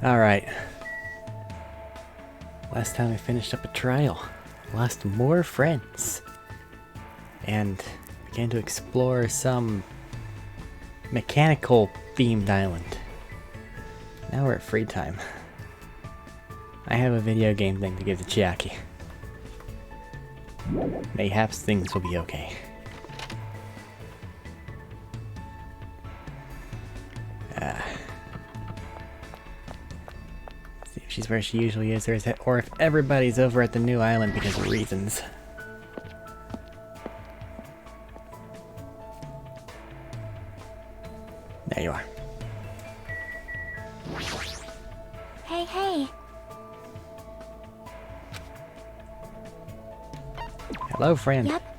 Alright. Last time I finished up a trial, lost more friends, and began to explore some mechanical themed island. Now we're at free time. I have a video game thing to give to Chiaki. Mayhaps things will be okay. See if she's where she usually is, or if everybody's over at the new island because of reasons. There you are. Hey. Hello, friend. Yep.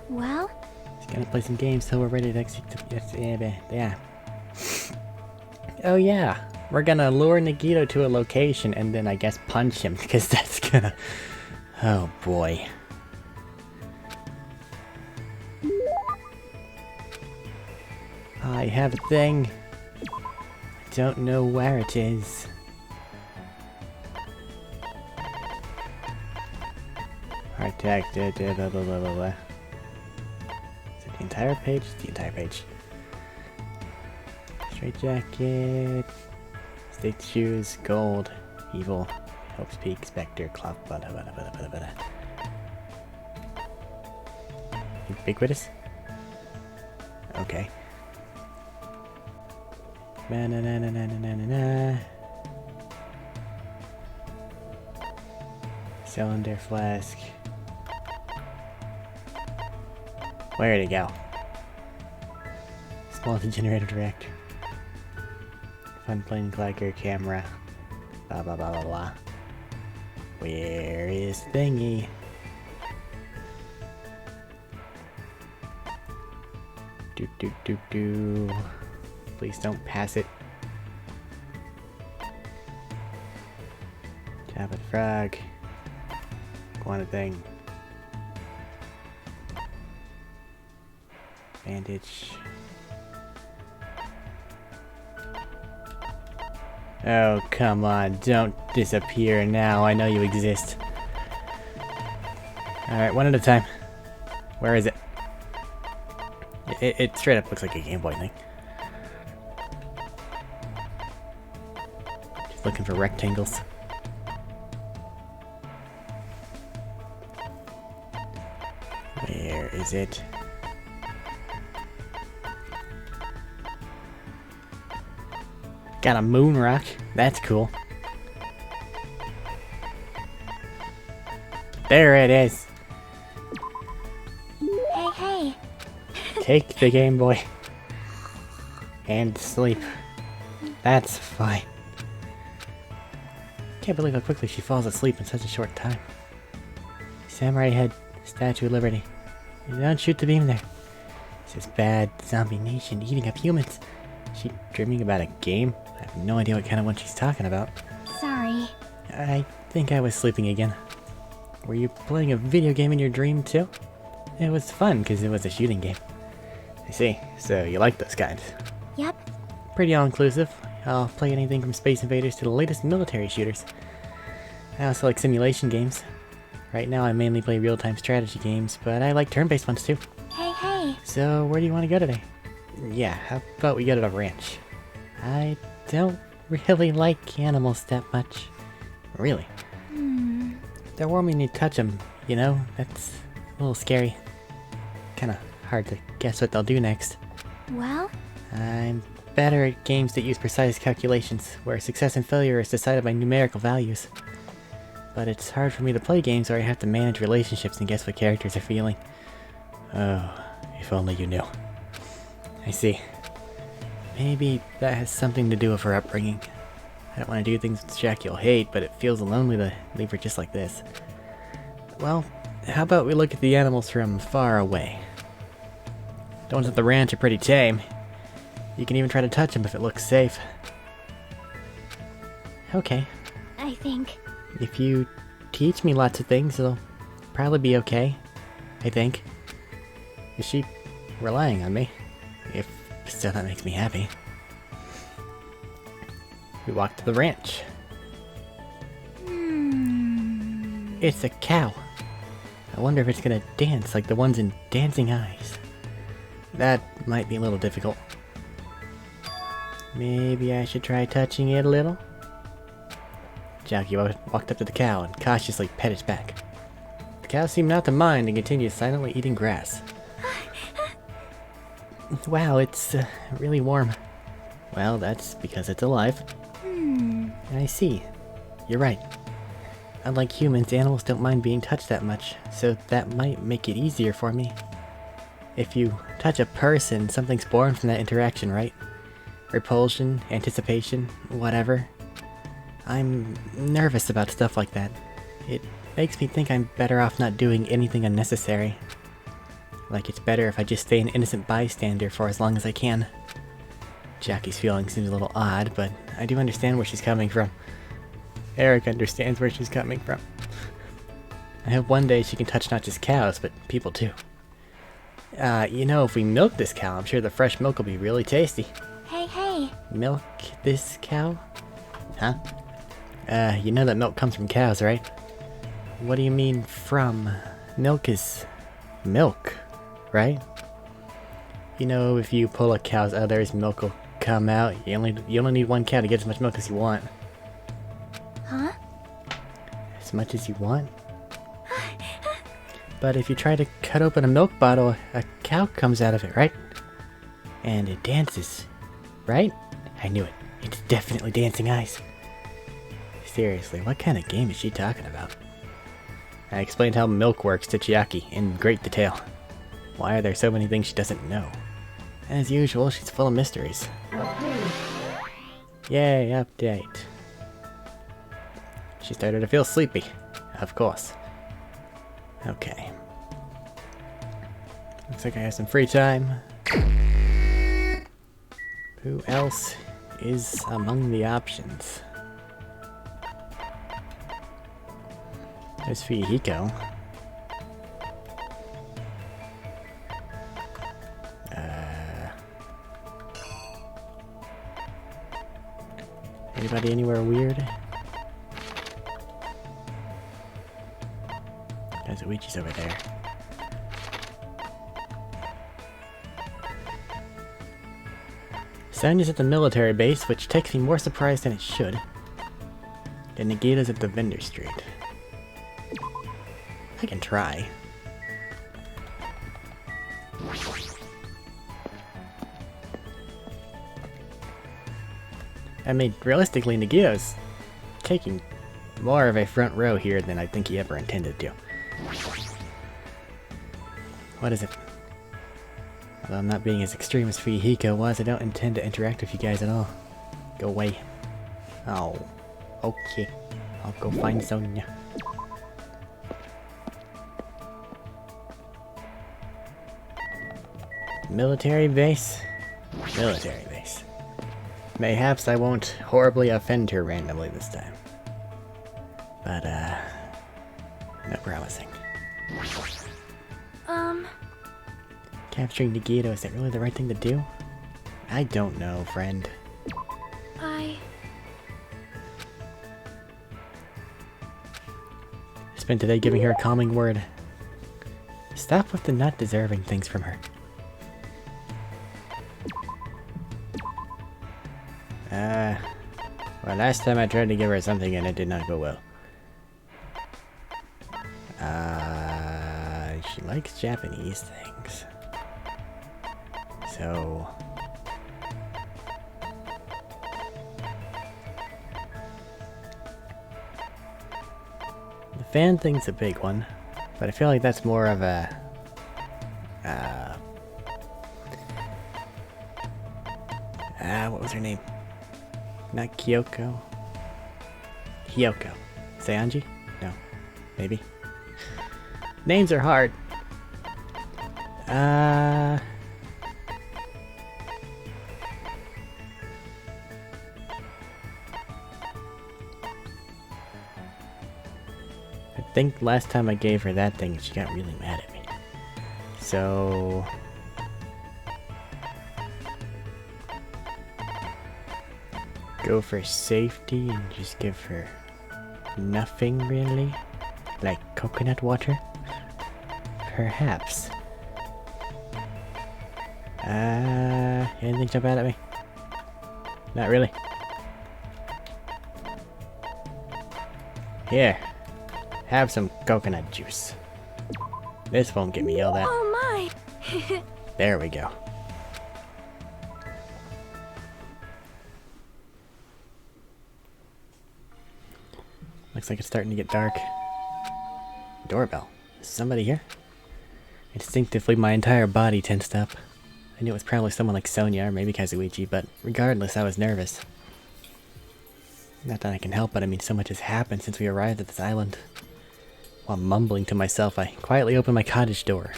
Well? Just gonna play some games till we're ready to execute. Yeah. Oh yeah, we're gonna lure Nagito to a location and then I guess punch him because that's gonna. Oh boy. I have a thing. I don't know where it is. Architect, blah blah blah blah blah. Is it the entire page? It's the entire page. Straight jacket, stick shoes, gold, evil, Hope's Peak, Spectre, cloth, blah blah blah blah blah. Ubiquitous? Okay. Na na na na na na na na. Cylinder, flask. Where'd it go? Small degenerative reactor. Fun plane clacker camera. Blah blah blah blah blah. Where is thingy? Do. Please don't pass it. Jabba the frog. Iguana thing. Bandage. Oh, come on, don't disappear now. I know you exist. Alright, one at a time. Where is it? It straight up looks like a Game Boy thing. Just looking for rectangles. Where is it? Got a moon rock. That's cool. There it is. Hey. Take the Game Boy. And sleep. That's fine. Can't believe how quickly she falls asleep in such a short time. Samurai Head, Statue of Liberty. Don't shoot the beam there. This is bad zombie nation eating up humans. Is she dreaming about a game? I have no idea what kind of one she's talking about. Sorry. I think I was sleeping again. Were you playing a video game in your dream too? It was fun because it was a shooting game. I see. So you like those kinds? Yep. Pretty all-inclusive. I'll play anything from Space Invaders to the latest military shooters. I also like simulation games. Right now I mainly play real-time strategy games, but I like turn-based ones too. Hey. So where do you want to go today? Yeah, how about we go to the ranch? I don't really like animals that much. Really? They're warm when you touch them, you know? That's a little scary. Kinda hard to guess what they'll do next. Well? I'm better at games that use precise calculations, where success and failure is decided by numerical values. But it's hard for me to play games where I have to manage relationships and guess what characters are feeling. Oh, if only you knew. I see. Maybe that has something to do with her upbringing. I don't want to do things with Jack you'll hate, but it feels lonely to leave her just like this. Well, how about we look at the animals from far away? The ones at the ranch are pretty tame. You can even try to touch them if it looks safe. Okay. I think. If you teach me lots of things, it'll probably be okay. I think. Is she relying on me? If still that makes me happy. We walk to the ranch. It's a cow. I wonder if it's gonna dance like the ones in Dancing Eyes. That might be a little difficult. Maybe I should try touching it a little? Jackie walked up to the cow and cautiously pet its back. The cow seemed not to mind and continued silently eating grass. Wow, it's really warm. Well, that's because it's alive. I see. You're right. Unlike humans, animals don't mind being touched that much, so that might make it easier for me. If you touch a person, something's born from that interaction, right? Repulsion, anticipation, whatever. I'm nervous about stuff like that. It makes me think I'm better off not doing anything unnecessary. Like it's better if I just stay an innocent bystander for as long as I can. Jackie's feeling seems a little odd, but I do understand where she's coming from. Arik understands where she's coming from. I hope one day she can touch not just cows, but people too. You know, if we milk this cow, I'm sure the fresh milk will be really tasty. Hey. Milk this cow? Huh? You know that milk comes from cows, right? What do you mean from? Milk is milk, right? You know, if you pull a cow's udders, milk will come out. You only need one cow to get as much milk as you want. Huh? As much as you want? But if you try to cut open a milk bottle, a cow comes out of it, right? And it dances, right? I knew it. It's definitely Dancing Eyes. Seriously, what kind of game is she talking about? I explained how milk works to Chiaki in great detail. Why are there so many things she doesn't know? As usual, she's full of mysteries. Yay, update. She started to feel sleepy. Of course. Okay. Looks like I have some free time. Who else is among the options? There's Fuyuhiko. Anybody anywhere weird? Kazuichi's over there. Sanya's at the military base, which takes me more surprised than it should. And Nagita's at the vendor street. I can try. I mean, realistically, Nagita's taking more of a front row here than I think he ever intended to. What is it? Although I'm not being as extreme as Fuyuhiko was, I don't intend to interact with you guys at all. Go away. Oh, okay. I'll go find Sonya. Military base? Military base. Mayhaps I won't horribly offend her randomly this time. But, no promising. Capturing Nagito, is that really the right thing to do? I don't know, friend. Spent today giving her a calming word. Stop with the not deserving things from her. Well, last time I tried to give her something and it did not go well. She likes Japanese things. So... the fan thing's a big one, but I feel like that's more of a... what was her name? Not Kyoko. Hyoko. Seonji? No. Maybe. Names are hard. I think last time I gave her that thing, she got really mad at me. So... go for safety and just give her nothing, really? Like coconut water? Perhaps. Anything jump out at me? Not really. Here. Have some coconut juice. This won't get me yelled at. Oh my! There we go. Looks like it's starting to get dark. Doorbell. Is somebody here? Instinctively, my entire body tensed up. I knew it was probably someone like Sonia or maybe Kazuichi, but regardless, I was nervous. Not that I can help it, I mean, so much has happened since we arrived at this island. While mumbling to myself, I quietly opened my cottage door.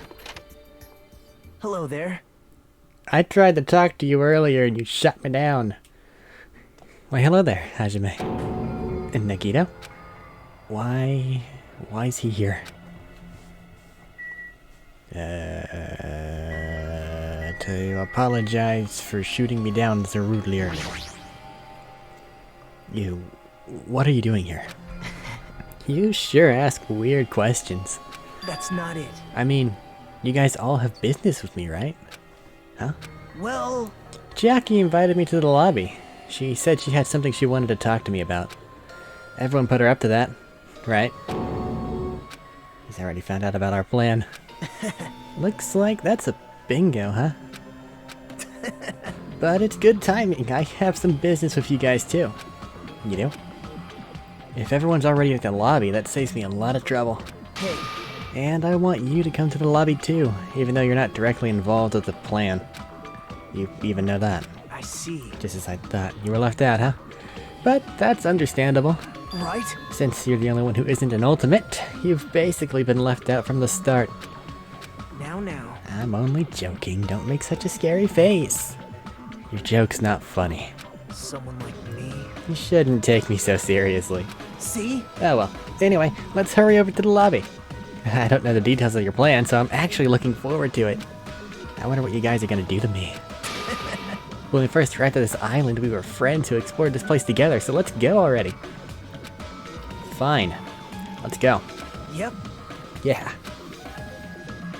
Hello there. I tried to talk to you earlier and you shut me down. Why, hello there, Hajime. And Nagito? Why is he here? To apologize for shooting me down so rudely earlier. What are you doing here? You sure ask weird questions. That's not it. I mean, you guys all have business with me, right? Huh? Well... Jackie invited me to the lobby. She said she had something she wanted to talk to me about. Everyone put her up to that, right? He's already found out about our plan. Looks like that's a bingo, huh? But it's good timing. I have some business with you guys too. You do? If everyone's already at the lobby, that saves me a lot of trouble. Hey. And I want you to come to the lobby too, even though you're not directly involved with the plan. You even know that. I see. Just as I thought. You were left out, huh? But that's understandable. Right? Since you're the only one who isn't an ultimate, you've basically been left out from the start. Now. I'm only joking. Don't make such a scary face. Your joke's not funny. Someone like me. You shouldn't take me so seriously. See? Oh well. Anyway, let's hurry over to the lobby. I don't know the details of your plan, so I'm actually looking forward to it. I wonder what you guys are gonna do to me. When we first arrived at this island, we were friends who explored this place together, so let's go already. Fine. Let's go. Yep. Yeah.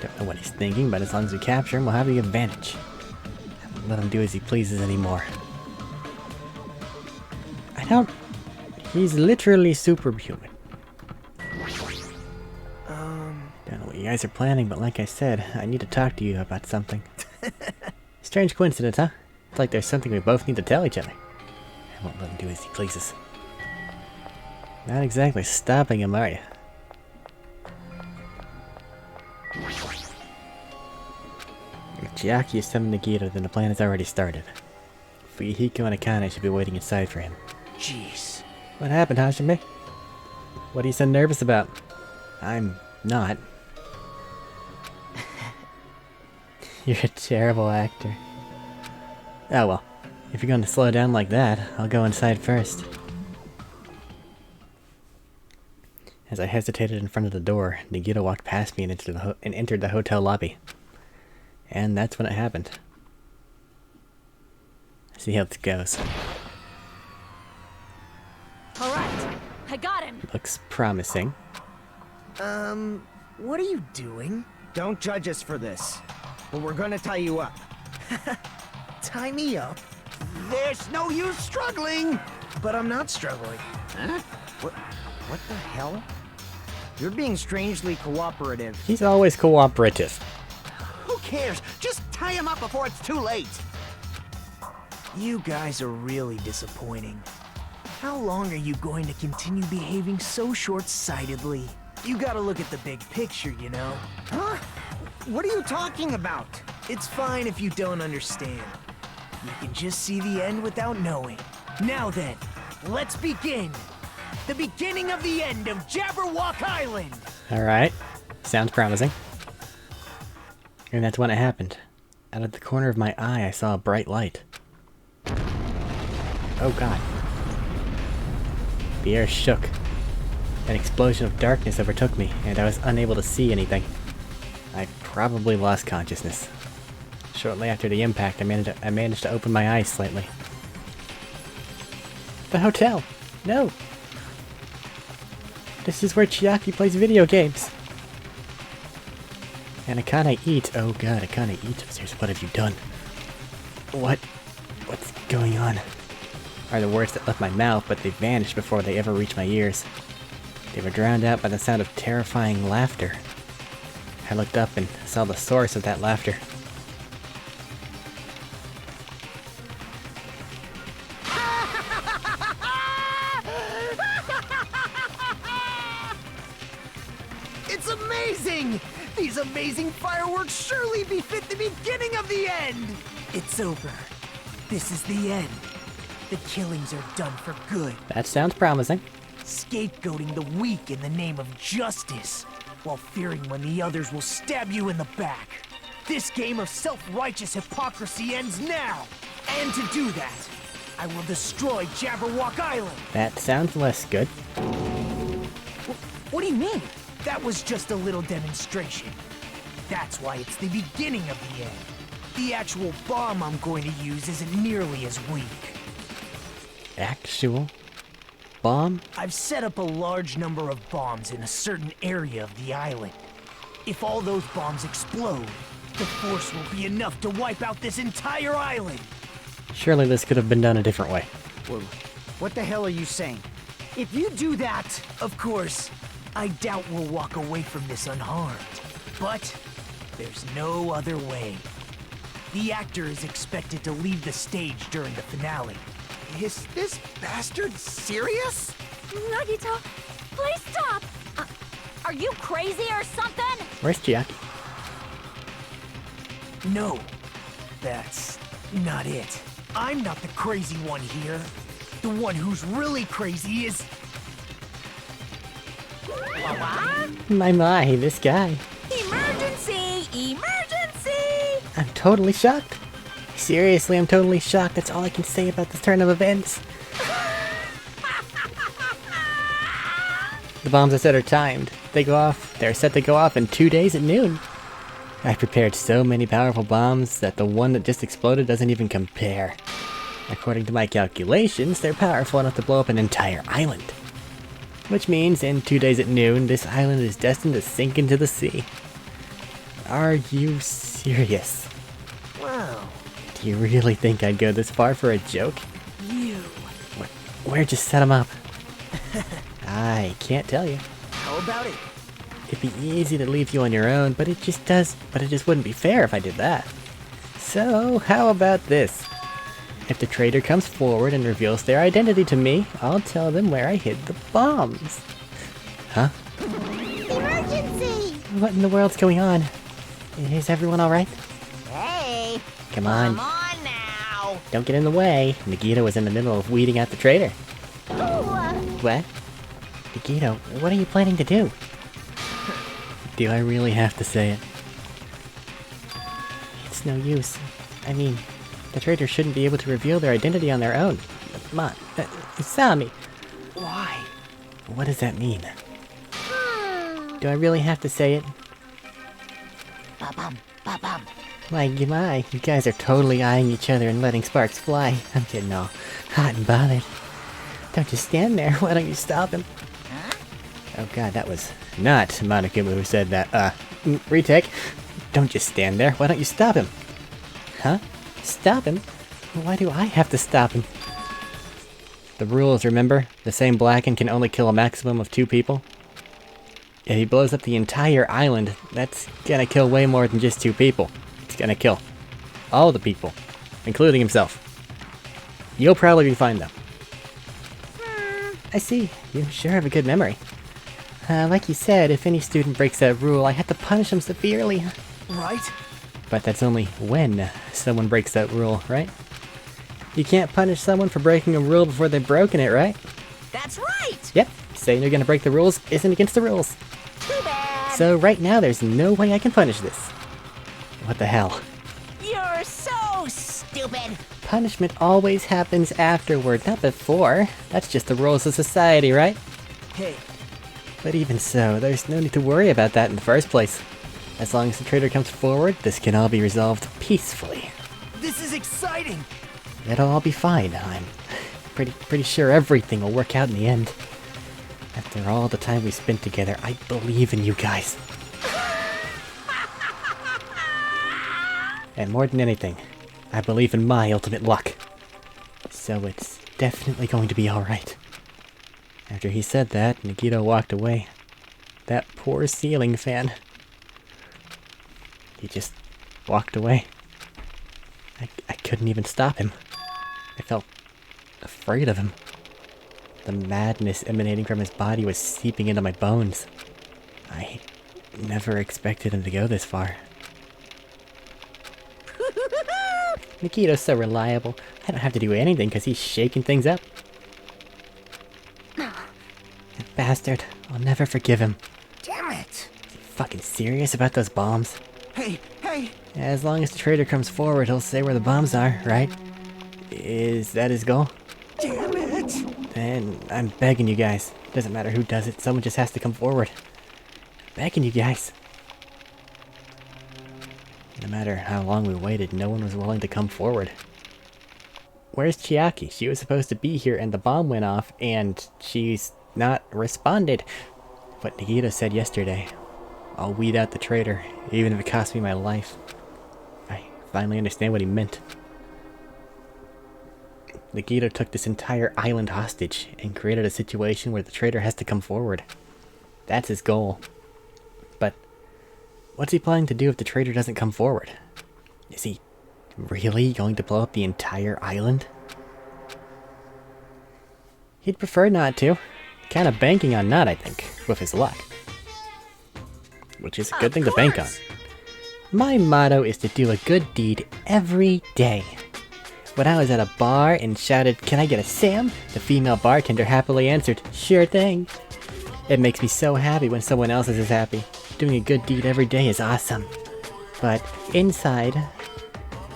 Don't know what he's thinking, but as long as we capture him, we'll have the advantage. I won't let him do as he pleases anymore. He's literally superhuman. Don't know what you guys are planning, but like I said, I need to talk to you about something. Strange coincidence, huh? It's like there's something we both need to tell each other. I won't let him do as he pleases. Not exactly stopping him, are you? If Chiaki is summoned Nagito, then the plan has already started. Fuyuhiko and Akane should be waiting inside for him. Jeez. What happened, Hajime? What are you so nervous about? I'm not. You're a terrible actor. Oh well, if you're going to slow down like that, I'll go inside first. As I hesitated in front of the door, Nagito walked past me and entered the hotel lobby. And that's when it happened. See how this goes. Alright, I got him! Looks promising. What are you doing? Don't judge us for this, but we're gonna tie you up. Tie me up? There's no use struggling! But I'm not struggling. Huh? What the hell? You're being strangely cooperative. He's always cooperative. Who cares? Just tie him up before it's too late! You guys are really disappointing. How long are you going to continue behaving so short-sightedly? You gotta look at the big picture, you know? Huh? What are you talking about? It's fine if you don't understand. You can just see the end without knowing. Now then, let's begin! The beginning of the end of Jabberwock Island! Alright. Sounds promising. And that's when it happened. Out of the corner of my eye, I saw a bright light. Oh god. The air shook. An explosion of darkness overtook me, and I was unable to see anything. I probably lost consciousness. Shortly after the impact, I managed to open my eyes slightly. The hotel! No! This is where Chiaki plays video games. And Akane eats. Oh god, Akane eats upstairs. What have you done? What's going on? Are the words that left my mouth, but they vanished before they ever reached my ears. They were drowned out by the sound of terrifying laughter. I looked up and saw the source of that laughter. It's amazing! These amazing fireworks surely befit the beginning of the end! It's over. This is the end. The killings are done for good. That sounds promising. Scapegoating the weak in the name of justice, while fearing when the others will stab you in the back. This game of self-righteous hypocrisy ends now! And to do that, I will destroy Jabberwock Island! That sounds less good. What do you mean? That was just a little demonstration. That's why it's the beginning of the end. The actual bomb I'm going to use isn't nearly as weak. Actual bomb? I've set up a large number of bombs in a certain area of the island. If all those bombs explode, the force will be enough to wipe out this entire island. Surely this could have been done a different way. Whoa. What the hell are you saying? If you do that, of course, I doubt we'll walk away from this unharmed. But there's no other way. The actor is expected to leave the stage during the finale. Is this bastard serious? Nagito, please stop! Are you crazy or something? Where's Chiaki? No, that's not it. I'm not the crazy one here. The one who's really crazy is... My, this guy. Emergency! Emergency! I'm totally shocked. Seriously, I'm totally shocked. That's all I can say about this turn of events. The bombs I said are timed. They're set to go off in 2 days at noon. I prepared so many powerful bombs that the one that just exploded doesn't even compare. According to my calculations, they're powerful enough to blow up an entire island. Which means in 2 days at noon, this island is destined to sink into the sea. Are you serious? Wow. Do you really think I'd go this far for a joke? You. Where'd you set him up? I can't tell you. How about it? It'd be easy to leave you on your own, but it just wouldn't be fair if I did that. So, how about this? If the traitor comes forward and reveals their identity to me, I'll tell them where I hid the bombs. Huh? Emergency! What in the world's going on? Is everyone alright? Hey! Come on. Come on now! Don't get in the way. Nagito was in the middle of weeding out the traitor. What? Nagito, what are you planning to do? Do I really have to say it? It's no use. I mean, the traitors shouldn't be able to reveal their identity on their own. Come on, you saw me. Why? What does that mean? Do I really have to say it? Ba-bum, ba-bum. My, you guys are totally eyeing each other and letting sparks fly. I'm getting all hot and bothered. Don't just stand there, why don't you stop him? Oh god, that was not Monokuma who said that. Retake. Don't just stand there, why don't you stop him? Huh? Stop him? Why do I have to stop him? The rules, remember? The same Blacken can only kill a maximum of 2 people. If he blows up the entire island, that's gonna kill way more than just 2 people. It's gonna kill all the people, including himself. You'll probably be fine though. I see. You sure have a good memory. Like you said, if any student breaks that rule, I have to punish them severely. Right? But that's only when someone breaks that rule, right? You can't punish someone for breaking a rule before they've broken it, right? That's right! Yep, saying you're gonna break the rules isn't against the rules. Too bad! So right now, there's no way I can punish this. What the hell? You're so stupid! Punishment always happens afterward, not before. That's just the rules of society, right? Hey, But even so, there's no need to worry about that in the first place. As long as the traitor comes forward, this can all be resolved peacefully. this is exciting! It'll all be fine. I'm pretty sure everything will work out in the end. After all the time we spent together, I believe in you guys. And more than anything, I believe in my ultimate luck. So it's definitely going to be alright. After he said that, Nagito walked away. That poor ceiling fan. He just walked away. I couldn't even stop him. I felt afraid of him. The madness emanating from his body was seeping into my bones. I never expected him to go this far. Nikito's so reliable. I don't have to do anything because he's shaking things up. That bastard. I'll never forgive him. Damn it! Is he fucking serious about those bombs? Hey! As long as the traitor comes forward, he'll say where the bombs are, right? Is that his goal? Damn it! Then I'm begging you guys. Doesn't matter who does it, someone just has to come forward. Begging you guys. No matter how long we waited, no one was willing to come forward. Where's Chiaki? She was supposed to be here and the bomb went off and she's not responded. What Nagito said yesterday. I'll weed out the traitor, even if it costs me my life. I finally understand what he meant. Nagito took this entire island hostage and created a situation where the traitor has to come forward. That's his goal. But what's he planning to do if the traitor doesn't come forward? Is he really going to blow up the entire island? He'd prefer not to. Kind of banking on not, I think, with his luck. Which is a good thing to bank on. My motto is to do a good deed every day. When I was at a bar and shouted, "Can I get a Sam?" the female bartender happily answered, "Sure thing." It makes me so happy when someone else is happy. Doing a good deed every day is awesome. But inside,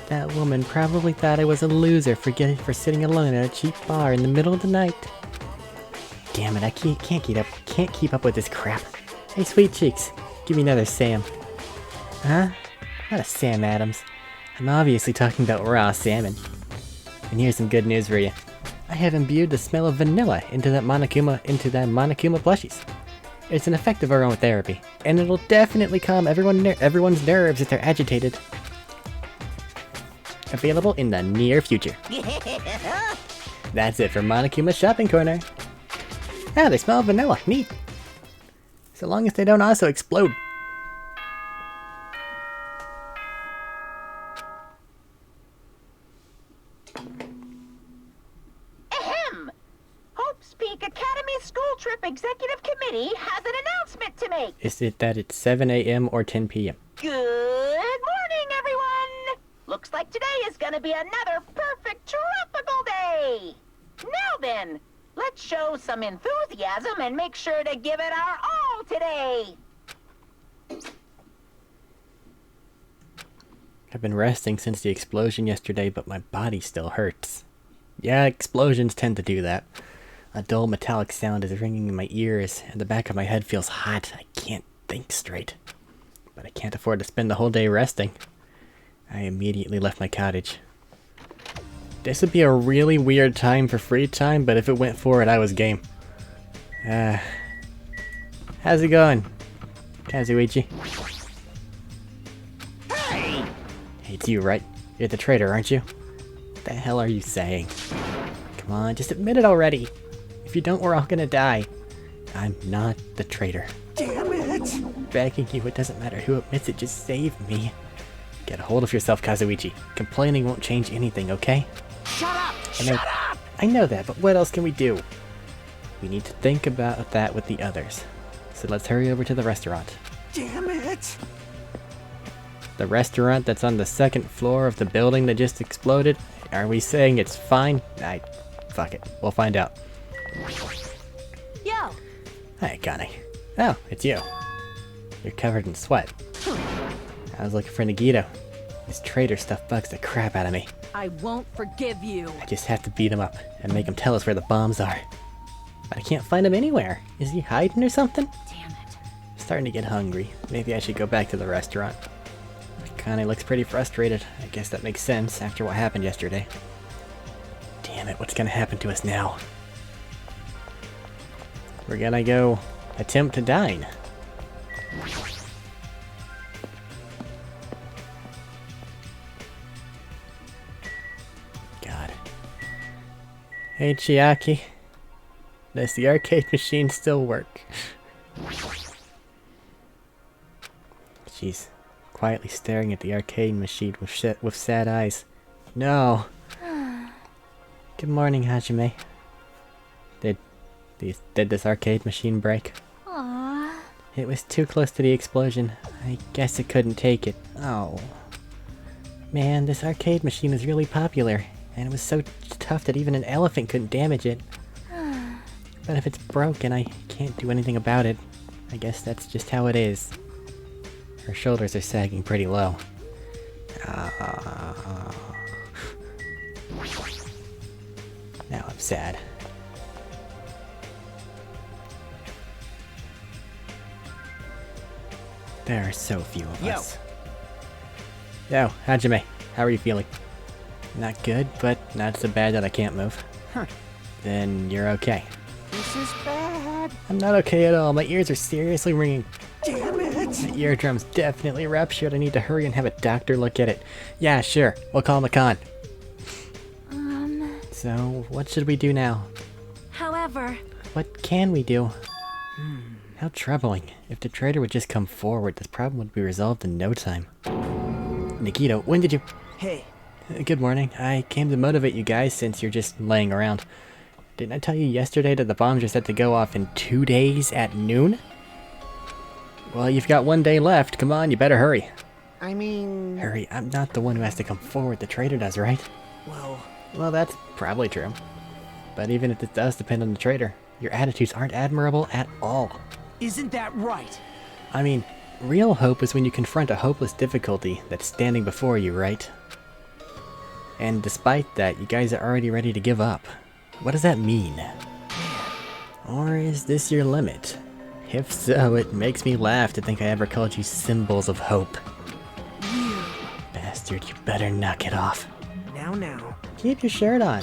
that woman probably thought I was a loser for sitting alone at a cheap bar in the middle of the night. Damn it, I can't keep up with this crap. Hey, sweet cheeks, give me another Sam. Huh? Not a Sam Adams. I'm obviously talking about raw salmon. And here's some good news for you. I have imbued the smell of vanilla into that Monokuma plushies. It's an effective aromatherapy, and it'll definitely calm everyone's nerves if they're agitated. Available in the near future. That's it for Monokuma's shopping corner. Ah, they smell of vanilla. Neat. So long as they don't also explode. Ahem! Hope's Peak Academy School Trip Executive Committee has an announcement to make. Is it that it's 7 a.m. or 10 p.m.? Good morning, everyone! Looks like today is gonna be another perfect tropical day! Now then, let's show some enthusiasm and make sure to give it our all today! I've been resting since the explosion yesterday, but my body still hurts. Yeah, explosions tend to do that. A dull metallic sound is ringing in my ears, and the back of my head feels hot. I can't think straight. But I can't afford to spend the whole day resting. I immediately left my cottage. This would be a really weird time for free time, but if it went for it, I was game. How's it going, Kazuichi? Hey! Hey, it's you, right? You're the traitor, aren't you? What the hell are you saying? Come on, just admit it already. If you don't, we're all gonna die. I'm not the traitor. Damn it! Begging you, it doesn't matter who admits it, just save me. Get a hold of yourself, Kazuichi. Complaining won't change anything, okay? Shut up! Shut up! I know that, but what else can we do? We need to think about that with the others. So let's hurry over to the restaurant. Damn it! The restaurant that's on the second floor of the building that just exploded? Are we saying it's fine? Fuck it. We'll find out. Yo, Hi, Connie. Oh, it's you. You're covered in sweat. I was looking for Nagito. This traitor stuff bugs the crap out of me. I won't forgive you. I just have to beat him up and make him tell us where the bombs are. But I can't find him anywhere. Is he hiding or something? Damn it. I'm starting to get hungry. Maybe I should go back to the restaurant. Connie looks pretty frustrated. I guess that makes sense after what happened yesterday. Damn it, what's gonna happen to us now? we're gonna go attempt to dine. God. Hey Chiaki. Does the arcade machine still work? She's quietly staring at the arcade machine with sad eyes. No. Good morning, Hajime. Did this arcade machine break? Aww. It was too close to the explosion. I guess it couldn't take it. Oh. Man, this arcade machine is really popular, and it was so tough that even an elephant couldn't damage it. But if it's broken, I can't do anything about it. I guess that's just how it is. Her shoulders are sagging pretty low. Now I'm sad. There are so few of us. Yo, Hajime, how are you feeling? Not good, but not so bad that I can't move. Huh. Then you're okay. This is bad. I'm not okay at all. My ears are seriously ringing. Damn it. My eardrum's definitely ruptured. I need to hurry and have a doctor look at it. Yeah, sure. We'll call Makan. So, what should we do now? However, What can we do? How troubling. If the traitor would just come forward, this problem would be resolved in no time. Nikito, when did you... Hey, Good morning. I came to motivate you guys since you're just laying around. Didn't I tell you yesterday that the bombs are set to go off in 2 days at noon? Well, you've got 1 day left. Come on, you better hurry. I mean... Hurry, I'm not the one who has to come forward. The traitor does, right? Well, that's probably true. But even if it does depend on the traitor, your attitudes aren't admirable at all. isn't that right? I mean, real hope is when you confront a hopeless difficulty that's standing before you, right? And despite that, you guys are already ready to give up. What does that mean? Or is this your limit? If so, it makes me laugh to think I ever called you symbols of hope. Bastard, you better knock it off. Now. Keep your shirt on.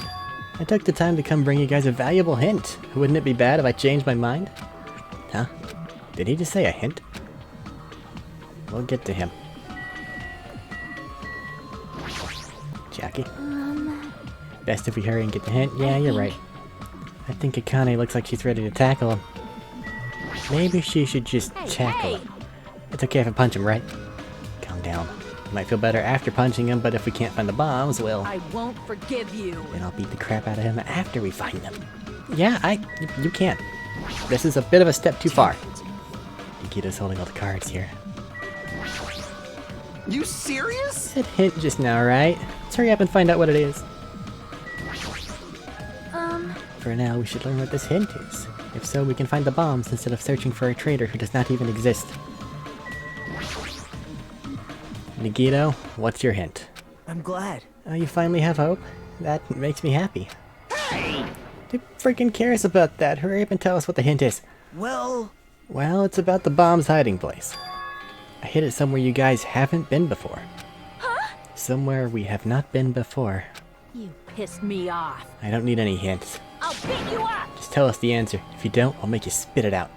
I took the time to come bring you guys a valuable hint. Wouldn't it be bad if I changed my mind? Huh? Did he just say a hint? We'll get to him. Jackie? Best if we hurry and get the hint? Yeah, you're right. I think Akane looks like she's ready to tackle him. Maybe she should just tackle him. It's okay if I punch him, right? Calm down. Might feel better after punching him, but if we can't find the bombs, well... I won't forgive you. then I'll beat the crap out of him after we find them. Yeah, you can't. This is a bit of a step too far. Nikita's holding all the cards here. You serious? Said hint just now, right? Let's hurry up and find out what it is. For now, we should learn what this hint is. If so, we can find the bombs instead of searching for a traitor who does not even exist. Nagito, what's your hint? I'm glad. You finally have hope? That makes me happy. Who freaking cares about that? Hurry up and tell us what the hint is. Well, Well, it's about the bomb's hiding place. I hid it somewhere you guys haven't been before. Huh? Somewhere we have not been before. You pissed me off. I don't need any hints. I'll beat you up. Just tell us the answer. If you don't, I'll make you spit it out.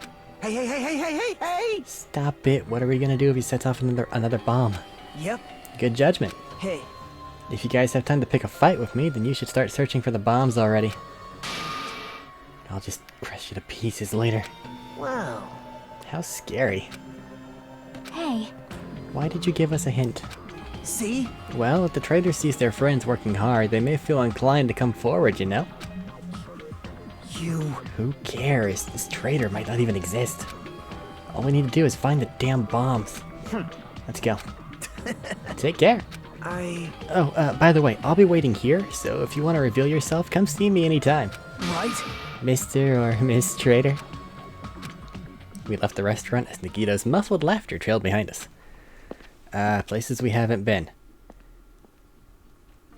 Hey! Stop it. What are we gonna do if he sets off another bomb? yep. Good judgment. Hey, If you guys have time to pick a fight with me, then you should start searching for the bombs already. I'll just crush you to pieces later. Wow. How scary. Hey, Why did you give us a hint? see? Well, if the traitor sees their friends working hard, they may feel inclined to come forward, you know? You... Who cares? This traitor might not even exist. All we need to do is find the damn bombs. Let's go. Take care. Oh, by the way, I'll be waiting here, so if you want to reveal yourself, come see me anytime. Right? Mr. or Miss Traitor. We left the restaurant as Nagito's muffled laughter trailed behind us. Places we haven't been.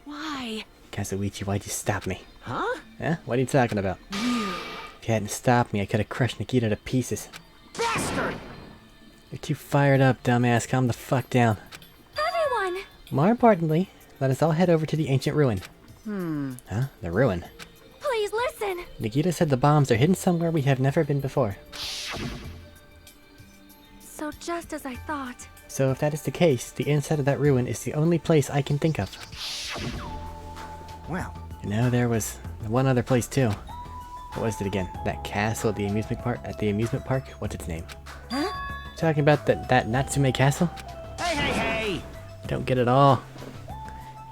why? Kazuichi, why'd you stop me? Huh? Huh? What are you talking about? If you hadn't stopped me, I could have crushed Nikita to pieces. Bastard! You're too fired up, dumbass. Calm the fuck down. Everyone! More importantly, let us all head over to the ancient ruin. Huh? The ruin? Please listen! Listen! Nagita said the bombs are hidden somewhere we have never been before. So just as I thought. So if that is the case, the inside of that ruin is the only place I can think of. Well, You know, there was one other place too. What was it again? That castle at the amusement park? What's its name? Huh? Talking about that Natsume castle? hey, hey, hey! Don't get it all.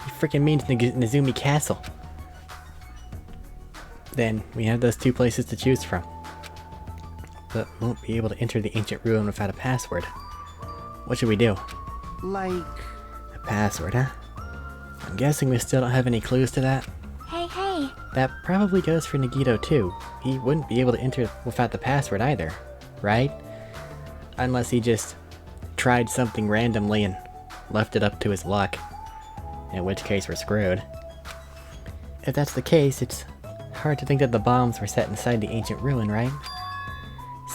He freaking means Nezumi Castle. Then we have those two places to choose from. But won't be able to enter the ancient ruin without a password. What should we do? Like... A password, huh? I'm guessing we still don't have any clues to that. Hey, hey! That probably goes for Nagito too. He wouldn't be able to enter without the password either, right? Unless he just tried something randomly and left it up to his luck. In which case we're screwed. If that's the case, it's hard to think that the bombs were set inside the ancient ruin, right?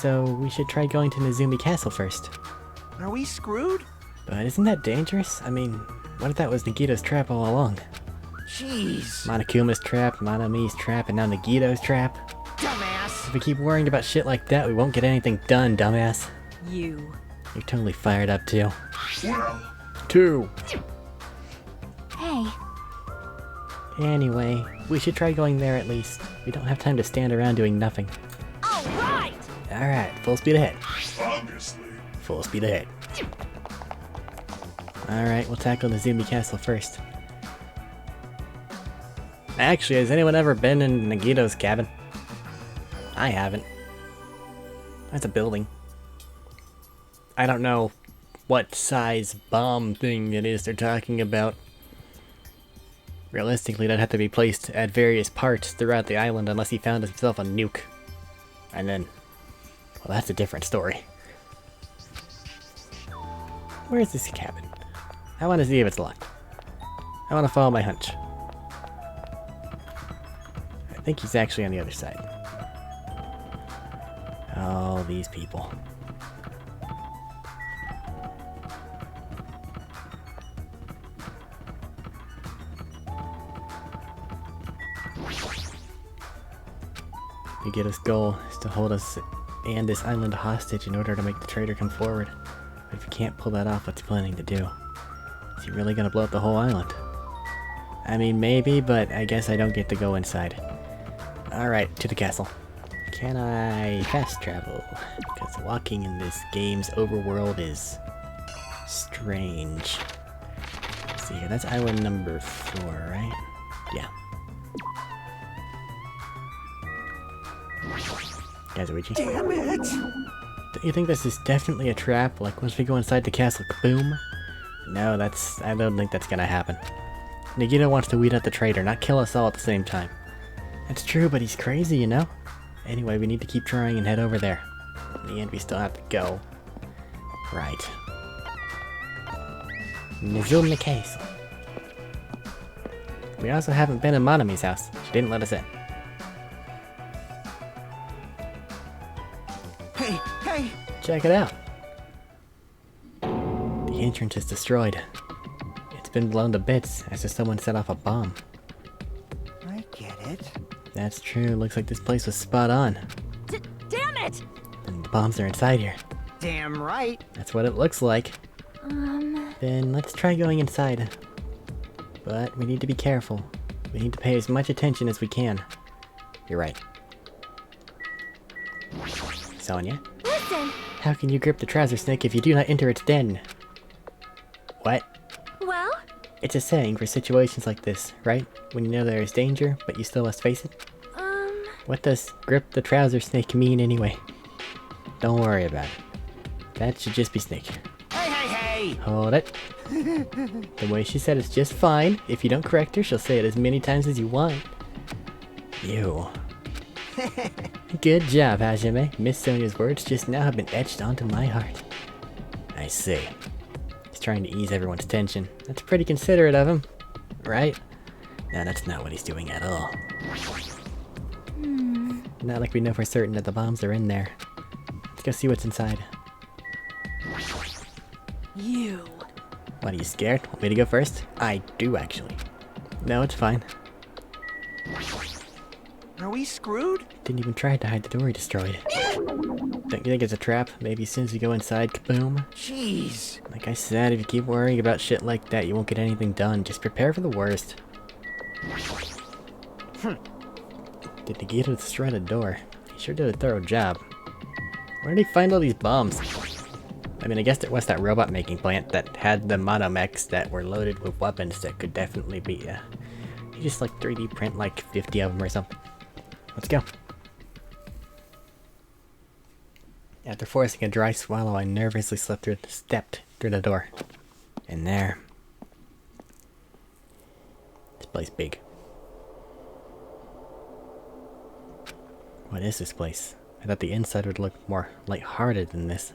So we should try going to Nezumi Castle first. Are we screwed? But isn't that dangerous? I mean, what if that was Nagito's trap all along? Jeez. Monokuma's trap, Monami's trap, and now Nagito's trap? Dumbass. If we keep worrying about shit like that, we won't get anything done, dumbass. You. You're totally fired up too. 2. Hey. Anyway, we should try going there at least. We don't have time to stand around doing nothing. Alright! Alright, full speed ahead. Full speed ahead. Alright, we'll tackle Nezumi Castle first. Actually, has anyone ever been in Nagito's cabin? I haven't. That's a building. I don't know what size bomb thing it is they're talking about. Realistically, that'd have to be placed at various parts throughout the island unless he found himself a nuke. And then, well, that's a different story. Where's this cabin? I want to see if it's locked. I want to follow my hunch. I think he's actually on the other side. All these people. Nagito's goal is to hold us and this island hostage in order to make the traitor come forward. But if he can't pull that off, what's he planning to do? Is he really gonna blow up the whole island? I mean, maybe, but I guess I don't get to go inside. Alright, to the castle. Can I fast travel? Because walking in this game's overworld is strange. Let's see here, that's island number 4, right? Yeah. Kazuichi. Damn it! Don't you think this is definitely a trap? Like, once we go inside the castle, kaboom? No, I don't think that's gonna happen. Nagito wants to weed out the traitor, not kill us all at the same time. That's true, but he's crazy, you know? Anyway, we need to keep trying and head over there. In the end, we still have to go. Right. Nezumi Castle. We also haven't been in Monami's house. She didn't let us in. Hey, hey! Check it out. The entrance is destroyed. It's been blown to bits as if someone set off a bomb. I get it. That's true. Looks like this place was spot on. Damn it! And the bombs are inside here. Damn right. That's what it looks like. Then let's try going inside. But we need to be careful. We need to pay as much attention as we can. You're right. Sonia? Listen! How can you grip the trouser snake if you do not enter its den? What? Well? It's a saying for situations like this, right? When you know there is danger, but you still must face it? What does grip the trouser snake mean anyway? Don't worry about it. That should just be snake. Hey, hey, hey! Hold it. The way she said it's just fine. If you don't correct her, she'll say it as many times as you want. You. Good job, Hajime. Miss Sonia's words just now have been etched onto my heart. I see. He's trying to ease everyone's tension. That's pretty considerate of him, right? No, that's not what he's doing at all. Not like we know for certain that the bombs are in there. Let's go see what's inside. You. What, are you scared? Want me to go first? I do, actually. No, it's fine. Are we screwed? Didn't even try to hide the door he destroyed. Don't you think it's a trap? Maybe as soon as you go inside, kaboom? Jeez. Like I said, if you keep worrying about shit like that, you won't get anything done. Just prepare for the worst. Did Nagito destroy the door? He sure did a thorough job. Where did he find all these bombs? I mean, I guess it was that robot making plant that had the monomechs that were loaded with weapons that could definitely be, you just like 3D print like 50 of them or something. Let's go. After forcing a dry swallow, I nervously stepped through the door. And there. This place big. What is this place? I thought the inside would look more lighthearted than this.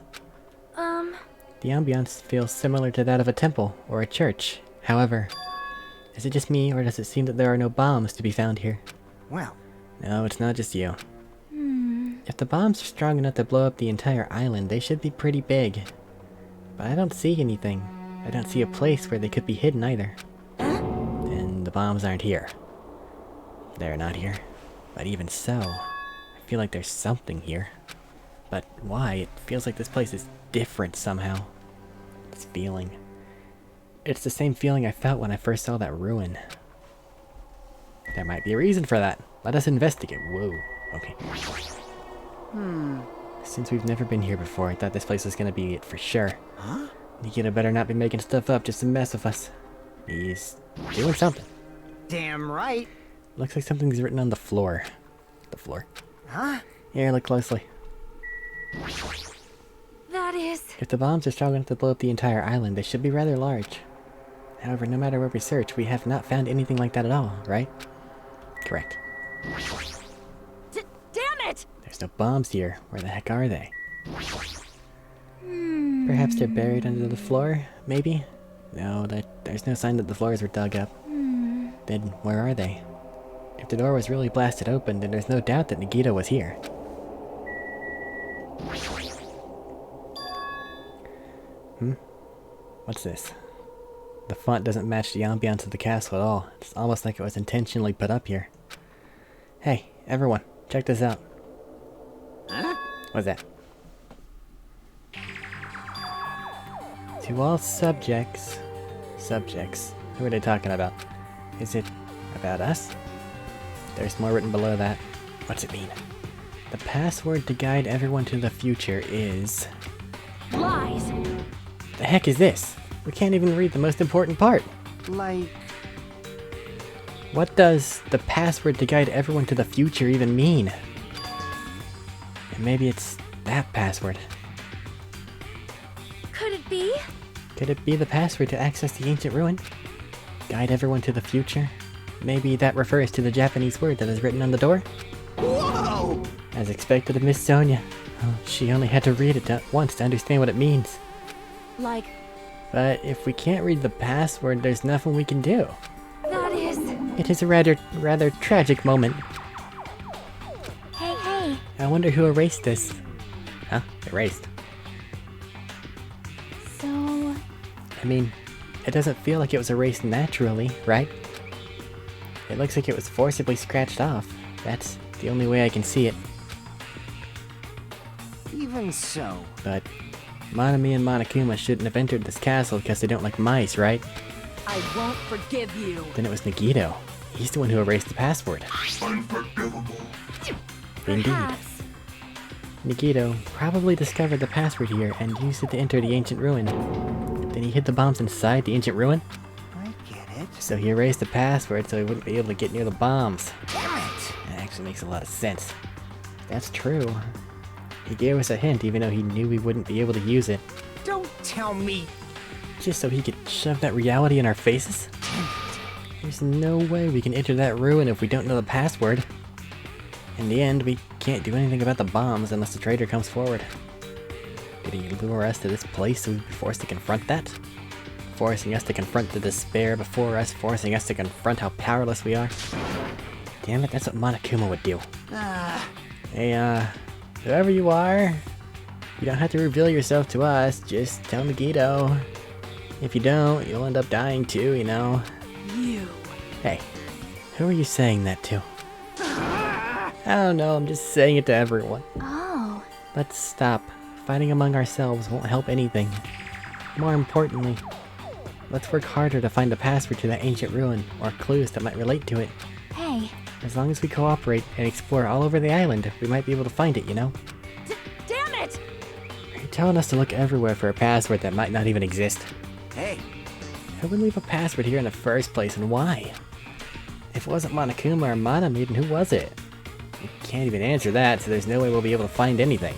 The ambiance feels similar to that of a temple or a church. However, is it just me, or does it seem that there are no bombs to be found here? Well, No, it's not just you. If the bombs are strong enough to blow up the entire island, they should be pretty big. But I don't see anything. I don't see a place where they could be hidden either. Then the bombs aren't here. They're not here. But even so, I feel like there's something here. But why? It feels like this place is different somehow. This feeling. It's the same feeling I felt when I first saw that ruin. There might be a reason for that. Let us investigate. Whoa. Okay. Since we've never been here before, I thought this place was gonna be it for sure. huh? Nikita better not be making stuff up just to mess with us. He's doing something. Damn right. Looks like something's written on the floor. The floor. Huh? Here, look closely. That is... If the bombs are strong enough to blow up the entire island, they should be rather large. However, no matter where we search, we have not found anything like that at all, right? Correct. Damn it! There's no bombs here. Where the heck are they? Perhaps they're buried under the floor, maybe? No, there's no sign that the floors were dug up. Then where are they? If the door was really blasted open, then there's no doubt that Nagito was here. What's this? The font doesn't match the ambiance of the castle at all. It's almost like it was intentionally put up here. Hey, everyone, check this out. Huh? What's that? To all subjects. Subjects. Who are they talking about? Is it about us? There's more written below that. What's it mean? The password to guide everyone to the future is... Lies! The heck is this? We can't even read the most important part. Like, What does the password to guide everyone to the future even mean? And maybe it's that password. Could it be? Could it be the password to access the ancient ruin? Guide everyone to the future? Maybe that refers to the Japanese word that is written on the door? Whoa! As expected of Miss Sonia. Oh, she only had to read it once to understand what it means. Like, But if we can't read the password, there's nothing we can do. that is... It is a rather tragic moment. Hey. I wonder who erased this. Huh? Erased. So... I mean, it doesn't feel like it was erased naturally, right? It looks like it was forcibly scratched off. That's the only way I can see it. even so. But Monami and Monokuma shouldn't have entered this castle because they don't like mice, right? I won't forgive you. Then it was Nagito. He's the one who erased the password. Indeed. Perhaps. Nagito probably discovered the password here and used it to enter the ancient ruin. Then he hid the bombs inside the ancient ruin? I get it. So he erased the password so he wouldn't be able to get near the bombs. Damn it! That actually makes a lot of sense. That's true. He gave us a hint even though he knew we wouldn't be able to use it. Don't tell me. Just so he could shove that reality in our faces? There's no way we can enter that ruin if we don't know the password. In the end, we can't do anything about the bombs unless the traitor comes forward. Did he lure us to this place so we'd be forced to confront that? Forcing us to confront the despair before us, forcing us to confront how powerless we are? Damn it, that's what Monokuma would do. Hey, whoever you are, you don't have to reveal yourself to us, just tell Nagito. If you don't, you'll end up dying too, you know. You. Hey, who are you saying that to? I don't know, I'm just saying it to everyone. Oh. Let's stop. Fighting among ourselves won't help anything. More importantly, let's work harder to find the password to that ancient ruin, or clues that might relate to it. Hey. As long as we cooperate and explore all over the island, we might be able to find it, you know? Damn it! Are you telling us to look everywhere for a password that might not even exist? Hey, Who would leave a password here in the first place, and why? If it wasn't Monokuma or Manami, then who was it? We can't even answer that, so there's no way we'll be able to find anything.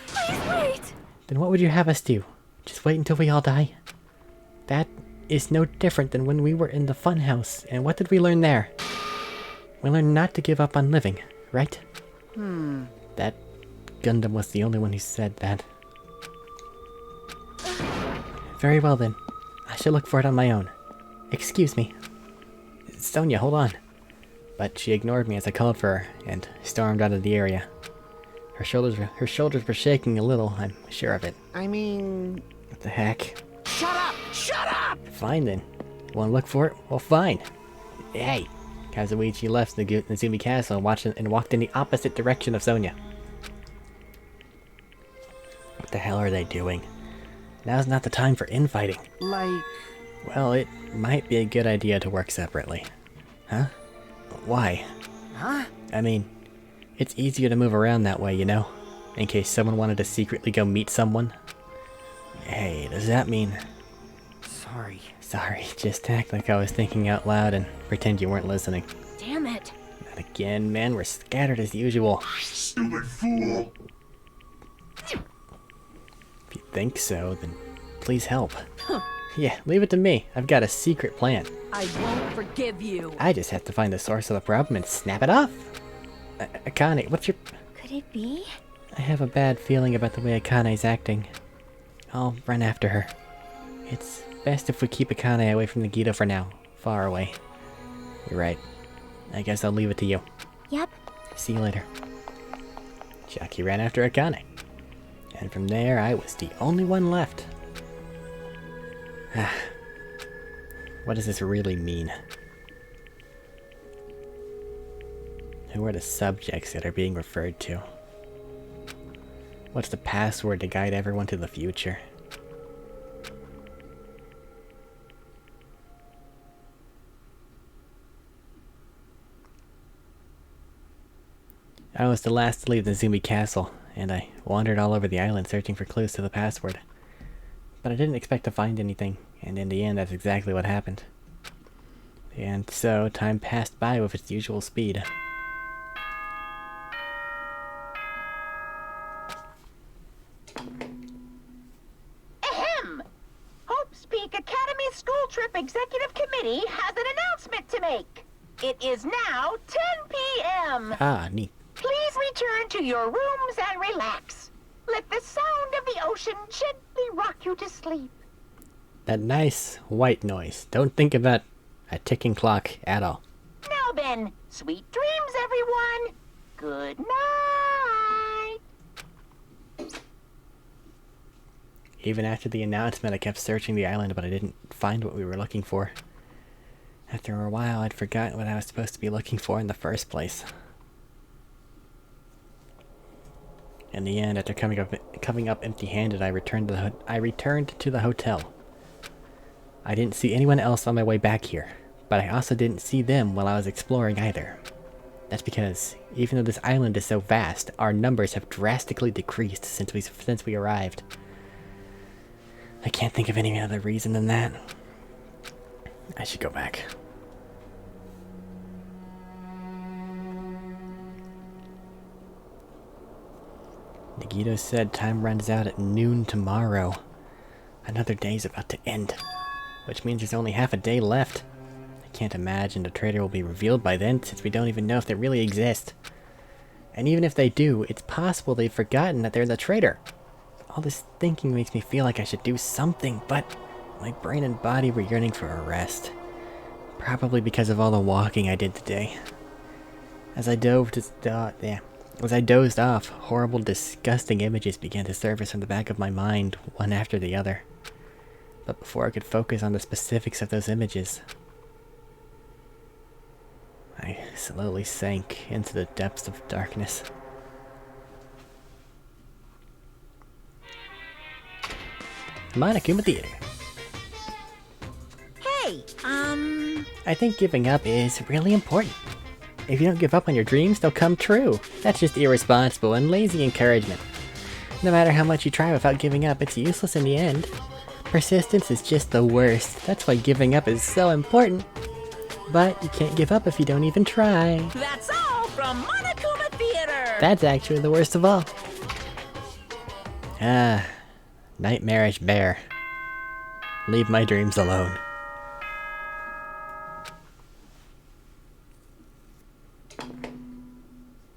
Please wait! Then what would you have us do? Just wait until we all die? That is no different than when we were in the funhouse, and what did we learn there? We learned not to give up on living, right? That Gundam was the only one who said that. Very well then. I shall look for it on my own. Excuse me. Sonia, hold on. But she ignored me as I called for her, and stormed out of the area. Her shoulders were shaking a little, I'm sure of it. I mean... What the heck? Shut up! Shut up! Fine then. You wanna look for it? Well, fine. Hey! Kazuichi left the Nazumi Castle and walked in the opposite direction of Sonia. What the hell are they doing? Now's not the time for infighting. Like... Well, it might be a good idea to work separately. Huh? Why? Huh? I mean, it's easier to move around that way, you know? In case someone wanted to secretly go meet someone. Hey, does that mean... Sorry. Sorry, just act like I was thinking out loud and pretend you weren't listening. Damn it. Not again, man, we're scattered as usual. Stupid fool! If you think so, then please help. Yeah, leave it to me. I've got a secret plan. I won't forgive you. I just have to find the source of the problem and snap it off. Akane, what's your... Could it be? I have a bad feeling about the way Akane's acting. I'll run after her. It's best if we keep Akane away from the Gito for now. Far away. You're right. I guess I'll leave it to you. Yep. See you later. Chucky ran after Akane. And from there, I was the only one left. What does this really mean? Who are the subjects that are being referred to? What's the password to guide everyone to the future? I was the last to leave the Zumi Castle, and I wandered all over the island searching for clues to the password. But I didn't expect to find anything, and in the end that's exactly what happened. And so, time passed by with its usual speed. Ahem! Hope's Peak Academy School Trip Executive Committee has an announcement to make. It is now 10 p.m. Ah, neat. Please return to your rooms and relax. Let the sound of the ocean gently rock you to sleep. That nice white noise. Don't think about a ticking clock at all. Now then, sweet dreams, everyone. Good night. Even after the announcement, I kept searching the island, but I didn't find what we were looking for. After a while, I'd forgotten what I was supposed to be looking for in the first place. In the end, after coming up empty-handed, I returned to the hotel. I didn't see anyone else on my way back here, but I also didn't see them while I was exploring either. That's because, even though this island is so vast, our numbers have drastically decreased since we arrived. I can't think of any other reason than that. I should go back. Nagito said time runs out at noon tomorrow. Another day's about to end, which means there's only half a day left. I can't imagine the traitor will be revealed by then, since we don't even know if they really exist. And even if they do, it's possible they've forgotten that they're the traitor. All this thinking makes me feel like I should do something, but my brain and body were yearning for a rest. Probably because of all the walking I did today. As I dozed off, horrible, disgusting images began to surface from the back of my mind, one after the other. But before I could focus on the specifics of those images, I slowly sank into the depths of darkness. Monokuma Theater. Hey, I think giving up is really important. If you don't give up on your dreams, they'll come true. That's just irresponsible and lazy encouragement. No matter how much you try without giving up, it's useless in the end. Persistence is just the worst. That's why giving up is so important. But you can't give up if you don't even try. that's all from Monokuma Theater! That's actually the worst of all. Ah, nightmarish bear. Leave my dreams alone.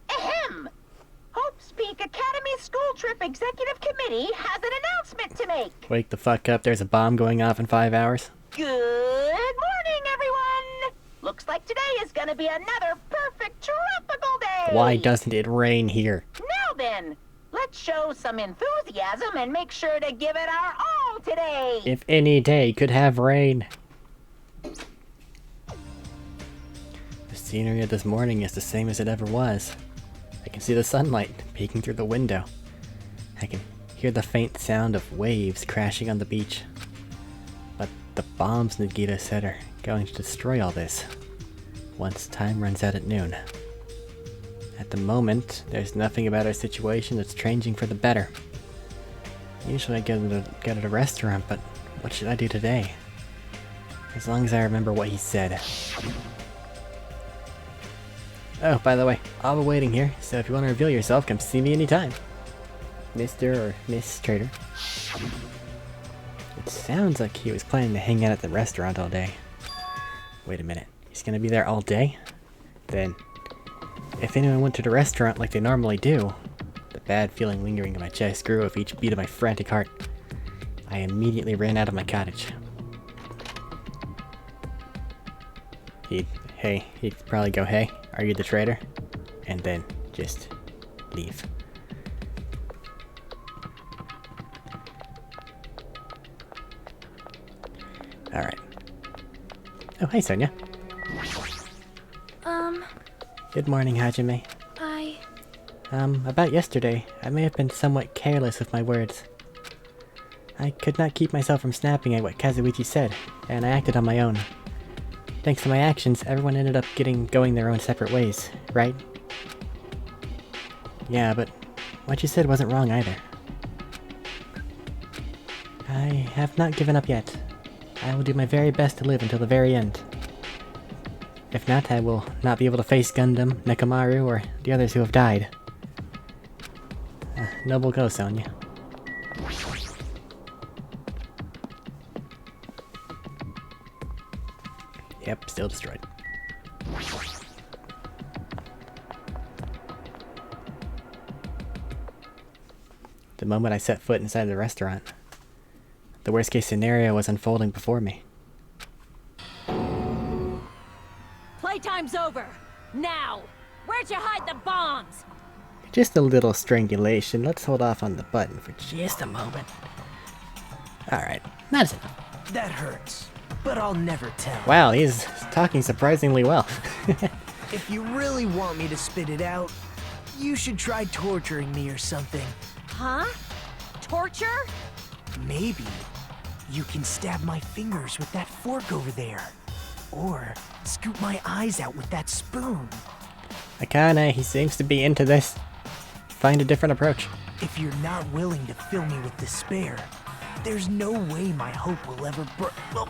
Ahem! Hope's Peak Academy School Trip Executive Committee has an announcement to make. Wake the fuck up, there's a bomb going off in 5 hours. Good morning, everyone! Looks like today is gonna be another perfect tropical day! Why doesn't it rain here? Now then, let's show some enthusiasm and make sure to give it our all today! If any day could have rain. The scenery of this morning is the same as it ever was. I can see the sunlight peeking through the window. I can hear the faint sound of waves crashing on the beach. But the bombs Nagita said are going to destroy all this once time runs out at noon. At the moment, there's nothing about our situation that's changing for the better. Usually I get at a restaurant, but what should I do today? As long as I remember what he said. Oh, by the way, I'll be waiting here, so if you want to reveal yourself, come see me anytime. Mr. or Miss Trader. It sounds like he was planning to hang out at the restaurant all day. Wait a minute, he's gonna be there all day? Then, if anyone went to the restaurant like they normally do, the bad feeling lingering in my chest grew with each beat of my frantic heart. I immediately ran out of my cottage. He'd probably go, "Hey, are you the trader?" And then just leave. Alright. Oh, hey, Sonia. Good morning, Hajime. About yesterday, I may have been somewhat careless with my words. I could not keep myself from snapping at what Kazuichi said, and I acted on my own. Thanks to my actions, everyone ended up going their own separate ways, right? Yeah, but what you said wasn't wrong either. I have not given up yet. I will do my very best to live until the very end. If not, I will not be able to face Gundam, Nekomaru, or the others who have died. Noble go, Sonia. Yep, still destroyed. The moment I set foot inside the restaurant, the worst case scenario was unfolding before me. Playtime's over! Now! Where'd you hide the bombs? Just a little strangulation. Let's hold off on the button for just a moment. Alright, that's enough. That hurts, but I'll never tell. Wow, he's talking surprisingly well. If you really want me to spit it out, you should try torturing me or something. Huh? Torture? Maybe you can stab my fingers with that fork over there. Or scoop my eyes out with that spoon. Akane, he seems to be into this. Find a different approach. If you're not willing to fill me with despair, there's no way my hope will ever oh.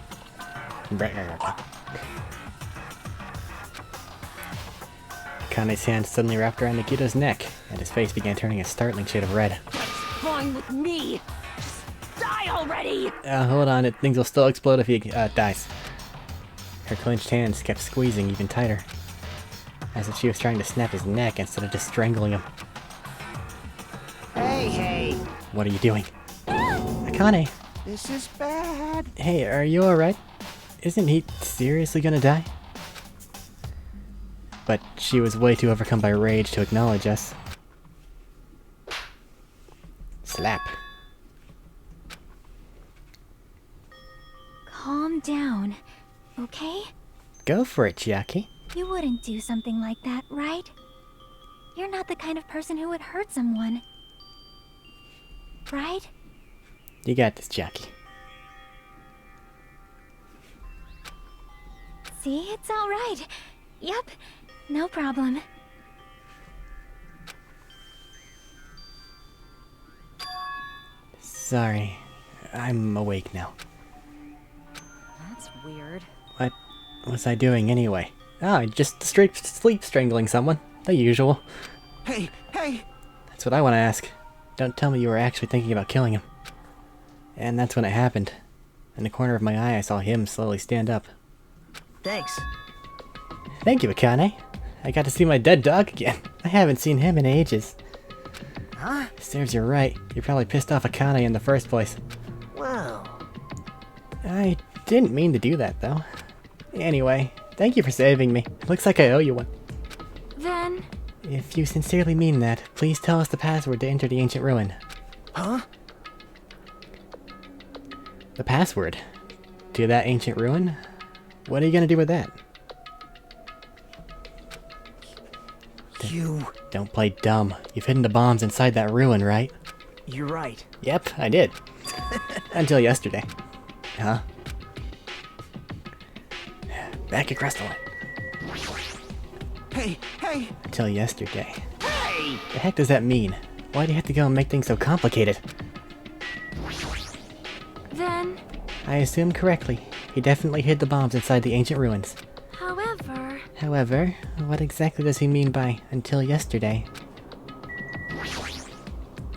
Akane's hand suddenly wrapped around Nikito's neck, and his face began turning a startling shade of red. Fine with me! Just die already! Hold on, things will still explode if he dies. Her clenched hands kept squeezing even tighter, as if she was trying to snap his neck instead of just strangling him. Hey! What are you doing? Akane! This is bad. Hey, are you alright? Isn't he seriously gonna die? But she was way too overcome by rage to acknowledge us. Slap. Calm down, okay? Go for it, Chiaki. You wouldn't do something like that, right? You're not the kind of person who would hurt someone. Right? You got this, Jackie. See, it's alright. Yep, no problem. Sorry. I'm awake now. That's weird. What was I doing anyway? Ah, just straight sleep strangling someone. The usual. Hey, hey! That's what I want to ask. Don't tell me you were actually thinking about killing him. And that's when it happened. In the corner of my eye, I saw him slowly stand up. Thanks. Thank you, Akane. I got to see my dead dog again. I haven't seen him in ages. Huh? Serves you right. You probably pissed off Akane in the first place. Well, I didn't mean to do that, though. Anyway, thank you for saving me. Looks like I owe you one. Then, If you sincerely mean that, please tell us the password to enter the ancient ruin. Huh? The password? To that ancient ruin? What are you gonna do with that? You... Don't play dumb. You've hidden the bombs inside that ruin, right? You're right. Yep, I did. Until yesterday. Huh? Back across the line. Hey, hey! Until yesterday. Hey! The heck does that mean? Why do you have to go and make things so complicated? then, I assumed correctly. He definitely hid the bombs inside the ancient ruins. however... However, what exactly does he mean by until yesterday?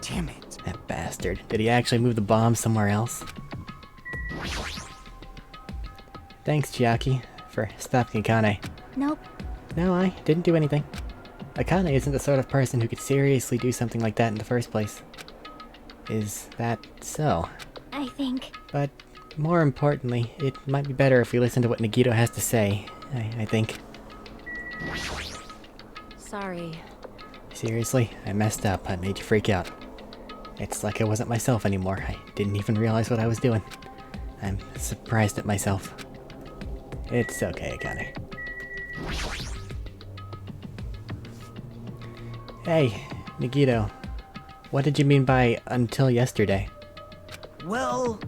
Damn it. That bastard. Did he actually move the bombs somewhere else? Thanks, Chiaki, for stopping Akane. Nope. No, I didn't do anything. Akane isn't the sort of person who could seriously do something like that in the first place. Is that so? I think... But more importantly, it might be better if we listen to what Nagito has to say, I think. Sorry. Seriously, I messed up. I made you freak out. It's like I wasn't myself anymore. I didn't even realize what I was doing. I'm surprised at myself. It's okay, Akane. Hey, Nagito. What did you mean by until yesterday? Well...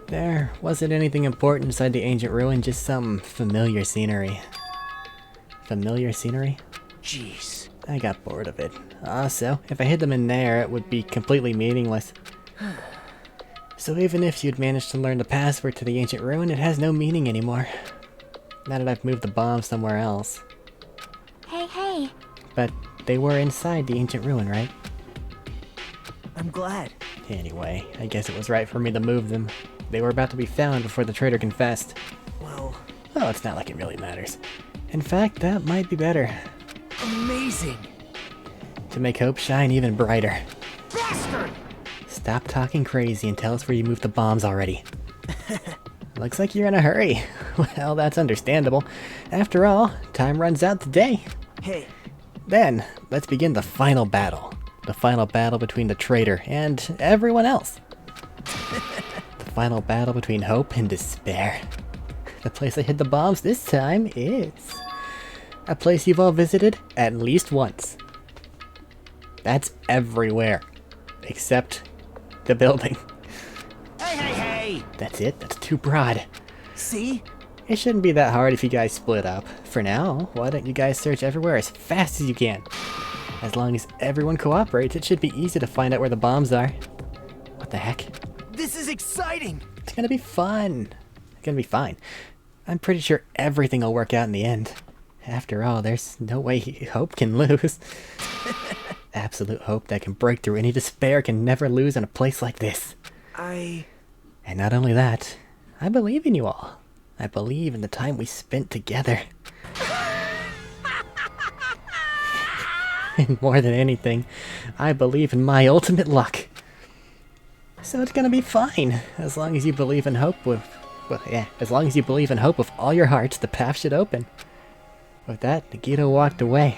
There wasn't anything important inside the ancient ruin, just some familiar scenery. Familiar scenery? Jeez. I got bored of it. Also, if I hid them in there, it would be completely meaningless. So even if you'd managed to learn the password to the ancient ruin, it has no meaning anymore. Now that I've moved the bomb somewhere else. Hey, hey. But they were inside the ancient ruin, right? I'm glad. Anyway, I guess it was right for me to move them. They were about to be found before the traitor confessed. Well... Oh, it's not like it really matters. In fact, that might be better. Amazing! To make hope shine even brighter. Bastard! Stop talking crazy and tell us where you moved the bombs already. Looks like you're in a hurry. Well, that's understandable. After all, time runs out today. Hey, Then, let's begin the final battle. The final battle between the traitor and everyone else. The final battle between hope and despair. The place I hid the bombs this time is... a place you've all visited at least once. That's everywhere. Except the building. hey! That's it? That's too broad. See? It shouldn't be that hard if you guys split up. For now, why don't you guys search everywhere as fast as you can? As long as everyone cooperates, it should be easy to find out where the bombs are. What the heck? This is exciting! It's gonna be fun. It's gonna be fine. I'm pretty sure everything will work out in the end. After all, there's no way hope can lose. Absolute hope that can break through any despair can never lose in a place like this. I... And not only that, I believe in you all. I believe in the time we spent together. And more than anything, I believe in my ultimate luck. So it's gonna be fine, as long as you believe in hope with... well, yeah, as long as you believe in hope with all your hearts, the path should open. With that, Nagito walked away,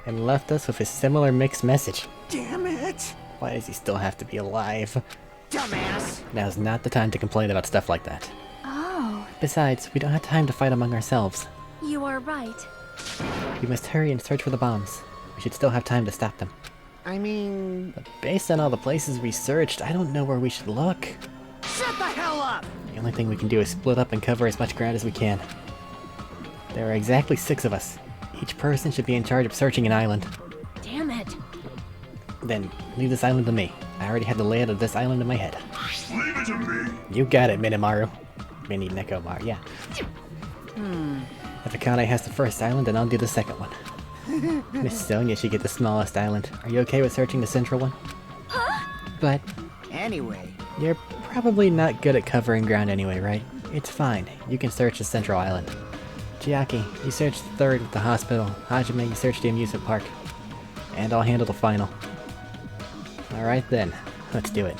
and left us with a similar mixed message. Damn it! Why does he still have to be alive? Dumbass! Now's not the time to complain about stuff like that. Oh. Besides, we don't have time to fight among ourselves. You are right. We must hurry and search for the bombs. We should still have time to stop them. I mean... But based on all the places we searched, I don't know where we should look. Shut the hell up! The only thing we can do is split up and cover as much ground as we can. There are exactly 6 of us. Each person should be in charge of searching an island. Damn it. Then, leave this island to me. I already had the layout of this island in my head. Leave it to me. You got it, Minimaru. Mini Nekomaru, yeah. If Akane has the first island, then I'll do the second one. Miss Sonia should get the smallest island. Are you okay with searching the central one? But Anyway, you're probably not good at covering ground anyway, right? It's fine. You can search the central island. Chiaki, you search the third with the hospital. Hajime, you search the amusement park. And I'll handle the final. Alright then, let's do it.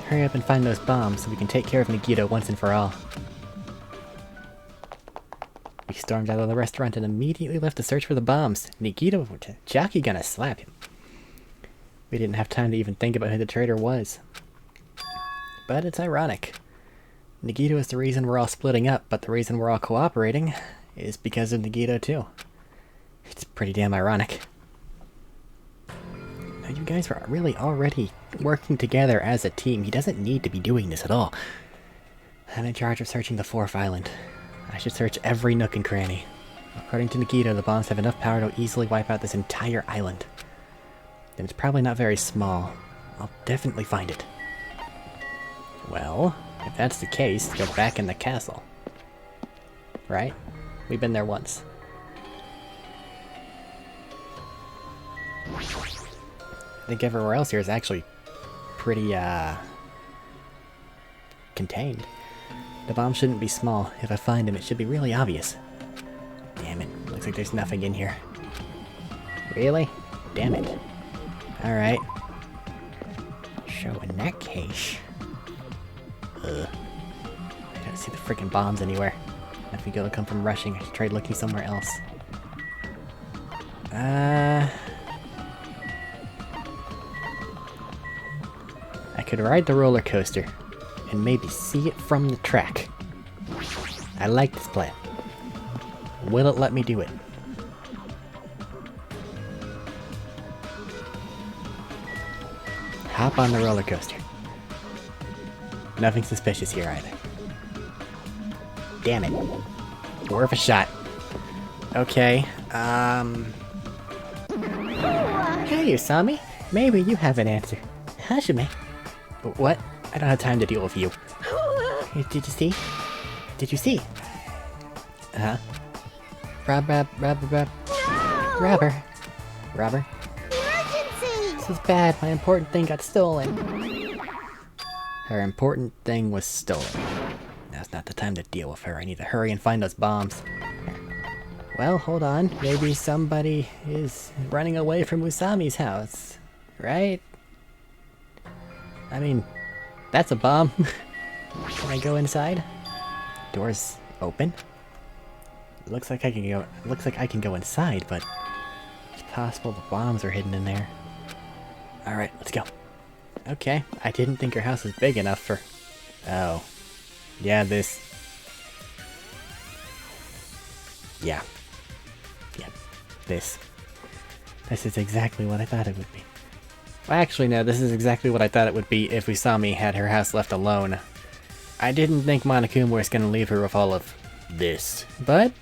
Hurry up and find those bombs so we can take care of Nagito once and for all. We stormed out of the restaurant and immediately left to search for the bombs. Nagito, Chiaki gonna slap him. We didn't have time to even think about who the traitor was. But it's ironic. Nagito is the reason we're all splitting up, but the reason we're all cooperating is because of Nagito too. It's pretty damn ironic. Now you guys are really already working together as a team. He doesn't need to be doing this at all. I'm in charge of searching the 4th island. I should search every nook and cranny. According to Nagito, the bombs have enough power to easily wipe out this entire island. Then it's probably not very small. I'll definitely find it. Well, if that's the case, go back in the castle. Right? We've been there once. I think everywhere else here is actually pretty, contained. The bomb shouldn't be small. If I find him, it should be really obvious. Damn it. Looks like there's nothing in here. Really? Damn it. Alright. So in that case... I don't see the freaking bombs anywhere. I think it'll come from rushing. I should try looking somewhere else. I could ride the roller coaster and maybe see it from the track. I like this plan. Will it let me do it? Hop on the roller coaster. Nothing suspicious here either. Damn it. Worth a shot. Okay, Hey, Usami. Maybe you have an answer. Hajime. What? I don't have time to deal with you. Did you see? Did you see? Huh? Robber. Emergency! This is bad. My important thing got stolen. Her important thing was stolen. Now's not the time to deal with her. I need to hurry and find those bombs. Well, hold on. Maybe somebody is running away from Usami's house. Right? I mean, that's a bomb. Can I go inside? Door's open. Looks like I can go. Looks like I can go inside, but it's possible the bombs are hidden in there. All right, let's go. Okay, I didn't think your house was big enough for. Oh, yeah, this. Yeah, this. This is exactly what I thought it would be. Well, actually, no, this is exactly what I thought it would be if Usami had her house left alone. I didn't think Monokuma was gonna leave her with all of this, but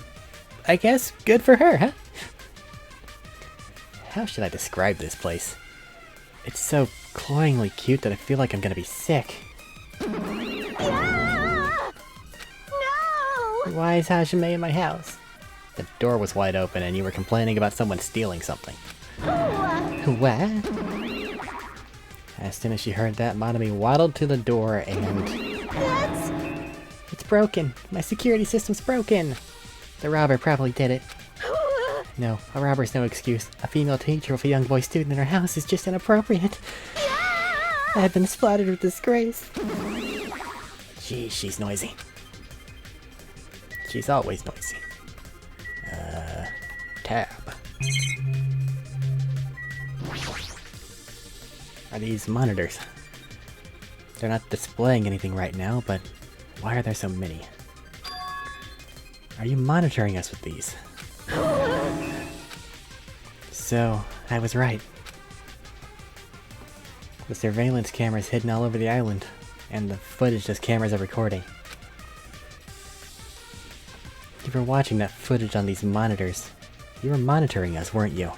I guess good for her, huh? How should I describe this place? It's so cloyingly cute that I feel like I'm gonna be sick. Ah! No! Why is Hajime in my house? The door was wide open and you were complaining about someone stealing something. What? As soon as she heard that, Monami waddled to the door and... It's broken! My security system's broken! The robber probably did it. No, a robber's no excuse. A female teacher with a young boy student in her house is just inappropriate. I've been splattered with disgrace. Jeez, she's noisy. She's always noisy. Tab. Are these monitors? They're not displaying anything right now, but why are there so many? Are you monitoring us with these? So, I was right. The surveillance cameras hidden all over the island, and the footage those cameras are recording. You were watching that footage on these monitors. You were monitoring us, weren't you?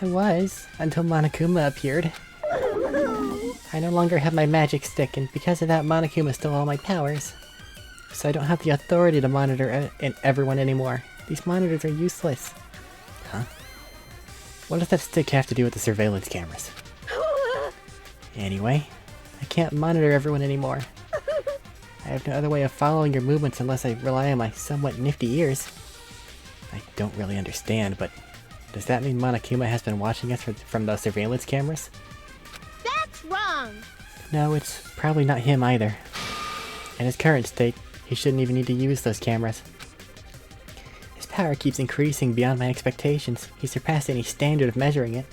I was, until Monokuma appeared. I no longer have my magic stick, and because of that, Monokuma stole all my powers. So I don't have the authority to monitor everyone anymore. These monitors are useless. Huh? What does that stick have to do with the surveillance cameras? Anyway, I can't monitor everyone anymore. I have no other way of following your movements unless I rely on my somewhat nifty ears. I don't really understand, but does that mean Monokuma has been watching us from those surveillance cameras? That's wrong! No, it's probably not him either. In his current state, he shouldn't even need to use those cameras. His power keeps increasing beyond my expectations. He surpassed any standard of measuring it.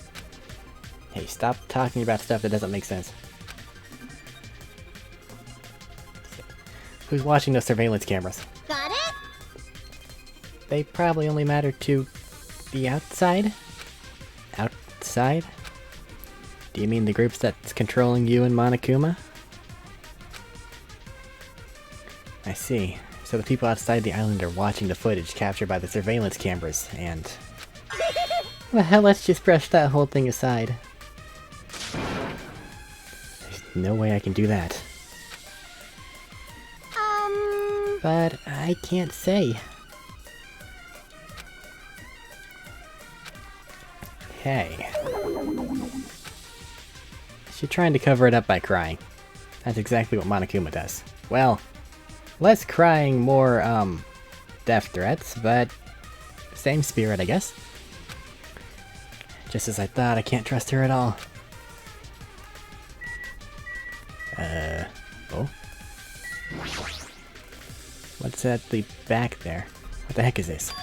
Hey, stop talking about stuff that doesn't make sense. Who's watching those surveillance cameras? Got it? They probably only matter to the outside? Outside? Do you mean the groups that's controlling you and Monokuma? I see. So the people outside the island are watching the footage captured by the surveillance cameras, and... well, let's just brush that whole thing aside. There's no way I can do that. But I can't say. Hey. She's trying to cover it up by crying. That's exactly what Monokuma does. Well, less crying, more, death threats, but same spirit, I guess. Just as I thought, I can't trust her at all. Oh? What's at the back there? What the heck is this?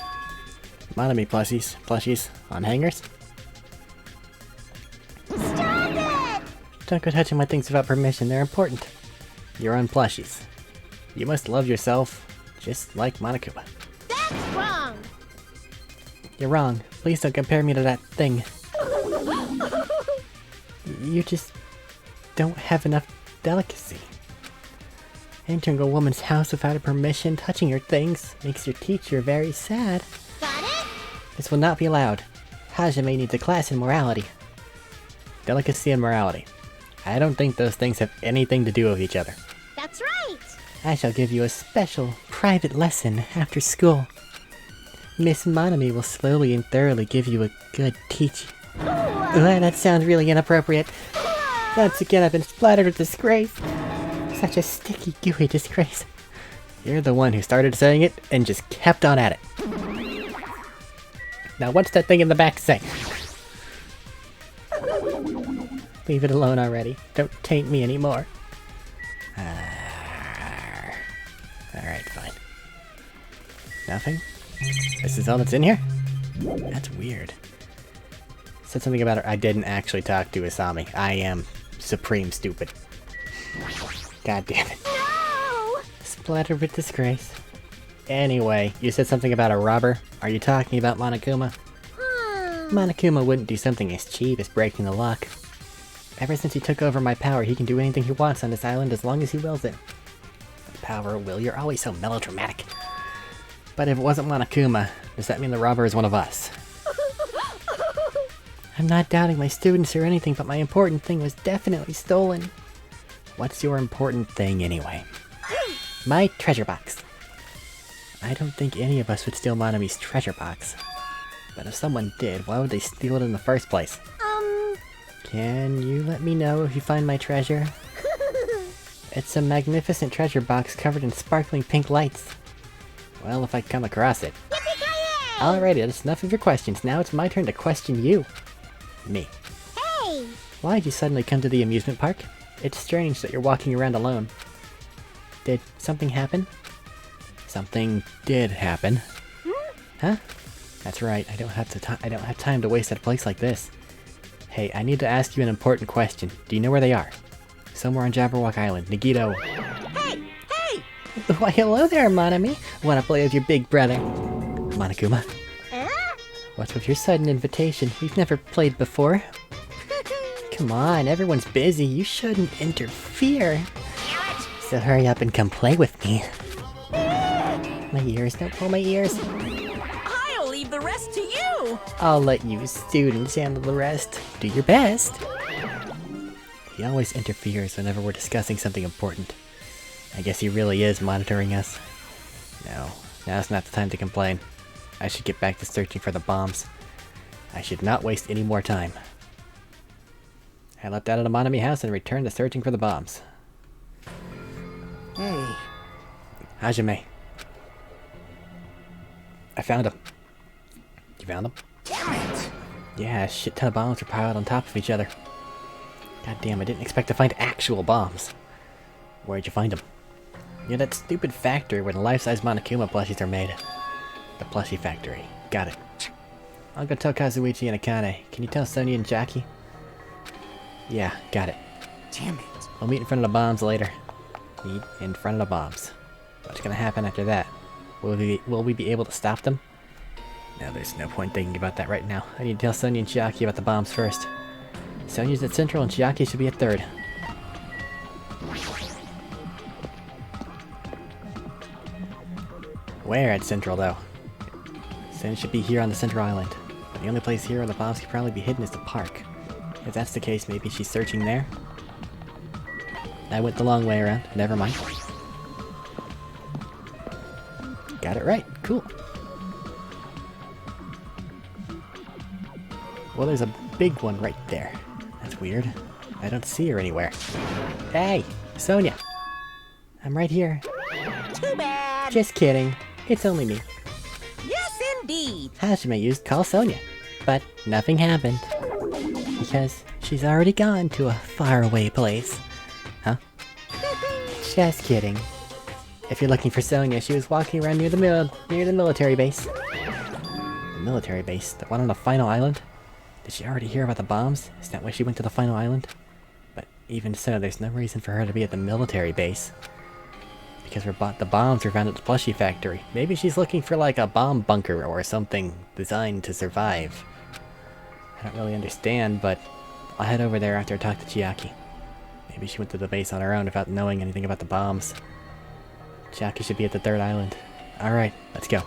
Monomi plushies on hangers? Stop it! Don't go touching my things without permission, they're important. Your own plushies. You must love yourself, just like Monokuma. That's wrong! You're wrong. Please don't compare me to that thing. You just don't have enough delicacy. Entering a woman's house without her permission, touching her things, makes your teacher very sad. Got it? This will not be allowed. Hajime needs a class in morality. Delicacy and morality. I don't think those things have anything to do with each other. That's right! I shall give you a special, private lesson after school. Miss Monomi will slowly and thoroughly give you a good teaching. That sounds really inappropriate. Once again, I've been splattered with disgrace. Such a sticky, gooey disgrace. You're the one who started saying it and just kept on at it. Now what's that thing in the back say? Leave it alone already. Don't taint me anymore. Alright, fine. Nothing? This is all that's in here? That's weird. Said something about her. I didn't actually talk to Asami. I am supreme stupid. God damn it. No! Splattered with disgrace. Anyway, you said something about a robber. Are you talking about Monokuma? Monokuma wouldn't do something as cheap as breaking the lock. Ever since he took over my power, he can do anything he wants on this island as long as he wills it. Power, will, you're always so melodramatic. But if it wasn't Monokuma, does that mean the robber is one of us? I'm not doubting my students or anything, but my important thing was definitely stolen. What's your important thing, anyway? My treasure box. I don't think any of us would steal Monomi's treasure box. But if someone did, why would they steal it in the first place? Can you let me know if you find my treasure? It's a magnificent treasure box covered in sparkling pink lights. Well, if I come across it. Alrighty, that's enough of your questions. Now it's my turn to question you. Me. Hey! Why'd you suddenly come to the amusement park? It's strange that you're walking around alone. Did something happen? Something did happen. Huh? That's right, I don't have time to waste at a place like this. Hey, I need to ask you an important question. Do you know where they are? Somewhere on Jabberwock Island. Nagito. Hey! Hey! Why, hello there, Monami. Wanna play with your big brother? Monokuma. What's with your sudden invitation? We've never played before. Come on, everyone's busy. You shouldn't interfere. So hurry up and come play with me. My ears, don't pull my ears. I'll leave the rest to you! I'll let you students handle the rest. Do your best. He always interferes whenever we're discussing something important. I guess he really is monitoring us. No, now's not the time to complain. I should get back to searching for the bombs. I should not waste any more time. I left out of the Monami house and returned to searching for the bombs. Hey, Hajime. I found them. You found them? damn it! Yeah, a shit ton of bombs were piled on top of each other. God damn, I didn't expect to find actual bombs. Where'd you find them? Near that stupid factory where the life-size Monokuma plushies are made. The plushie factory. Got it. I'll go tell Kazuichi and Akane. Can you tell Sonia and Jackie? Yeah, got it. Damn it. We'll meet in front of the bombs later. Meet in front of the bombs. What's gonna happen after that? Will we be able to stop them? No, there's no point thinking about that right now. I need to tell Sonia and Chiaki about the bombs first. Sonia's at Central and Chiaki should be at 3rd. Where at Central, though? Sonia should be here on the Central Island. The only place here where the bombs could probably be hidden is the park. If that's the case, maybe she's searching there? I went the long way around. Never mind. Got it right. Cool. Well, there's a big one right there. That's weird. I don't see her anywhere. Hey! Sonia! I'm right here. Too bad! Just kidding. It's only me. Yes, indeed! Hajime used call Sonia. But nothing happened. Because she's already gone to a faraway place. Huh? Just kidding. If you're looking for Sonia, she was walking around near the military base. The military base? The one on the final island? Did she already hear about the bombs? Is that why she went to the final island? But even so, there's no reason for her to be at the military base. Because the bombs were found at the plushie factory. Maybe she's looking for like a bomb bunker or something designed to survive. I don't really understand, but I'll head over there after I talk to Chiaki. Maybe she went to the base on her own without knowing anything about the bombs. Chiaki should be at the 3rd island. Alright, let's go.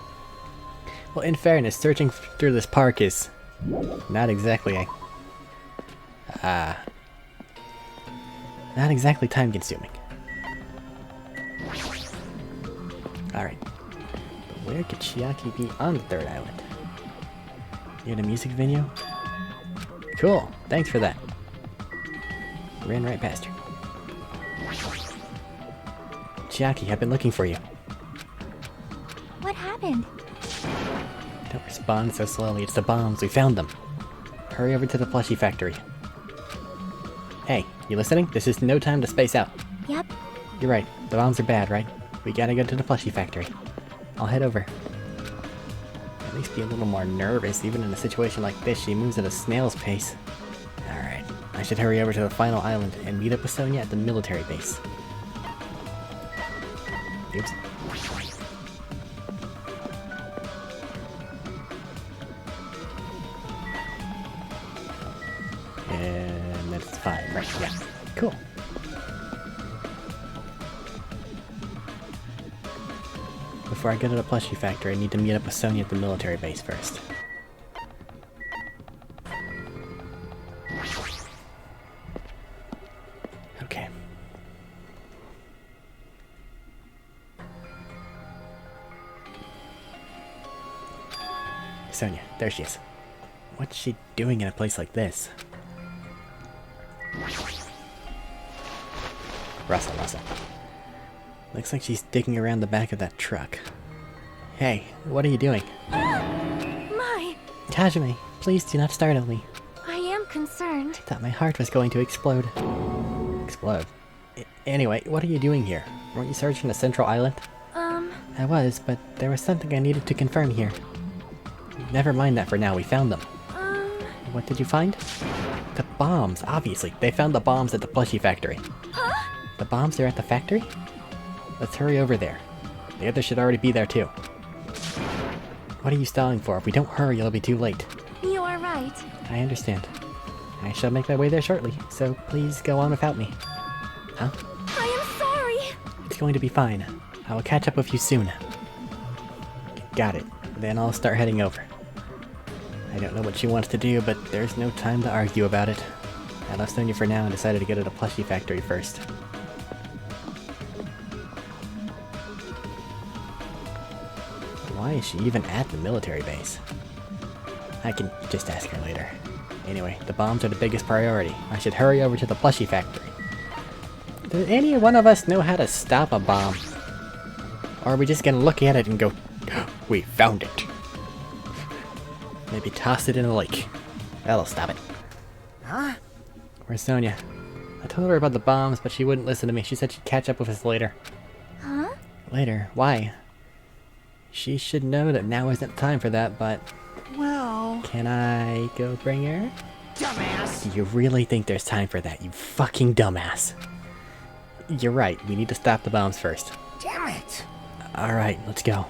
Well, in fairness, searching through this park is not exactly not exactly time consuming. Alright. Where could Chiaki be on the 3rd island? Near the music venue? Cool, thanks for that. Ran right past her. Chiaki, I've been looking for you. What happened? Don't respond so slowly, it's the bombs, we found them. Hurry over to the plushie factory. Hey, you listening? This is no time to space out. Yep. You're right, the bombs are bad, right? We gotta go to the plushie factory. I'll head over. At least be a little more nervous, even in a situation like this, she moves at a snail's pace. Alright, I should hurry over to the final island and meet up with Sonia at the military base. Oops. And that's 5, right? Yeah. Cool. Before I go to the plushie factory, I need to meet up with Sonia at the military base first. Okay. Sonia, there she is. What's she doing in a place like this? Russell. Looks like she's digging around the back of that truck. Hey, what are you doing? My, Hajime, please do not startle me. I am concerned. I thought my heart was going to explode. Explode? Anyway, what are you doing here? Weren't you searching the Central Island? I was, but there was something I needed to confirm here. Never mind that for now, we found them. What did you find? The bombs, obviously. They found the bombs at the plushie factory. Huh? The bombs are at the factory? Let's hurry over there. The others should already be there too. What are you stalling for? If we don't hurry, it'll be too late. You are right. I understand. I shall make my way there shortly, so please go on without me. Huh? I am sorry. It's going to be fine. I will catch up with you soon. Got it. Then I'll start heading over. I don't know what she wants to do, but there's no time to argue about it. I left Sonia for now and decided to go to the plushie factory first. Why is she even at the military base? I can just ask her later. Anyway, the bombs are the biggest priority. I should hurry over to the plushie factory. Does any one of us know how to stop a bomb? Or are we just gonna look at it and go, we found it? Maybe toss it in a lake. That'll stop it. Huh? Where's Sonia? I told her about the bombs, but she wouldn't listen to me. She said she'd catch up with us later. Huh? Later? Why? She should know that now isn't time for that, but... Well... Can I go bring her? Dumbass! Do you really think there's time for that, you fucking dumbass? You're right, we need to stop the bombs first. Damn it! Alright, let's go.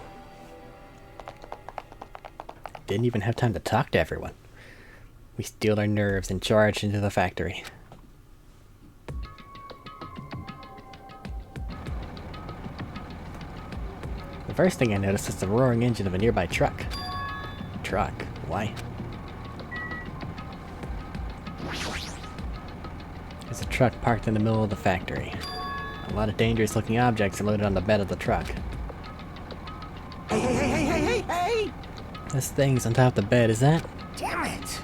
Didn't even have time to talk to everyone. We steeled our nerves and charged into the factory. The first thing I noticed was the roaring engine of a nearby truck. Truck? Why? There's a truck parked in the middle of the factory. A lot of dangerous looking objects are loaded on the bed of the truck. Hey, hey, hey, hey, hey, hey, hey! This thing's on top of the bed, is that? Damn it!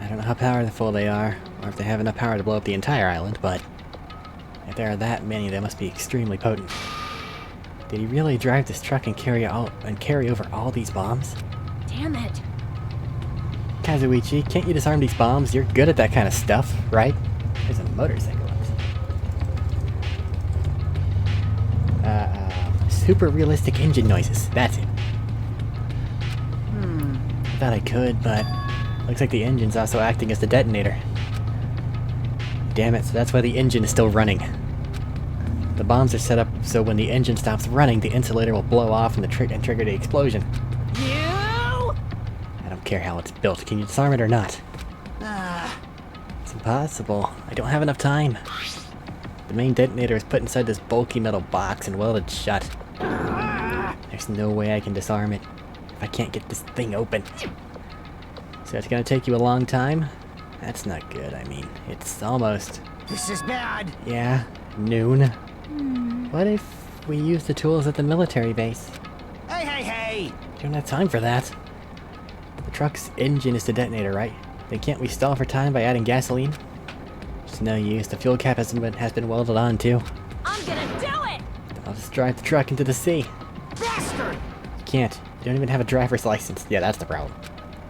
I don't know how powerful they are, or if they have enough power to blow up the entire island, but if there are that many, they must be extremely potent. Did he really drive this truck and carry over all these bombs? Damn it. Kazuichi, can't you disarm these bombs? You're good at that kind of stuff, right? There's a motorcycle. Super realistic engine noises. That's it. I thought I could, but looks like the engine's also acting as the detonator. Damn it, so that's why the engine is still running. The bombs are set up so when the engine stops running, the insulator will blow off and trigger the explosion. You! I don't care how it's built. Can you disarm it or not? It's impossible. I don't have enough time. The main detonator is put inside this bulky metal box and welded shut. There's no way I can disarm it if I can't get this thing open. So it's gonna take you a long time? That's not good, I mean, it's almost... This is bad! Yeah, noon. What if we use the tools at the military base? Hey, hey, hey! You don't have time for that. The truck's engine is the detonator, right? Then can't we stall for time by adding gasoline? It's no use, the fuel cap has been welded on too. I'm gonna do it! I'll just drive the truck into the sea. Bastard! You can't. You don't even have a driver's license. Yeah, that's the problem.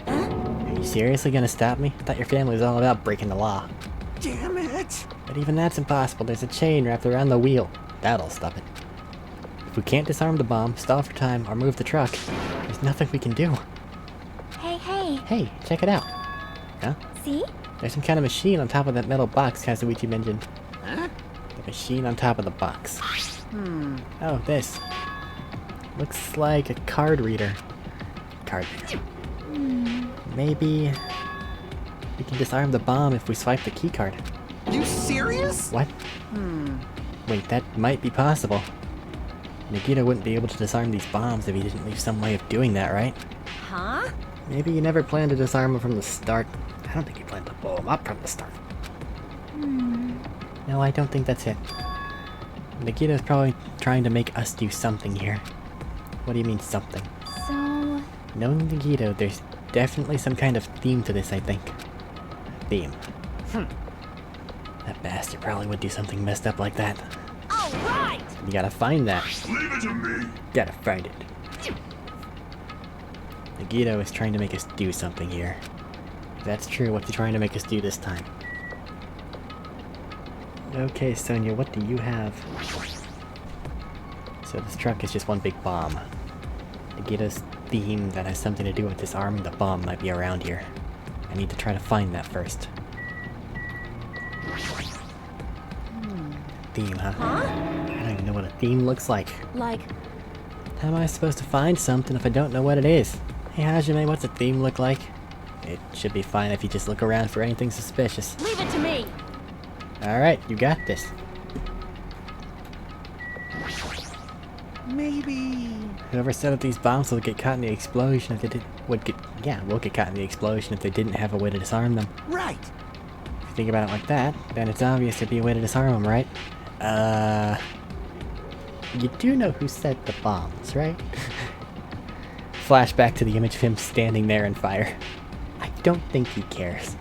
Are you seriously gonna stop me? I thought your family was all about breaking the law. Damn it! But even that's impossible. There's a chain wrapped around the wheel. That'll stop it. If we can't disarm the bomb, stall for time, or move the truck, there's nothing we can do. Hey, hey. Hey, check it out. Huh? See? There's some kind of machine on top of that metal box Kazuichi mentioned. Huh? The machine on top of the box. Oh, this. Looks like a card reader. Card reader. Maybe we can disarm the bomb if we swipe the key card. You serious? What? Wait, that might be possible. Nagito wouldn't be able to disarm these bombs if he didn't leave some way of doing that, right? Huh? Maybe he never planned to disarm them from the start. I don't think he planned to blow them up from the start. No, I don't think that's it. Nagito's probably trying to make us do something here. What do you mean, something? So... Knowing Nagito, there's definitely some kind of theme to this, I think. Theme. That bastard probably would do something messed up like that. Alright! You gotta find that. Leave it to me. Gotta find it. Nagito is trying to make us do something here. If that's true, what's he trying to make us do this time? Okay, Sonia, what do you have? So this truck is just one big bomb. Nagito's theme that has something to do with disarming the bomb might be around here. I need to try to find that first. Theme, huh? I don't even know what a theme looks like. Like How am I supposed to find something if I don't know what it is? Hey Hajime, what's the theme look like? It should be fine if you just look around for anything suspicious. Leave it to me. Alright, you got this. Maybe... Whoever set up these bombs will get caught in the explosion if they did will get caught in the explosion if they didn't have a way to disarm them. Right! If you think about it like that, then it's obvious there'd be a way to disarm them, right? You do know who set the bombs, right? Flashback to the image of him standing there in fire. I don't think he cares.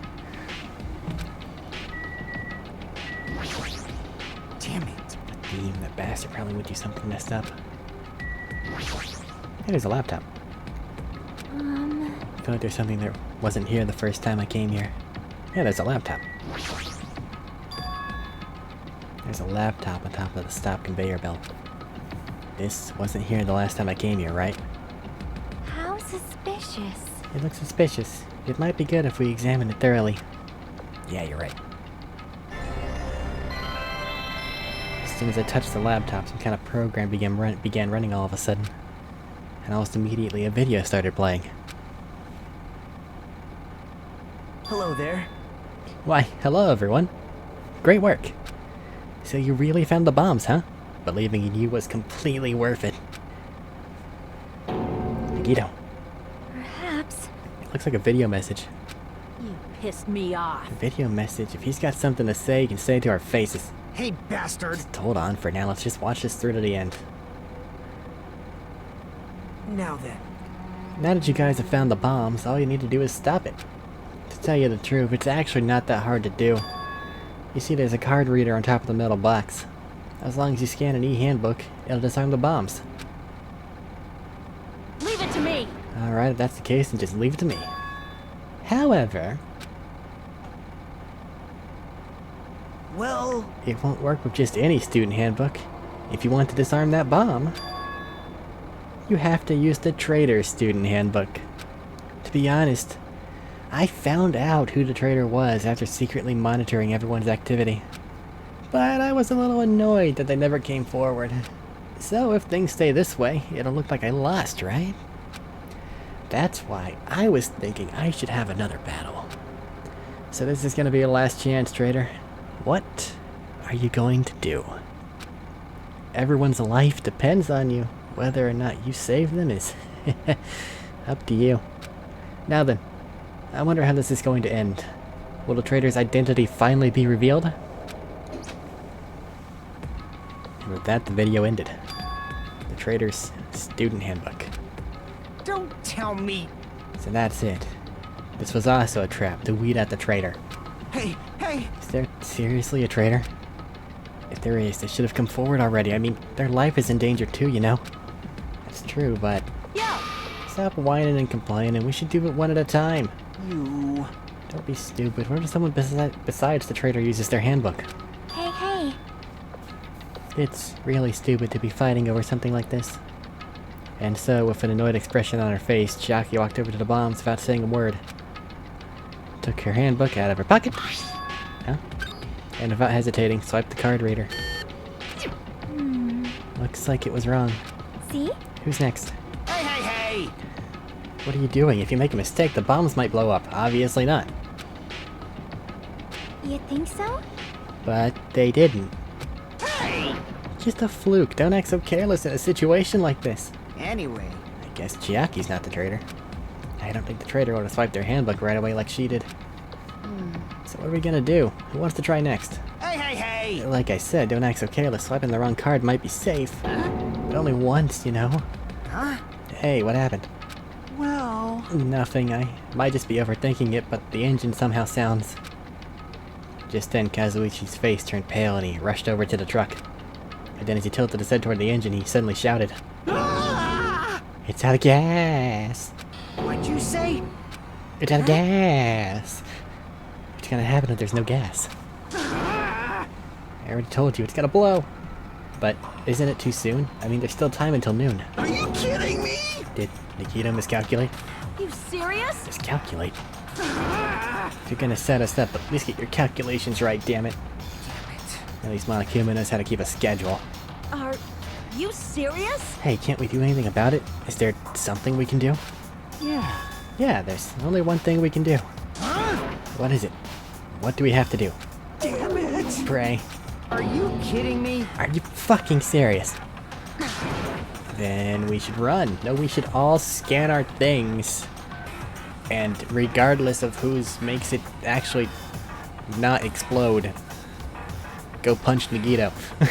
Damn it. Theme, that bastard probably would do something messed up. Hey, there's a laptop. I feel like there's something that wasn't here the first time I came here. Yeah, there's a laptop. There's a laptop on top of the stop conveyor belt. This wasn't here the last time I came here, right? How suspicious. It looks suspicious. It might be good if we examine it thoroughly. Yeah, you're right. As soon as I touched the laptop, some kind of program began running all of a sudden. And almost immediately a video started playing. Hello there. Why, hello everyone. Great work. So you really found the bombs, huh? Believing in you was completely worth it. Nagito. Perhaps. It looks like a video message. You pissed me off. A video message. If he's got something to say, he can say it to our faces. Hey, bastard! Just hold on for now. Let's just watch this through to the end. Now then. Now that you guys have found the bombs, all you need to do is stop it. To tell you the truth, it's actually not that hard to do. You see there's a card reader on top of the metal box. As long as you scan an e-handbook, it'll disarm the bombs. Leave it to me. Alright, if that's the case, then just leave it to me. However, Well, it won't work with just any student handbook. If you want to disarm that bomb, you have to use the traitor's student handbook. To be honest, I found out who the traitor was after secretly monitoring everyone's activity. But I was a little annoyed that they never came forward. So if things stay this way, it'll look like I lost, right? That's why I was thinking I should have another battle. So this is gonna be a last chance, traitor. What are you going to do? Everyone's life depends on you. Whether or not you save them is up to you. Now then, I wonder how this is going to end. Will the traitor's identity finally be revealed? And with that, the video ended. The traitor's student handbook. Don't tell me... So that's it. This was also a trap to weed out the traitor. Hey, hey! Is there seriously a traitor? If there is, they should have come forward already. I mean, their life is in danger too, you know? That's true, but... Yo! Stop whining and complaining. We should do it one at a time. You... Don't be stupid. What if someone besides the traitor uses their handbook? Hey, hey. It's really stupid to be fighting over something like this. And so, with an annoyed expression on her face, Chiaki walked over to the bombs without saying a word. Took her handbook out of her pocket. Huh? And without hesitating, swiped the card reader. Looks like it was wrong. See? Who's next? Hey, hey, hey! What are you doing? If you make a mistake, the bombs might blow up. Obviously not. You think so? But they didn't. Hey! Just a fluke. Don't act so careless in a situation like this. Anyway, I guess Chiaki's not the traitor. I don't think the traitor would have swiped their handbook right away like she did. So what are we gonna do? Who wants to try next? hey, hey, hey! Like I said, don't act so careless. Swiping the wrong card might be safe. But only once, you know? Huh? Hey, what happened? Well... Nothing. I might just be overthinking it, but the engine somehow sounds... Just then, Kazuichi's face turned pale and he rushed over to the truck. And then as he tilted his head toward the engine, he suddenly shouted, Ah! "It's out of gas! What'd you say? It's out of gas!" What's gonna happen if there's no gas? Ah! I already told you, it's gonna blow! But isn't it too soon? I mean, there's still time until noon. Are you kidding me? Did Nikita miscalculate? You serious? Miscalculate? Ah! If you're gonna set us up, at least get your calculations right, damn it. At least Monokuma knows how to keep a schedule. Are you serious? Hey, can't we do anything about it? Is there something we can do? Yeah, there's only one thing we can do. What is it? What do we have to do? Damn it! Pray. Are you kidding me? Are you fucking serious? Then we should run. No, we should all scan our things. And regardless of whose makes it actually not explode, go punch Nagito. We're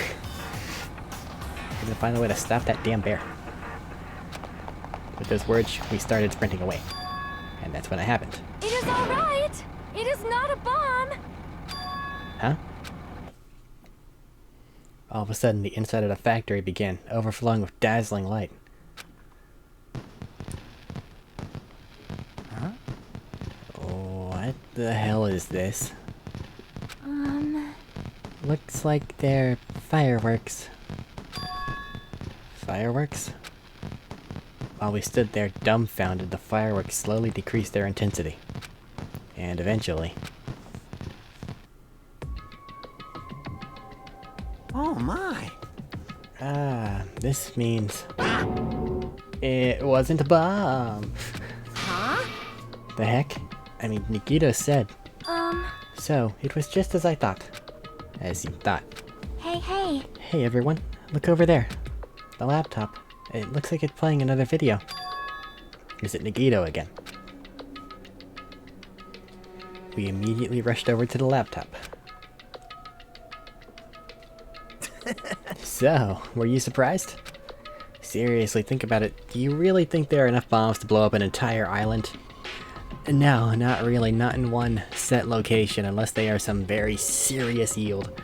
gonna find a way to stop that damn bear. With those words, we started sprinting away. And that's when it happened. It is all right. It is not a bomb. Huh? All of a sudden, the inside of the factory began overflowing with dazzling light. Huh? What the hell is this? Looks like they're fireworks. Fireworks? While we stood there dumbfounded, the fireworks slowly decreased their intensity. And eventually... Oh my! This means... It wasn't a bomb! Huh? The heck? I mean, Nagito said. So, it was just as I thought. As you thought. Hey. Hey everyone, look over there. The laptop. It looks like it's playing another video. Is it Nagito again? We immediately rushed over to the laptop. So, were you surprised? Seriously, think about it. Do you really think there are enough bombs to blow up an entire island? No, not really. Not in one set location, unless they are some very serious yield.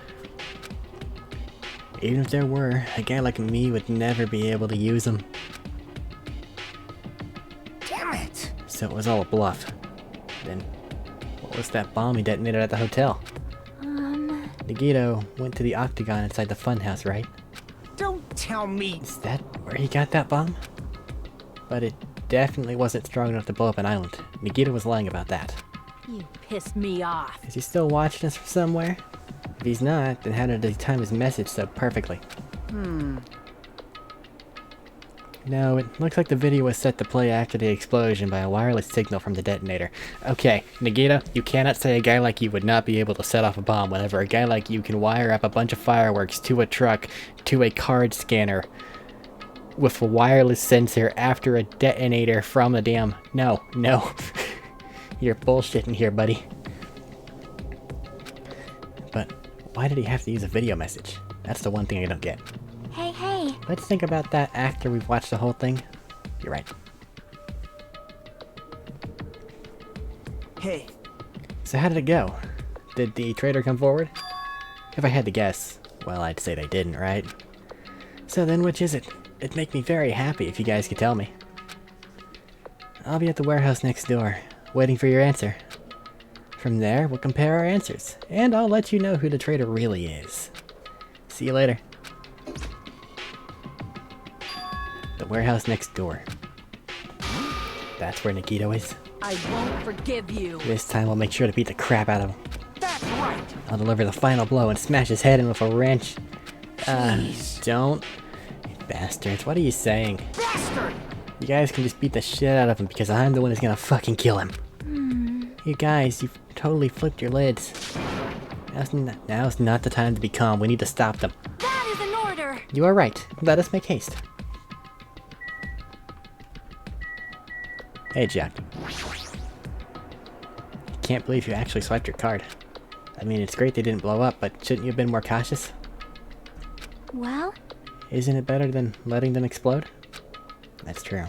Even if there were, a guy like me would never be able to use them. Damn it! So it was all a bluff. Then, what was that bomb he detonated at the hotel? Nagito went to the octagon inside the funhouse, right? Don't tell me! Is that where he got that bomb? But it definitely wasn't strong enough to blow up an island. Nagito was lying about that. You pissed me off. Is he still watching us from somewhere? If he's not, then how did he time his message so perfectly? No, it looks like the video was set to play after the explosion by a wireless signal from the detonator. Okay, Nagito, you cannot say a guy like you would not be able to set off a bomb whenever a guy like you can wire up a bunch of fireworks to a truck, to a card scanner, with a wireless sensor after a detonator from a damn... No. You're bullshitting here, buddy. But why did he have to use a video message? That's the one thing I don't get. Hey. Let's think about that after we've watched the whole thing. You're right. Hey, So how did it go? Did the traitor come forward? If I had to guess, well, I'd say they didn't, right? So then which is it? It'd make me very happy if you guys could tell me. I'll be at the warehouse next door, waiting for your answer. From there, we'll compare our answers, and I'll let you know who the traitor really is. See you later. The warehouse next door. That's where Nagito is. I won't forgive you. This time we'll make sure to beat the crap out of him. that's right! I'll deliver the final blow and smash his head in with a wrench. Don't. You bastards, what are you saying? Bastard! You guys can just beat the shit out of him because I'm the one who's gonna fucking kill him. You guys, you've totally flipped your lids. Now's not the time to be calm. We need to stop them. That is an order. You are right. Let us make haste. Hey, Jack. Can't believe you actually swiped your card. I mean, it's great they didn't blow up, but shouldn't you have been more cautious? Well, Isn't it better than letting them explode? That's true.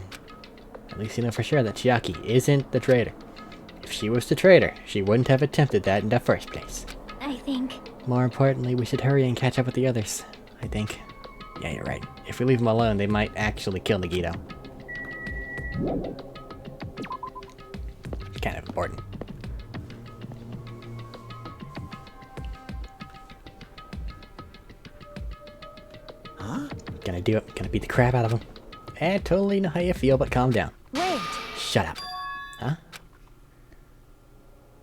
At least you know for sure that Chiaki isn't the traitor. If she was the traitor, she wouldn't have attempted that in the first place. I think... More importantly, we should hurry and catch up with the others, I think. Yeah, you're right. If we leave them alone, they might actually kill Nagito. It's kind of important. Huh? Gonna do it. Gonna beat the crap out of them. I totally know how you feel, but calm down. Wait. Shut up. Huh?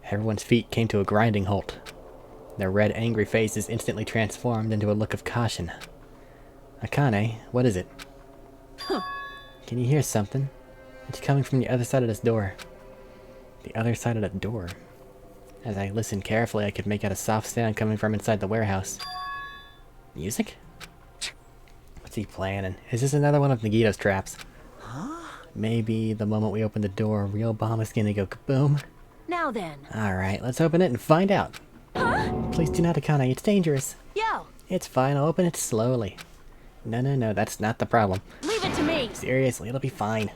Everyone's feet came to a grinding halt. Their red, angry faces instantly transformed into a look of caution. Akane, what is it? Can you hear something? It's coming from the other side of this door. The other side of the door. As I listened carefully, I could make out a soft sound coming from inside the warehouse. Music? What's he planning? Is this another one of Nagito's traps? Huh? Maybe the moment we open the door, a real bomb is gonna go kaboom? Now then. Alright, let's open it and find out. Huh? Please do not, Akane, it's dangerous. Yo, It's fine, I'll open it slowly. No, that's not the problem. leave it to me. Seriously, it'll be fine.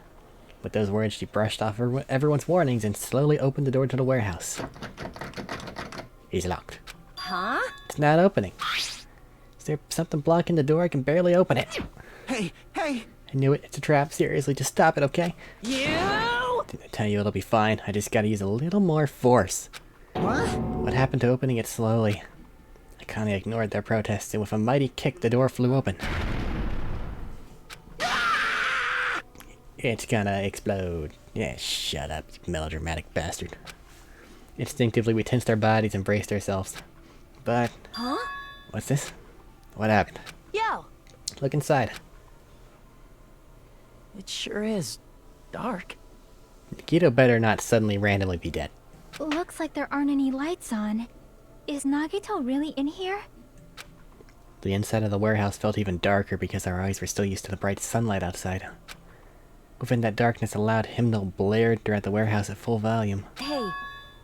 With those words, she brushed off everyone's warnings and slowly opened the door to the warehouse. It's locked. Huh? It's not opening. Is there something blocking the door? I can barely open it. Hey, hey! I knew it. It's a trap. Seriously, just stop it, okay? You! Didn't I tell you it'll be fine? I just gotta use a little more force. What? What happened to opening it slowly? Akane ignored their protests, and with a mighty kick, the door flew open. It's gonna explode. Yeah, shut up, you melodramatic bastard. Instinctively, we tensed our bodies and braced ourselves. But... Huh? What's this? What happened? Yo! Look inside. It sure is dark. Nagito better not suddenly randomly be dead. Looks like there aren't any lights on. Is Nagito really in here? The inside of the warehouse felt even darker because our eyes were still used to the bright sunlight outside. Within that darkness, a loud hymnal blared throughout the warehouse at full volume. Hey,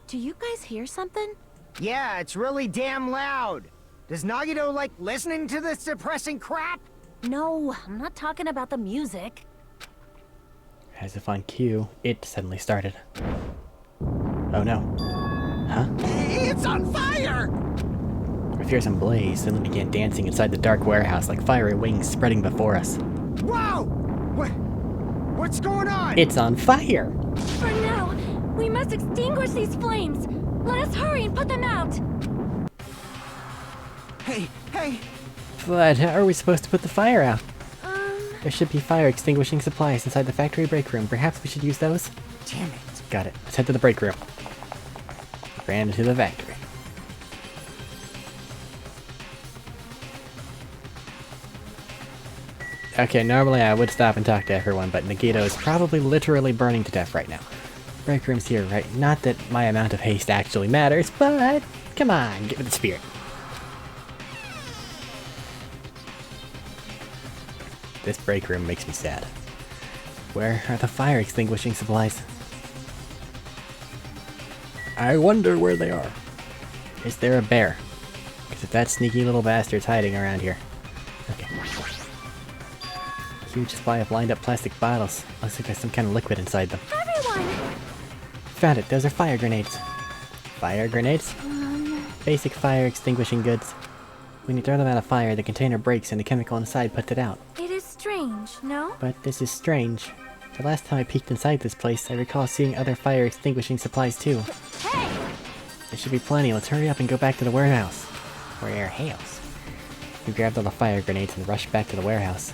do you guys hear something? Yeah, it's really damn loud. Does Nagito like listening to this depressing crap? No, I'm not talking about the music. As if on cue, it suddenly started. Oh no. Huh? It's on fire! Our fearsome blaze suddenly began dancing inside the dark warehouse like fiery wings spreading before us. Whoa! What's going on? It's on fire! For now, we must extinguish these flames. Let us hurry and put them out. Hey, hey! But how are we supposed to put the fire out? There should be fire extinguishing supplies inside the factory break room. Perhaps we should use those? Damn it. Got it. Let's head to the break room. Ran into the factory. Okay, normally I would stop and talk to everyone, but Nagito is probably literally burning to death right now. Break room's here, right? Not that my amount of haste actually matters, but come on, get with the spirit. This break room makes me sad. Where are the fire extinguishing supplies? I wonder where they are. Is there a bear? Because if that sneaky little bastard's hiding around here. Okay. Huge supply of lined up plastic bottles. Looks like there's some kind of liquid inside them. Everyone! Found it. Those are fire grenades. Fire grenades? Basic fire extinguishing goods. When you throw them out of fire, the container breaks and the chemical inside puts it out. It is strange, no? But this is strange. The last time I peeked inside this place, I recall seeing other fire extinguishing supplies too. Hey! There should be plenty. Let's hurry up and go back to the warehouse. Warehouse. We grabbed all the fire grenades and rushed back to the warehouse.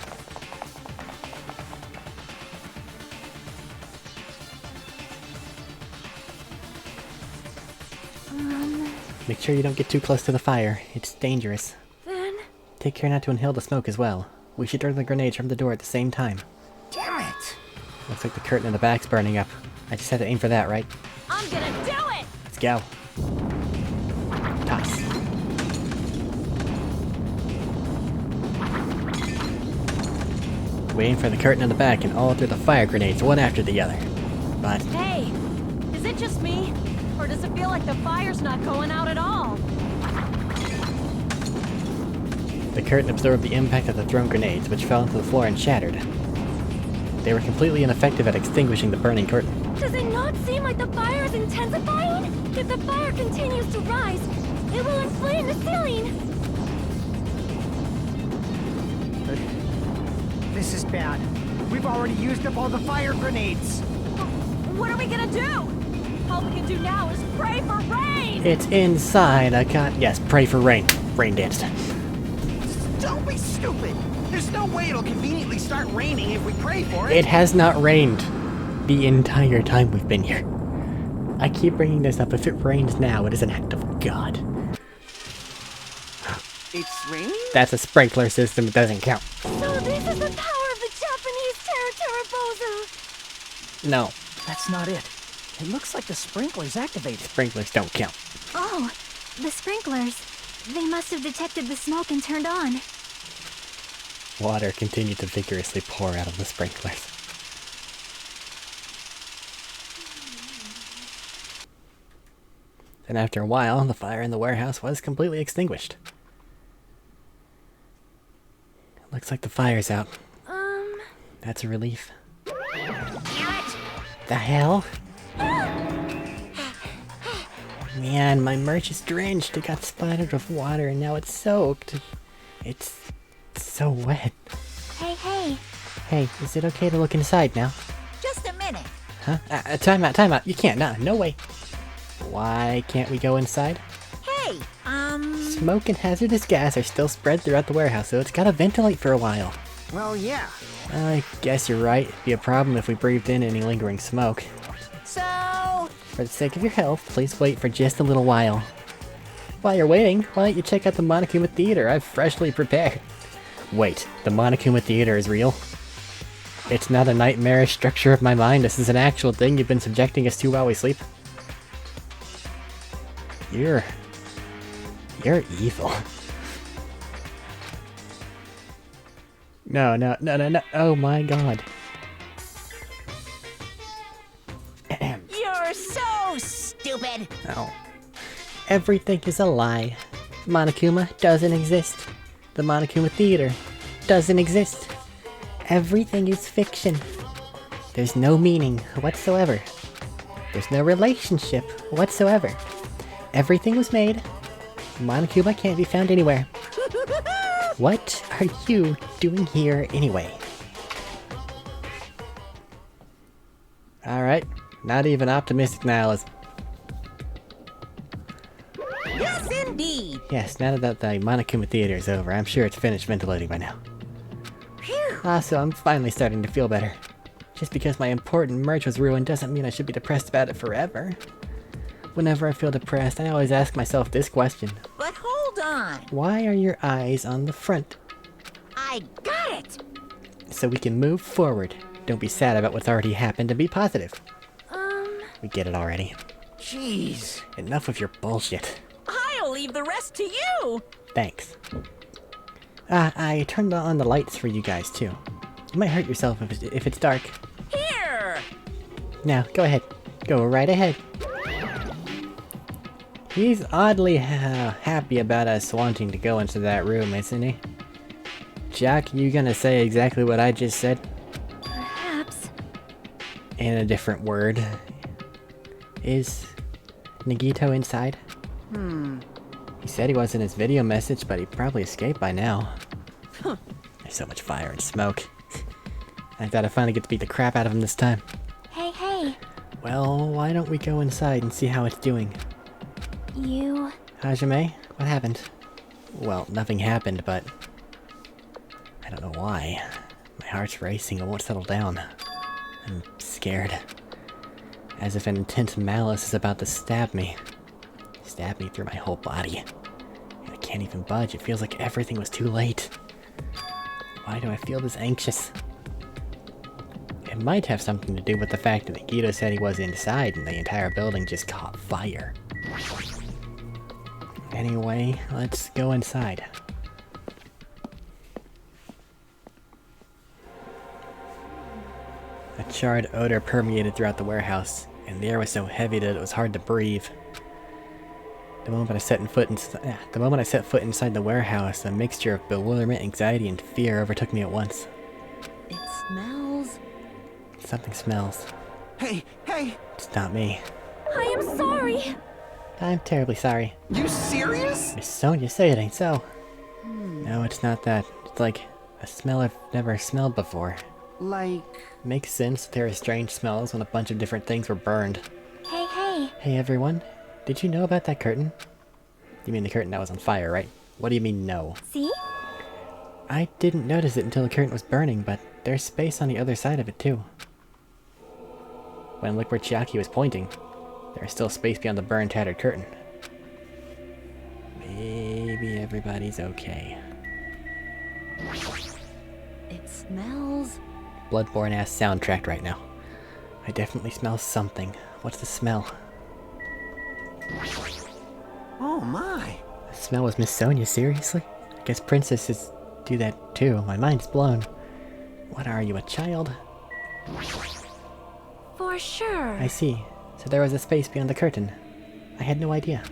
Make sure you don't get too close to the fire. It's dangerous. Then... Take care not to inhale the smoke as well. We should throw the grenades from the door at the same time. Damn it! Looks like the curtain in the back's burning up. I just had to aim for that, right? I'm gonna do it! Let's go. Toss. We aim for the curtain in the back and all through the fire grenades, one after the other. But Hey, is it just me? Or does it feel like the fire's not going out at all? the curtain absorbed the impact of the thrown grenades, which fell into the floor and shattered. They were completely ineffective at extinguishing the burning curtain. Does it not seem like the fire is intensifying? If the fire continues to rise, it will inflame the ceiling! This is bad. We've already used up all the fire grenades. What are we gonna do? All we can do now is pray for rain! It's inside. I can't. Yes, pray for rain. Rain danced. Don't be stupid! There's no way it'll conveniently start raining if we pray for it! It has not rained the entire time we've been here. I keep bringing this up. If it rains now, it is an act of God. It's raining? That's a sprinkler system, it doesn't count. So this is the power of the Japanese Terra No, That's not it. It looks like the sprinkler's activated. sprinklers don't count. Oh, the sprinklers. They must have detected the smoke and turned on. Water continued to vigorously pour out of the sprinklers. And after a while, the fire in the warehouse was completely extinguished. Looks like the fire's out. That's a relief. The hell? Man, my merch is drenched. It got splattered with water and now it's soaked. It's so wet. Hey. Hey, is it okay to look inside now? Just a minute. Huh? Time out. You can't. No way. Why can't we go inside? Hey, Smoke and hazardous gas are still spread throughout the warehouse, so it's gotta ventilate for a while. Well, yeah. I guess you're right. It'd be a problem if we breathed in any lingering smoke. so... For the sake of your health, please wait for just a little while. While you're waiting, why don't you check out the Monokuma Theater I've freshly prepared? Wait, the Monokuma Theater is real? It's not a nightmarish structure of my mind, this is an actual thing you've been subjecting us to while we sleep. You're evil. No. Oh my god. You're so stupid. Oh. Everything is a lie. Monokuma doesn't exist. The Monokuma Theater doesn't exist. Everything is fiction. There's no meaning whatsoever. There's no relationship whatsoever. Everything was made. Monokuma can't be found anywhere. What are you doing here anyway? Alright, not even optimistic nihilism. Yes, indeed. Yes, now that the Monokuma Theater is over, I'm sure it's finished ventilating by now. So I'm finally starting to feel better. Just because my important merch was ruined doesn't mean I should be depressed about it forever. Whenever I feel depressed, I always ask myself this question. But hold on. Why are your eyes on the front? I got it. So we can move forward. Don't be sad about what's already happened and be positive. We get it already. Jeez. Enough of your bullshit. I'll leave the rest to you. Thanks. I turned on the lights for you guys too. You might hurt yourself if it's dark. Here. Now, go ahead. Go right ahead. He's oddly happy about us wanting to go into that room, isn't he? Jack, you gonna say exactly what I just said? Perhaps. In a different word. Is Nagito inside? He said he was in his video message, but he probably escaped by now. There's so much fire and smoke. I thought I'd finally get to beat the crap out of him this time. Hey. Well, why don't we go inside and see how it's doing? You... Hajime, what happened? Well, nothing happened, but... I don't know why. My heart's racing, it won't settle down. I'm scared. As if an intense malice is about to stab me. Stab me through my whole body. And I can't even budge, it feels like everything was too late. Why do I feel this anxious? It might have something to do with the fact that Nagito said he was inside and the entire building just caught fire. Anyway, let's go inside. A charred odor permeated throughout the warehouse, and the air was so heavy that it was hard to breathe. The moment I set foot inside the warehouse, a mixture of bewilderment, anxiety, and fear overtook me at once. It smells. Something smells. Hey! It's not me. I am sorry. I'm terribly sorry. You serious? Miss Sonia, say it ain't so. No, it's not that. It's like a smell I've never smelled before. Like... Makes sense that there are strange smells when a bunch of different things were burned. Hey. Hey everyone, did you know about that curtain? You mean the curtain that was on fire, right? What do you mean no? See? I didn't notice it until the curtain was burning, but there's space on the other side of it too. When look where Chiaki was pointing, there is still space beyond the burned, tattered curtain. Maybe everybody's okay. It smells... Bloodborne-ass soundtrack right now. I definitely smell something. What's the smell? Oh my. The smell was Miss Sonia, seriously? I guess princesses do that too. My mind's blown. What are you, a child? For sure. I see. So there was a space beyond the curtain. I had no idea.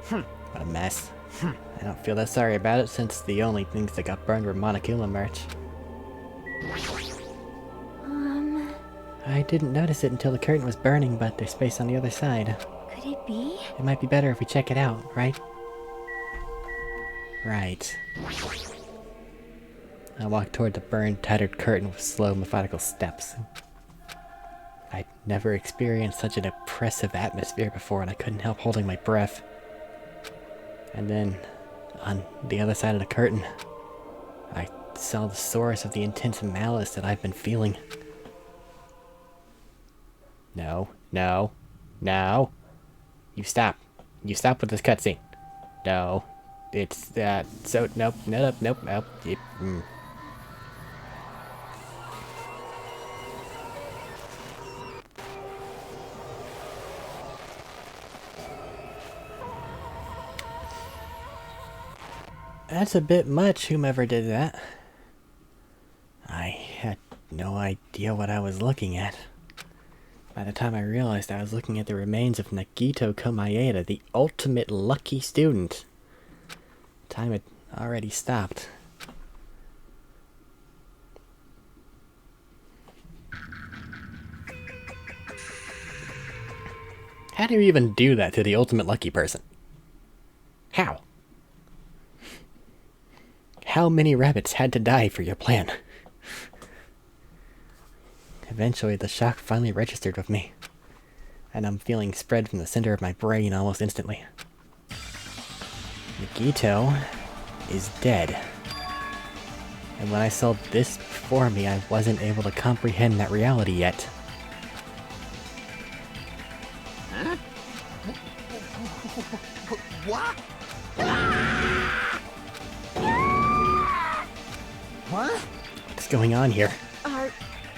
What a mess. I don't feel that sorry about it since the only things that got burned were Monokuma merch. I didn't notice it until the curtain was burning, but there's space on the other side. Could it be? It might be better if we check it out, right? Right. I walked toward the burned, tattered curtain with slow, methodical steps. I'd never experienced such an oppressive atmosphere before, and I couldn't help holding my breath. And then, on the other side of the curtain, I saw the source of the intense malice that I've been feeling. No, no, no. You stop. You stop with this cutscene. No. It's, so, nope, nope, nope, nope. That's a bit much, whomever did that. I had no idea what I was looking at. By the time I realized I was looking at the remains of Nagito Komaeda, the ultimate lucky student. Time had already stopped. How do you even do that to the ultimate lucky person? How? How many rabbits had to die for your plan? Eventually, the shock finally registered with me, and I'm feeling spread from the center of my brain almost instantly. Nagito is dead. And when I saw this before me, I wasn't able to comprehend that reality yet. What? What? What's going on here? Are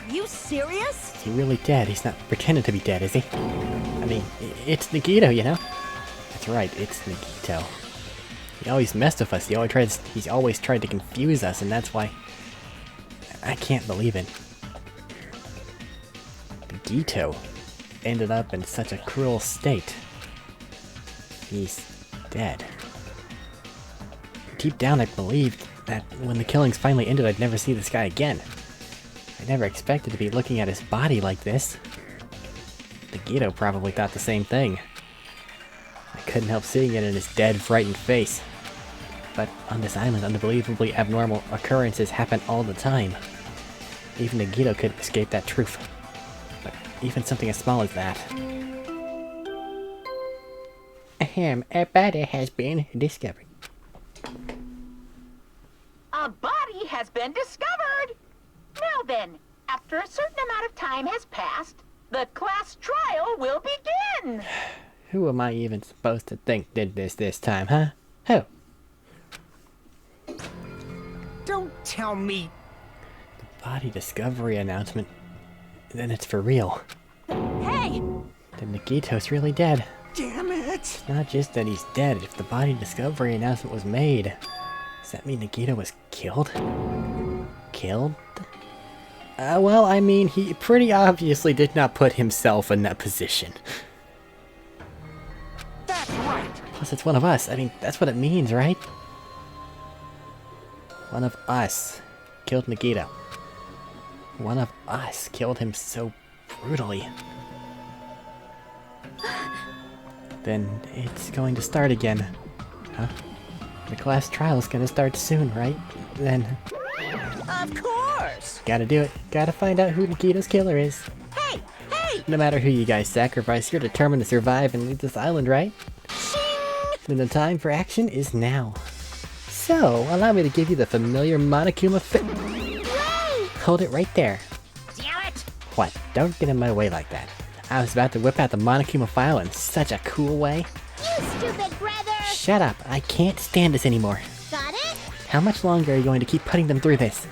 you serious? Is he really dead? He's not pretending to be dead, is he? I mean, it's Nagito, you know? That's right, it's Nagito. He always messed with us. He's always tried to confuse us, and that's why I can't believe it. Nagito ended up in such a cruel state. He's dead. Deep down, I believed that when the killings finally ended, I'd never see this guy again. I never expected to be looking at his body like this. Nagito probably thought the same thing. I couldn't help seeing it in his dead, frightened face. But on this island, unbelievably abnormal occurrences happen all the time. Even Nagito couldn't escape that truth. But even something as small as that. Ahem, a body has been discovered. A body has been discovered! Now then, after a certain amount of time has passed, the class trial will begin! Who am I even supposed to think did this time, huh? Who? Don't tell me. The body discovery announcement. Then it's for real. Hey! Then Nagito's really dead. Damn it. It's not just that he's dead. If the body discovery announcement was made, does that mean Nagito was killed? Killed? Well, I mean, he pretty obviously did not put himself in that position. That's right. Plus, it's one of us. I mean, that's what it means, right? One of us killed Nagito. One of us killed him so brutally. Then it's going to start again. Huh? The class trial is gonna start soon, right? Then... Of course! Gotta do it. Gotta find out who Nagito's killer is. Hey! Hey! No matter who you guys sacrifice, you're determined to survive and leave this island, right? Then the time for action is now. So, allow me to give you the familiar Monokuma Hold it right there. Damn it! What? Don't get in my way like that. I was about to whip out the Monokuma file in such a cool way. You stupid brother! Shut up. I can't stand this anymore. Got it? How much longer are you going to keep putting them through this?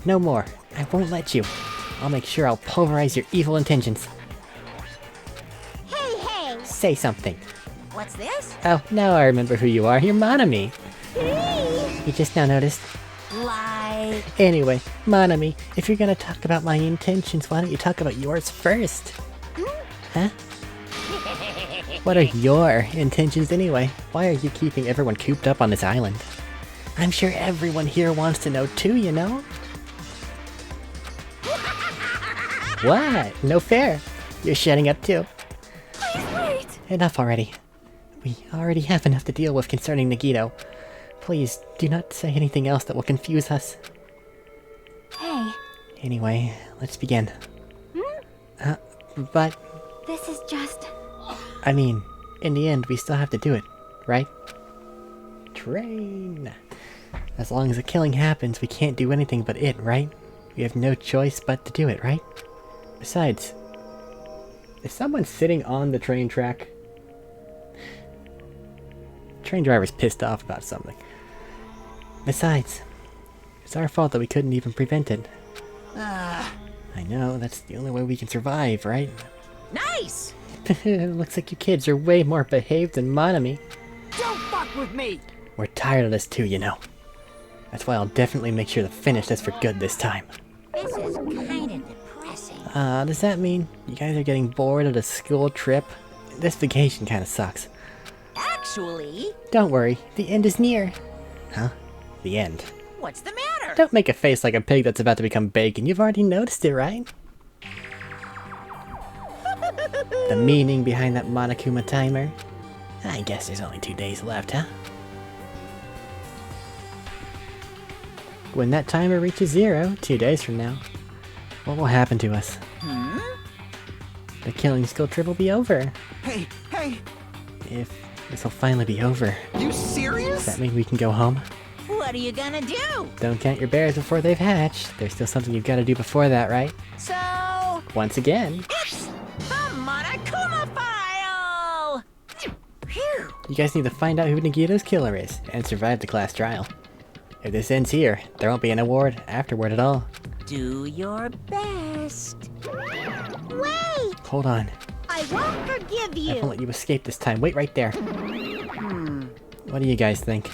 No more. I won't let you. I'll make sure I'll pulverize your evil intentions. Hey, hey! Say something. What's this? Oh, now I remember who you are. You're Monami. Hey! You just now noticed? Like... Anyway, Monami, if you're gonna talk about my intentions, why don't you talk about yours first? Huh? What are your intentions anyway? Why are you keeping everyone cooped up on this island? I'm sure everyone here wants to know too, you know? What? No fair. You're shutting up too. Please wait! Enough already. We already have enough to deal with concerning Nagito. Please, do not say anything else that will confuse us. Hey, Anyway, let's begin. But, this is just... I mean, in the end, we still have to do it, right? Train! As long as the killing happens, we can't do anything but it, right? We have no choice but to do it, right? Besides, is someone sitting on the train track? Train driver's pissed off about something. Besides, it's our fault that we couldn't even prevent it. I know, that's the only way we can survive, right? Nice! Looks like you kids are way more behaved than Monami. Don't fuck with me! We're tired of this too, you know. That's why I'll definitely make sure to finish this for good this time. This is kind of depressing. Does that mean you guys are getting bored of the school trip? This vacation kinda sucks. Actually, Don't worry, the end is near. Huh? The end. what's the matter? Don't make a face like a pig that's about to become bacon. You've already noticed it, right? The meaning behind that Monokuma timer? I guess there's only 2 days left, huh? When that timer reaches 0, 2 days from now, what will happen to us? The killing school trip will be over. Hey, hey, If this will finally be over, you does serious? that mean we can go home? What are you gonna do? Don't count your bears before they've hatched. There's still something you've got to do before that, right? So, Once again, it's the Monokuma file! Phew. you guys need to find out who Nagito's killer is, and survive the class trial. If this ends here, there won't be an award afterward at all. Do your best. Wait! Hold on, I won't forgive I won't you! let you escape this time. Wait right there. What do you guys think?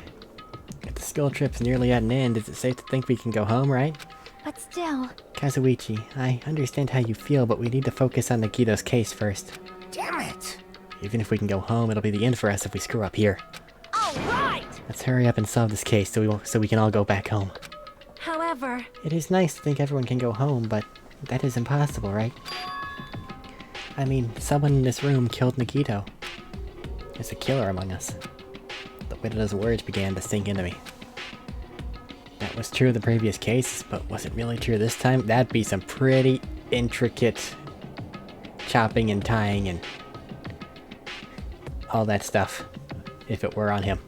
If the school trip's nearly at an end, is it safe to think we can go home, right? But still, Kazuichi, I understand how you feel, but we need to focus on Nagito's case first. Damn it! Even if we can go home, it'll be the end for us if we screw up here. Alright! Let's hurry up and solve this case so we can all go back home. however, It is nice to think everyone can go home, but that is impossible, right? I mean, someone in this room killed Nagito. There's a killer among us. The way that those words began to sink into me. That was true of the previous case, but was it really true this time? That'd be some pretty intricate chopping and tying and all that stuff, if it were on him.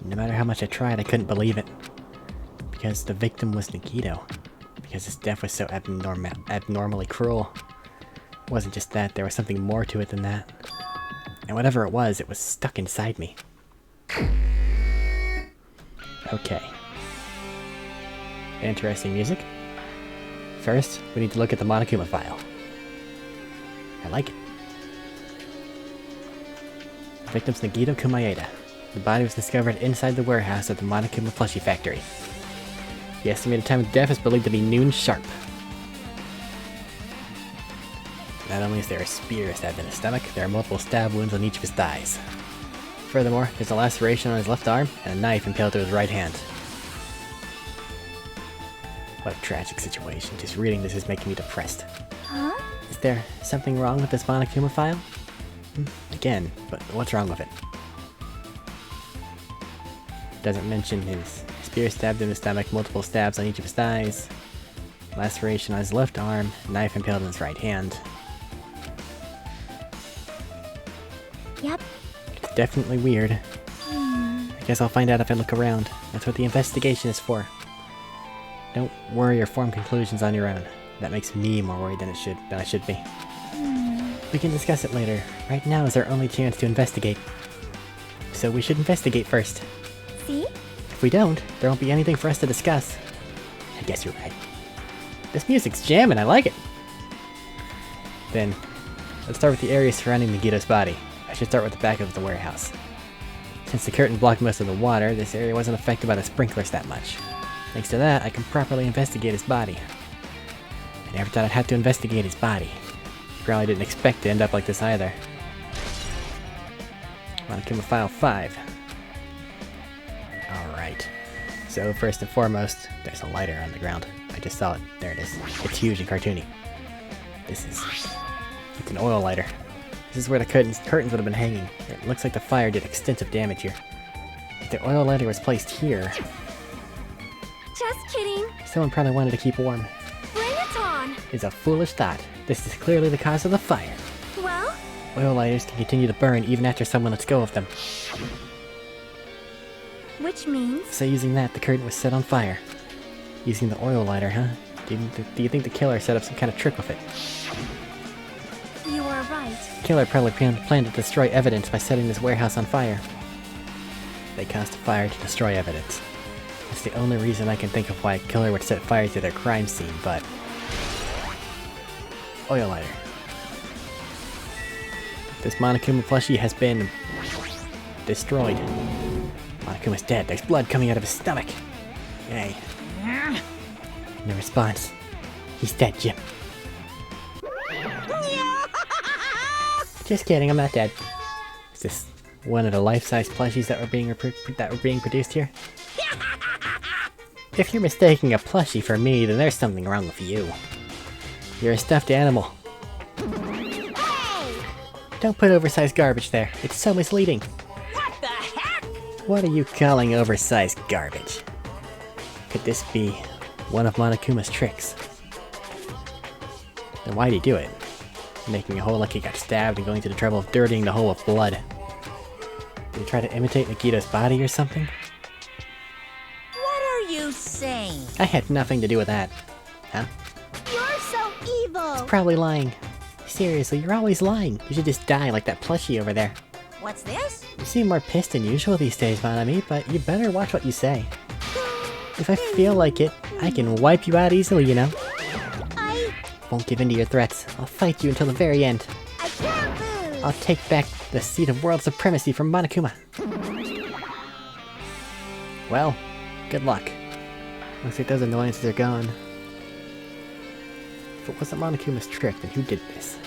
No matter how much I tried, I couldn't believe it. Because the victim was Nagito. Because his death was so abnormally cruel. It wasn't just that, there was something more to it than that. And whatever it was stuck inside me. Okay. Interesting music. First, we need to look at the Monokuma file. I like it. The victim's Nagito Kumaeda. The body was discovered inside the warehouse of the Monokuma plushie factory. The estimated time of death is believed to be noon sharp. Not only is there a spear stabbed in his stomach, there are multiple stab wounds on each of his thighs. Furthermore, there's a laceration on his left arm and a knife impaled through his right hand. What a tragic situation. Just reading this is making me depressed. huh? Is there something wrong with this Monokuma file? Again, but what's wrong with it? Doesn't mention his spear stabbed in his stomach, multiple stabs on each of his thighs, laceration on his left arm, knife impaled in his right hand. Yep. It's definitely weird. I guess I'll find out if I look around. That's what the investigation is for. Don't worry or form conclusions on your own. That makes me more worried than I should be. We can discuss it later. Right now is our only chance to investigate. So we should investigate first. See? If we don't, there won't be anything for us to discuss. I guess you're right. This music's jamming, I like it! Then, let's start with the area surrounding Nagito's body. I should start with the back of the warehouse. Since the curtain blocked most of the water, this area wasn't affected by the sprinklers that much. Thanks to that, I can properly investigate his body. I never thought I'd have to investigate his body. Probably didn't expect to end up like this either. Monokuma File 5. Alright. So first and foremost, there's a lighter on the ground. I just saw it. There it is. It's huge and cartoony. It's an oil lighter. This is where the curtains would have been hanging. It looks like the fire did extensive damage here. If the oil lighter was placed here, Just kidding. someone probably wanted to keep warm. Bring it on. It's a foolish thought. This is clearly the cause of the fire. Well, Oil lighters can continue to burn even after someone lets go of them. which means... So using that, the curtain was set on fire. Using the oil lighter, huh? Do you think the killer set up some kind of trick with it? You are right. The killer probably planned to destroy evidence by setting this warehouse on fire. They caused a fire to destroy evidence. That's the only reason I can think of why a killer would set fire to their crime scene, but... Oil lighter. This Monokuma plushie has been... destroyed. Monokuma's dead. There's blood coming out of his stomach. Yay. No response. He's dead, Jim. Just kidding, I'm not dead. Is this one of the life-size plushies that were being produced here? If you're mistaking a plushie for me, then there's something wrong with you. You're a stuffed animal. Don't put oversized garbage there. It's so misleading. What the heck? What are you calling oversized garbage? Could this be one of Monokuma's tricks? Then why'd he do it? Making a hole like he got stabbed and going to the trouble of dirtying the hole with blood. Did he try to imitate Nagito's body or something? What are you saying? I had nothing to do with that. Huh? You're so evil. Probably lying. Seriously, you're always lying. You should just die like that plushie over there. What's this? You seem more pissed than usual these days, Monami, but you better watch what you say. If I feel like it, I can wipe you out easily, you know? I Won't give in to your threats. I'll fight you until the very end. can't lose. I'll take back the seat of world supremacy from Monokuma. Well, good luck. Looks like those annoyances are gone. If it wasn't Monokuma's trick, then who did this?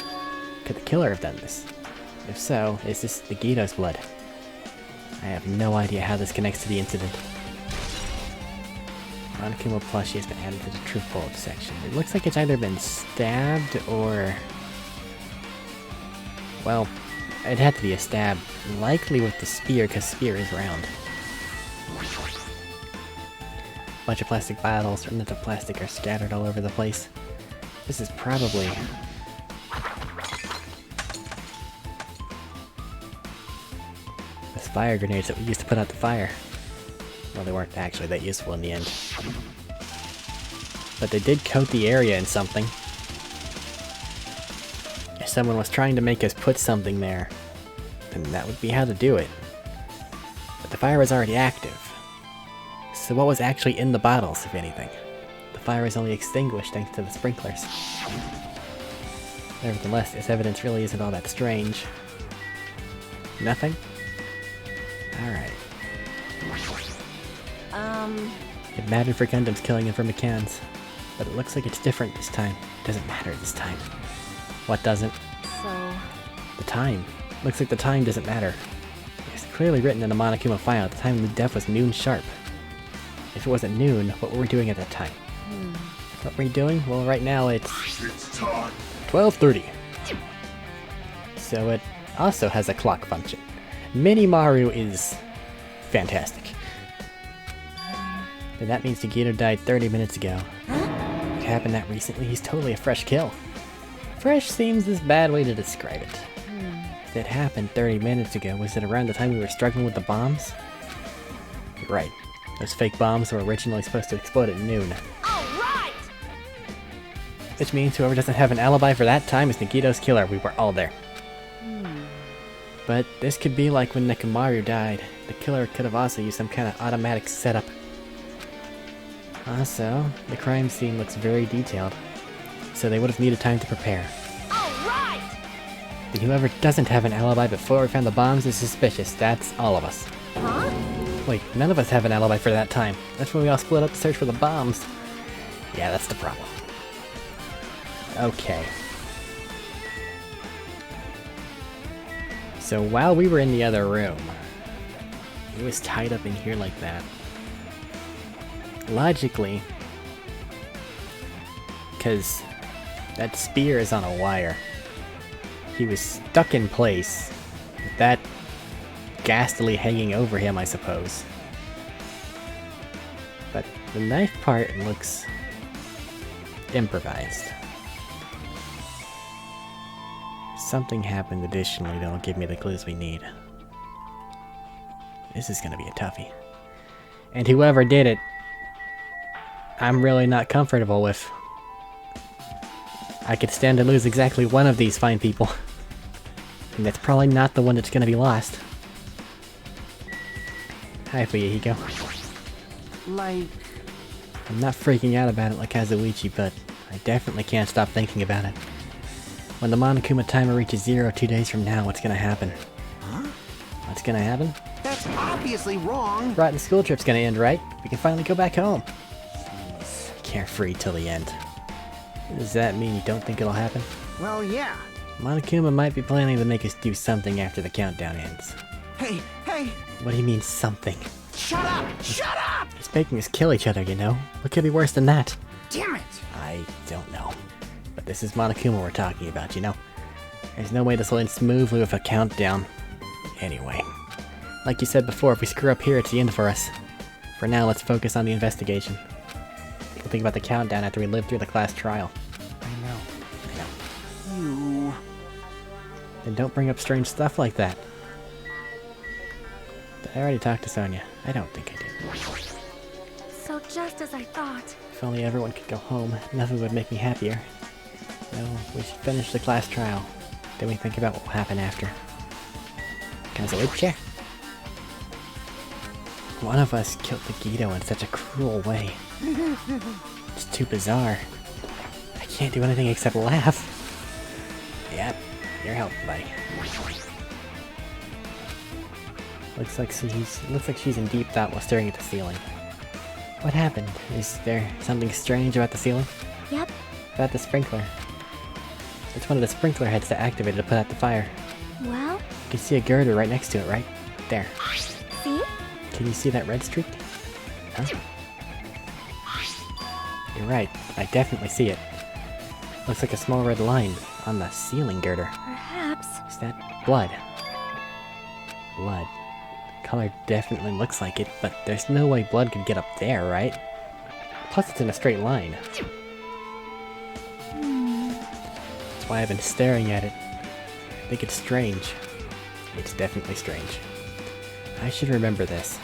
Could the killer have done this? If so, is this Nagito's blood? I have no idea how this connects to the incident. Monokuma plushie has been added to the truth bullet section. It looks like it's either been stabbed or... well, it'd have to be a stab. Likely with the spear, because spear is round. Bunch of plastic bottles or nuts of plastic are scattered all over the place. This is probably... those fire grenades that we used to put out the fire. Well, they weren't actually that useful in the end. But they did coat the area in something. If someone was trying to make us put something there, then that would be how to do it. But the fire was already active. So what was actually in the bottles, if anything? The fire was only extinguished thanks to the sprinklers. Nevertheless, this evidence really isn't all that strange. Nothing? Alright. It mattered for Gundams killing him for McCann's, but it looks like it's different this time. It doesn't matter this time. What doesn't? So, The time. Looks like the time doesn't matter. It's clearly written in the Monokuma file the time of the death was noon sharp. If it wasn't noon, what were we doing at that time? What were we doing? Well, right now it's It's time. 12:30. So it also has a clock function. Minimaru is fantastic. And that means Nagito died 30 minutes ago. It happened that recently, he's totally a fresh kill. Fresh seems this bad way to describe it. If it happened 30 minutes ago, was it around the time we were struggling with the bombs? You're right. Those fake bombs were originally supposed to explode at noon. All right! Which means whoever doesn't have an alibi for that time is Nagito's killer. We were all there. But this could be like when Nekomaru died. The killer could have also used some kind of automatic setup. Also, the crime scene looks very detailed. So they would have needed time to prepare. Alright! And whoever doesn't have an alibi before we found the bombs is suspicious. That's all of us. Huh? Wait, none of us have an alibi for that time. That's when we all split up to search for the bombs. Yeah, that's the problem. Okay. So while we were in the other room, he was tied up in here like that. Logically, because that spear is on a wire, he was stuck in place, with that ghastly hanging over him, I suppose. But the knife part looks improvised. Something happened additionally that'll give me the clues we need. This is gonna be a toughie. And whoever did it, I'm really not comfortable with. I could stand to lose exactly one of these fine people. And that's probably not the one that's gonna be lost. Hi, Fuyahiko. Like... I'm not freaking out about it like Kazuichi, but I definitely can't stop thinking about it. When the Monokuma timer reaches 0 2 days from now, what's gonna happen? Huh? What's gonna happen? That's obviously wrong. Rotten school trip's gonna end, right? We can finally go back home. Carefree till the end. Does that mean you don't think it'll happen? Well, yeah. Monokuma might be planning to make us do something after the countdown ends. Hey, hey! What do you mean, something? Shut up! Shut up! It's making us kill each other, you know? What could be worse than that? Damn it! I don't know. But this is Monokuma we're talking about, you know? There's no way this will end smoothly with a countdown. Anyway. Like you said before, if we screw up here, it's the end for us. For now, let's focus on the investigation. We'll think about the countdown after we live through the class trial. I know. You... Then don't bring up strange stuff like that. Did I already talked to Sonia? I don't think I did. So just as I thought. If only everyone could go home, nothing would make me happier. No, we should finish the class trial. Then we think about what will happen after. Kazuichi? One of us killed Nagito in such a cruel way. It's too bizarre. I can't do anything except laugh. Yep, you're helping, buddy. Looks like she's in deep thought while staring at the ceiling. What happened? Is there something strange about the ceiling? Yep. About the sprinkler. It's one of the sprinkler heads that activated to put out the fire. Well, You can see a girder right next to it, right? There. see? Can you see that red streak? Huh? You're right, I definitely see it. Looks like a small red line on the ceiling girder. Perhaps. Is that blood? Blood. Color definitely looks like it, but there's no way blood could get up there, right? Plus it's in a straight line. That's why I've been staring at it. I think it's strange. It's definitely strange. I should remember this.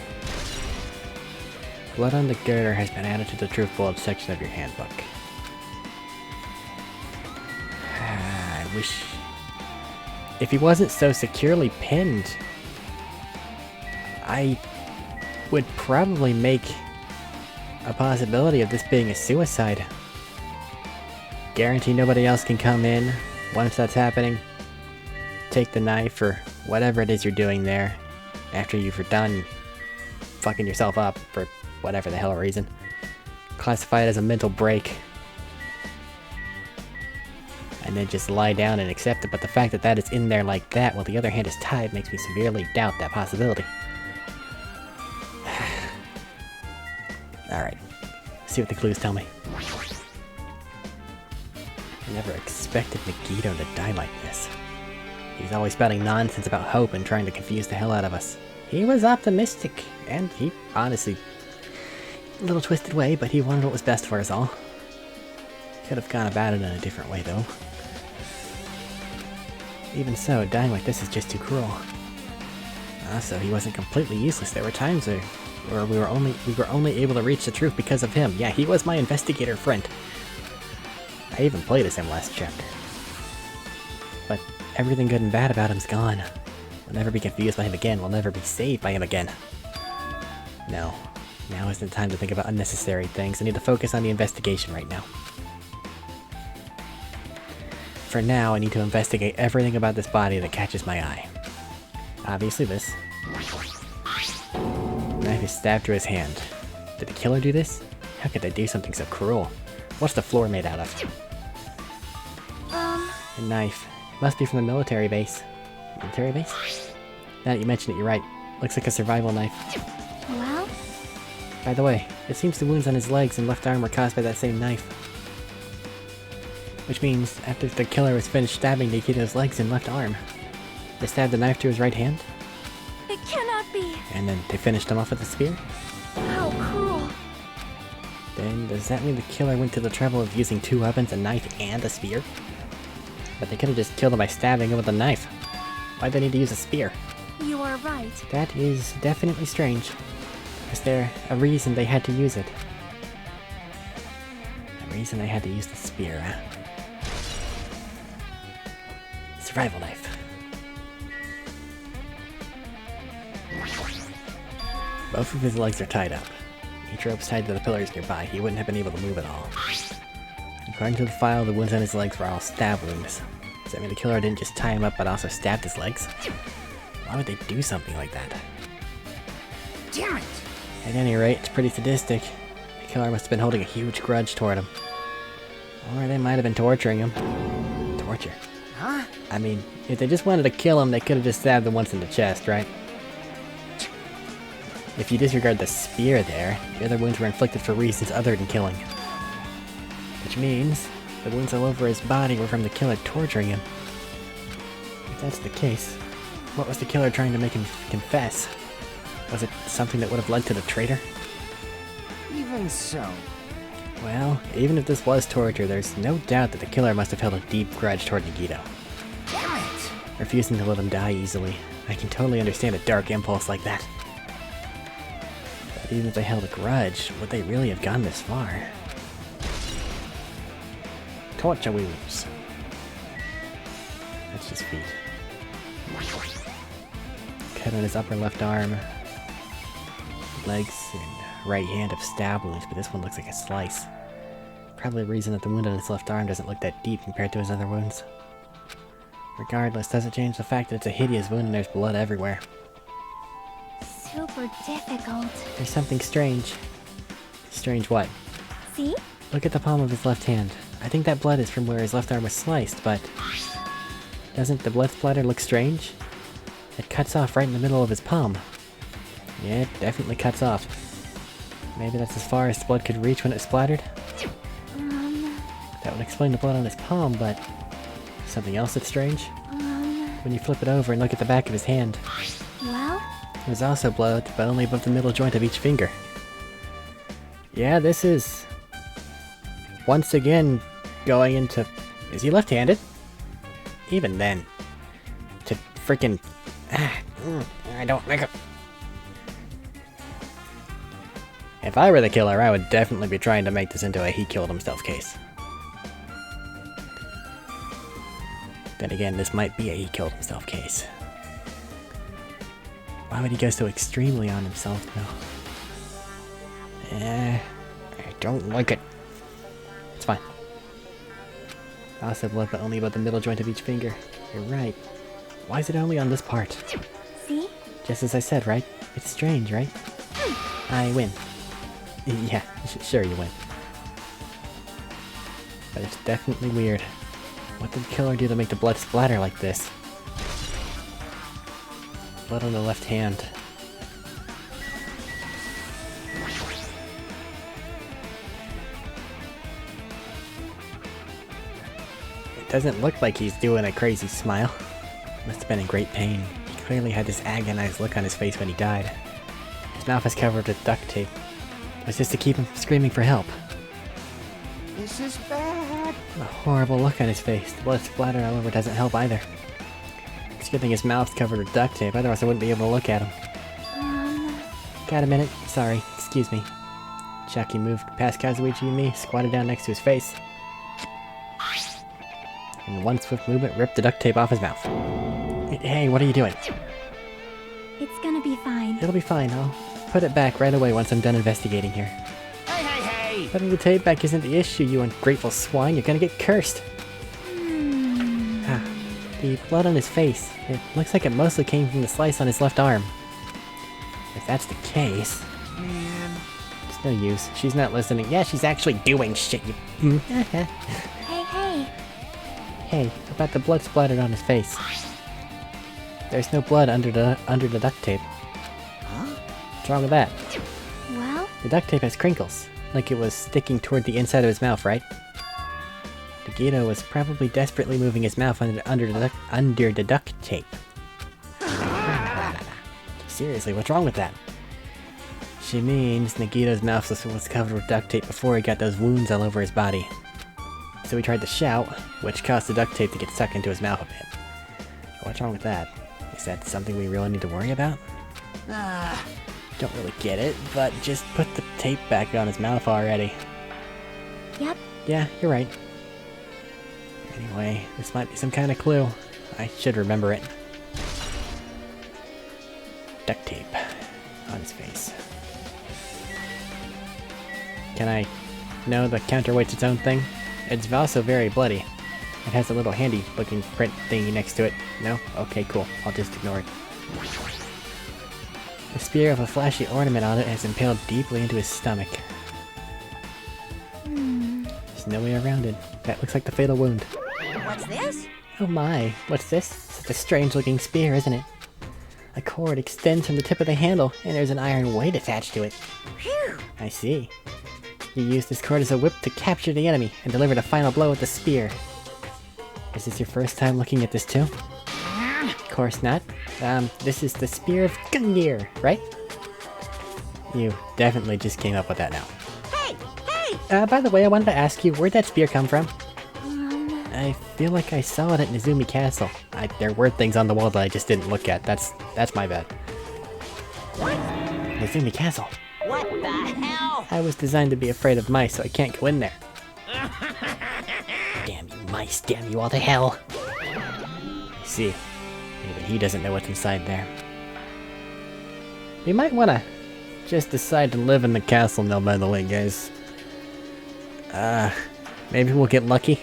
Blood on the girder has been added to the truth bullet section of your handbook. I wish... If he wasn't so securely pinned, I would probably make a possibility of this being a suicide. Guarantee nobody else can come in once that's happening. Take the knife or whatever it is you're doing there after you've done fucking yourself up for whatever the hell reason. Classify it as a mental break. And then just lie down and accept it, but the fact that that is in there like that while the other hand is tied makes me severely doubt that possibility. Alright, see what the clues tell me. I never expected Nagito to die like this. He's always spouting nonsense about hope and trying to confuse the hell out of us. He was optimistic, and he honestly... a little twisted way, but he wanted what was best for us all. Could have gone about it in a different way, though. Even so, dying like this is just too cruel. Also, he wasn't completely useless. There were times where we were only able to reach the truth because of him. Yeah, he was my investigator friend. I even played as him last chapter. But everything good and bad about him's gone. We'll never be confused by him again, we'll never be saved by him again. No. Now isn't the time to think about unnecessary things. I need to focus on the investigation right now. For now, I need to investigate everything about this body that catches my eye. Obviously this. Knife is stabbed through his hand. Did the killer do this? How could they do something so cruel? What's the floor made out of? A knife. It must be from the military base. Military base? Now that you mention it, you're right. Looks like a survival knife. Well? By the way, it seems the wounds on his legs and left arm were caused by that same knife. Which means, after the killer was finished stabbing Nikito's legs and left arm, they stabbed the knife to his right hand, It cannot be! and then they finished him off with a spear? How cruel! Then does that mean the killer went to the trouble of using two weapons, a knife and a spear? But they could have just killed him by stabbing him with a knife. Why'd they need to use a spear? You are right. That is definitely strange. Is there a reason they had to use it? A reason they had to use the spear, huh? Survival knife. Both of his legs are tied up. Each rope's tied to the pillars nearby. He wouldn't have been able to move at all. According to the file, the wounds on his legs were all stab wounds. Does that mean the killer didn't just tie him up but also stabbed his legs? Why would they do something like that? Damn it! At any rate, it's pretty sadistic. The killer must have been holding a huge grudge toward him. Or they might have been torturing him. Torture? Huh? I mean, if they just wanted to kill him, they could have just stabbed him once in the chest, right? If you disregard the spear there, the other wounds were inflicted for reasons other than killing. Which means, the wounds all over his body were from the killer torturing him. If that's the case, what was the killer trying to make him confess? Was it something that would have led to the traitor? Even so. Well, even if this was torture, there's no doubt that the killer must have held a deep grudge toward Nikito. Damn it! Refusing to let him die easily. I can totally understand a dark impulse like that. But even if they held a grudge, would they really have gone this far? Torture wounds. That's just feet. Cut on his upper left arm. Legs and right hand have stab wounds, but this one looks like a slice. Probably the reason that the wound on his left arm doesn't look that deep compared to his other wounds. Regardless, doesn't change the fact that it's a hideous wound and there's blood everywhere. Super difficult. There's something strange. Strange what? See? Look at the palm of his left hand. I think that blood is from where his left arm was sliced, but... doesn't the blood splatter look strange? It cuts off right in the middle of his palm. Yeah, it definitely cuts off. Maybe that's as far as the blood could reach when it splattered? That would explain the blood on his palm, but... something else that's strange? When you flip it over and look at the back of his hand, Well? there's also blood, but only above the middle joint of each finger. Yeah, this is... once again, going into... is he left-handed? Even then. To frickin'... I don't like it. If I were the killer, I would definitely be trying to make this into a he-killed-himself case. Then again, this might be a he-killed-himself case. Why would he go so extremely on himself, though? I don't like it. It's fine. Also blood, but only about the middle joint of each finger. You're right. Why is it only on this part? See? Just as I said, right? It's strange, right? I win. Yeah, sure you win. But it's definitely weird. What did the killer do to make the blood splatter like this? Blood on the left hand. It doesn't look like he's doing a crazy smile. Must have been in great pain. He clearly had this agonized look on his face when he died. His mouth is covered with duct tape. It was just to keep him from screaming for help. This is bad. A horrible look on his face. The blood splattered all over doesn't help either. It's a good thing his mouth's covered with duct tape, otherwise I wouldn't be able to look at him. Got a minute? Sorry, excuse me. Chucky moved past Kazuichi and me, squatted down next to his face. In one swift movement, ripped the duct tape off his mouth. Hey, what are you doing? It's gonna be fine. It'll be fine, I'll put it back right away once I'm done investigating here. Hey, hey, hey! Putting the tape back isn't the issue, you ungrateful swine. You're gonna get cursed. The blood on his face. It looks like it mostly came from the slice on his left arm. If that's the case... Man. It's no use. She's not listening. Yeah, she's actually doing shit, you... Hey, hey. Hey, about the blood splattered on his face. There's no blood under the duct tape. Huh? What's wrong with that? Well, The duct tape has crinkles, like it was sticking toward the inside of his mouth, right? Nagito was probably desperately moving his mouth under the duct tape. Seriously, what's wrong with that? She means Nagito's mouth was covered with duct tape before he got those wounds all over his body. So he tried to shout, which caused the duct tape to get stuck into his mouth a bit. What's wrong with that? Is that something we really need to worry about? Don't really get it, but just put the tape back on his mouth already. yep. Yeah, you're right. Anyway, this might be some kind of clue. I should remember it. Duct tape on his face. Can I know the counterweight's its own thing? It's also very bloody. It has a little handy looking print thingy next to it. No? Okay, cool. I'll just ignore it. The spear of a flashy ornament on it has impaled deeply into his stomach. There's no way around it. That looks like the fatal wound. What's this? Oh my, what's this? Such a strange looking spear, isn't it? A cord extends from the tip of the handle, and there's an iron weight attached to it. Phew. I see. You used this cord as a whip to capture the enemy, and delivered a final blow with the spear. Is this your first time looking at this too? Of course not. This is the Spear of Gungnir, right? You definitely just came up with that now. Hey! Hey! By the way, I wanted to ask you, where'd that spear come from? I feel like I saw it at Nezumi Castle. There were things on the wall that I just didn't look at. That's my bad. What? Nezumi Castle. What the hell? I was designed to be afraid of mice, so I can't go in there. Damn you mice, damn you all to hell. I see. Even he doesn't know what's inside there. We might wanna just decide to live in the castle now, by the way, guys. Maybe we'll get lucky.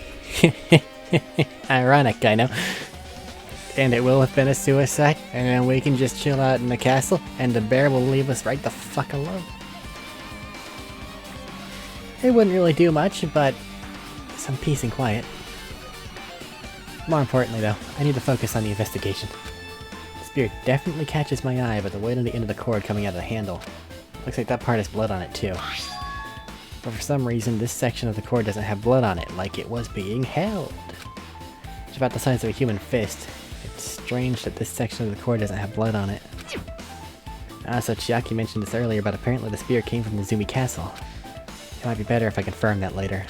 Ironic, I know. And it will have been a suicide, and then we can just chill out in the castle, and the bear will leave us right the fuck alone. It wouldn't really do much, but some peace and quiet. More importantly though, I need to focus on the investigation. The spear definitely catches my eye, but the weight on the end of the cord coming out of the handle. Looks like that part has blood on it too. But for some reason, this section of the cord doesn't have blood on it, like it was being held. It's about the size of a human fist. It's strange that this section of the cord doesn't have blood on it. So Chiaki mentioned this earlier, but apparently the spear came from the Nezumi Castle. It might be better if I confirm that later.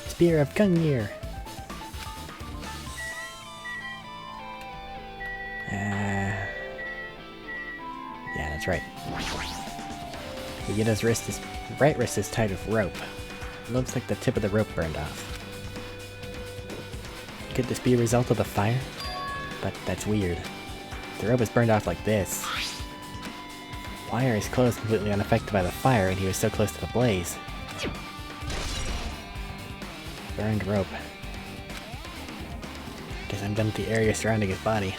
Spear of Gungnir. Yeah, that's right. Vegeta's right wrist is tied with rope. It looks like the tip of the rope burned off. Could this be a result of the fire? But that's weird. The rope is burned off like this. Why are his clothes completely unaffected by the fire and he was so close to the blaze? Burned rope. Guess I'm done with the area surrounding his body.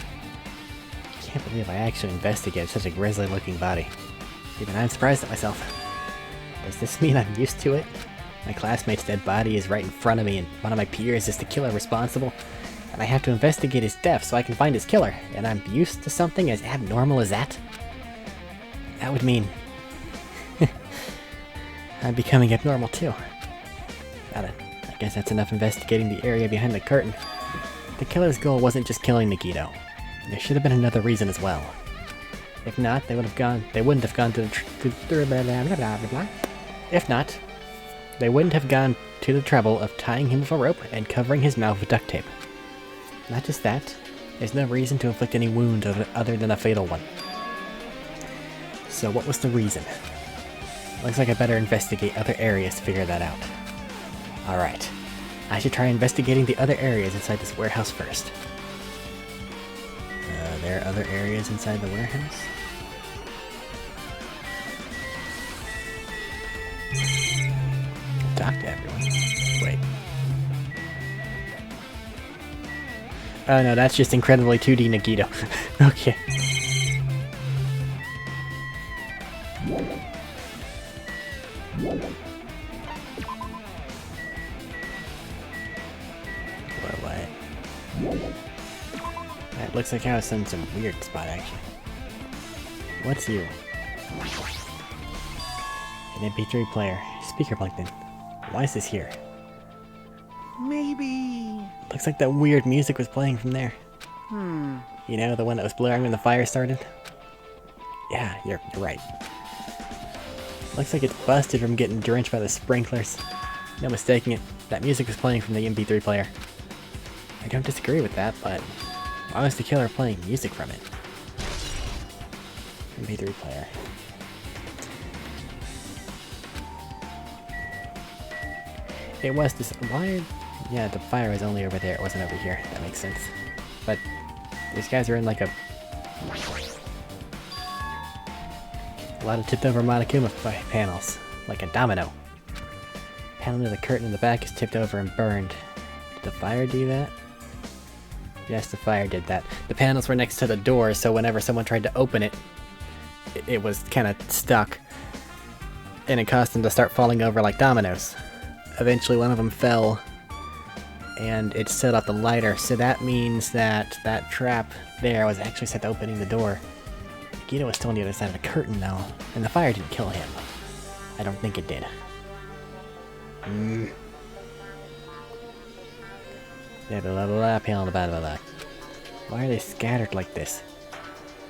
Can't believe I actually investigated such a grisly looking body. Even I'm surprised at myself. Does this mean I'm used to it? My classmate's dead body is right in front of me and one of my peers is the killer responsible, and I have to investigate his death so I can find his killer, and I'm used to something as abnormal as that? That would mean... I'm becoming abnormal too. Got it. I guess that's enough investigating the area behind the curtain. The killer's goal wasn't just killing Nagito. There should have been another reason as well. If not, they wouldn't have gone to the If not, they wouldn't have gone to the trouble of tying him with a rope and covering his mouth with duct tape. Not just that, there's no reason to inflict any wound other than a fatal one. So what was the reason? Looks like I better investigate other areas to figure that out. Alright, I should try investigating the other areas inside this warehouse first. There are other areas inside the warehouse? Talk to everyone. Wait. Oh no, that's just incredibly 2D Nagito. Okay. What? That looks like I was in some weird spot, actually. What's you? An MP3 player. Speaker plugged in. Why is this here? Maybe... Looks like that weird music was playing from there. You know, the one that was blaring when the fire started? Yeah, you're right. Looks like it's busted from getting drenched by the sprinklers. No mistaking it. That music was playing from the MP3 player. I don't disagree with that, but why was the killer playing music from it? MP3 player. It was this. Why? Yeah, the fire was only over there. It wasn't over here. That makes sense. But these guys are in like a lot of tipped over Monokuma panels, like a domino. Panel of the curtain in the back is tipped over and burned. Did the fire do that? Yes, the fire did that. The panels were next to the door, so whenever someone tried to open it, it was kind of stuck. And it caused them to start falling over like dominoes. Eventually one of them fell, and it set off the lighter, so that means that that trap there was actually set to opening the door. Guido was still on the other side of the curtain, though, and the fire didn't kill him. I don't think it did. Yeah, blah blah blah, blah blah blah. Why are they scattered like this?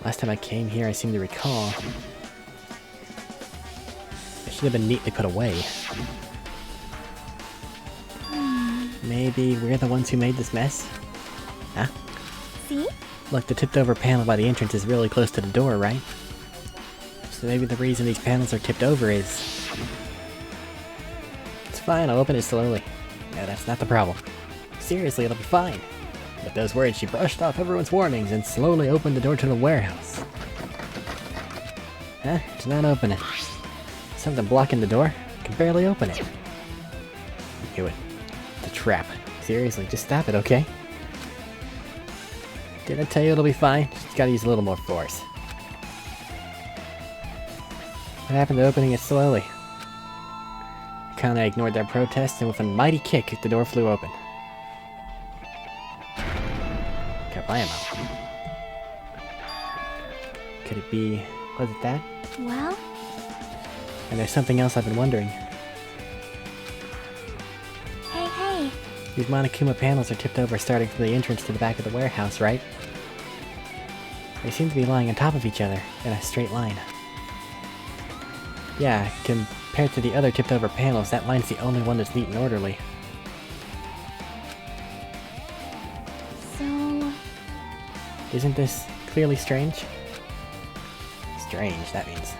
Last time I came here, I seem to recall. They should have been neatly put away. Maybe we're the ones who made this mess? Huh? See? Look, the tipped over panel by the entrance is really close to the door, right? So maybe the reason these panels are tipped over is... It's fine, I'll open it slowly. No, that's not the problem. Seriously, it'll be fine. With those words, she brushed off everyone's warnings and slowly opened the door to the warehouse. Huh? It's not opening. Something blocking the door? I can barely open it. I knew it. The trap. Seriously, just stop it, okay? Did I tell you it'll be fine? Just gotta use a little more force. What happened to opening it slowly? Kinda ignored their protests, and with a mighty kick, the door flew open. Kablam. Could it be... was it that? Well? And there's something else I've been wondering. Hey. These Monokuma panels are tipped over starting from the entrance to the back of the warehouse, right? They seem to be lying on top of each other, in a straight line. Yeah, compared to the other tipped over panels, that line's the only one that's neat and orderly. So... Isn't this clearly strange? Strange, that means.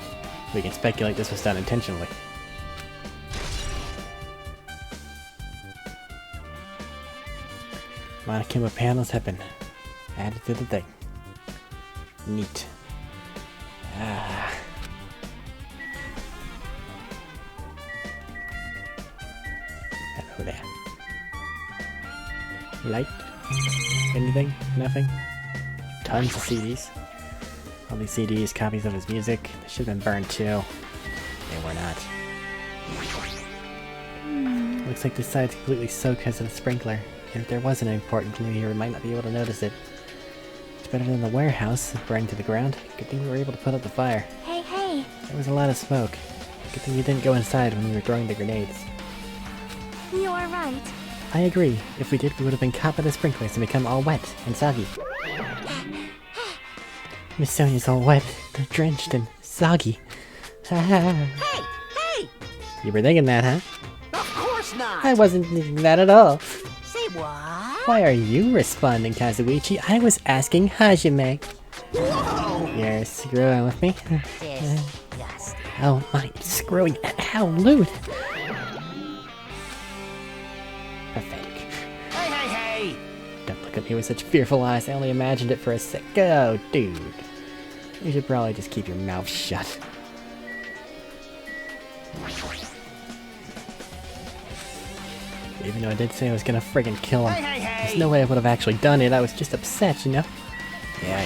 We can speculate this was done intentionally. Monokuma panels have been added to the thing. Neat. Ah. Hello there. Light? Anything? Nothing? Tons of CDs. All these CDs, copies of his music. They should have been burned too. They were not. Looks like this side's completely soaked because of the sprinkler. If there was an important clue here, we might not be able to notice it. It's better than the warehouse, burning to the ground. Good thing we were able to put out the fire. Hey. There was a lot of smoke. Good thing you didn't go inside when we were throwing the grenades. You are right. I agree. If we did, we would have been caught by the sprinklers and become all wet and soggy. Miss Sonia's all wet, drenched, and soggy. Hey! You were thinking that, huh? Of course not! I wasn't thinking that at all. Say what? Why are you responding, Kazuichi? I was asking Hajime. Whoa! You're screwing with me? Disgusting. Oh my, screwing. How lewd. Pathetic. look at me with such fearful eyes. I only imagined it for a sec. Oh, dude. You should probably just keep your mouth shut. Even though I did say I was gonna friggin' kill him. There's no way I would have actually done it. I was just upset, you know? Yeah.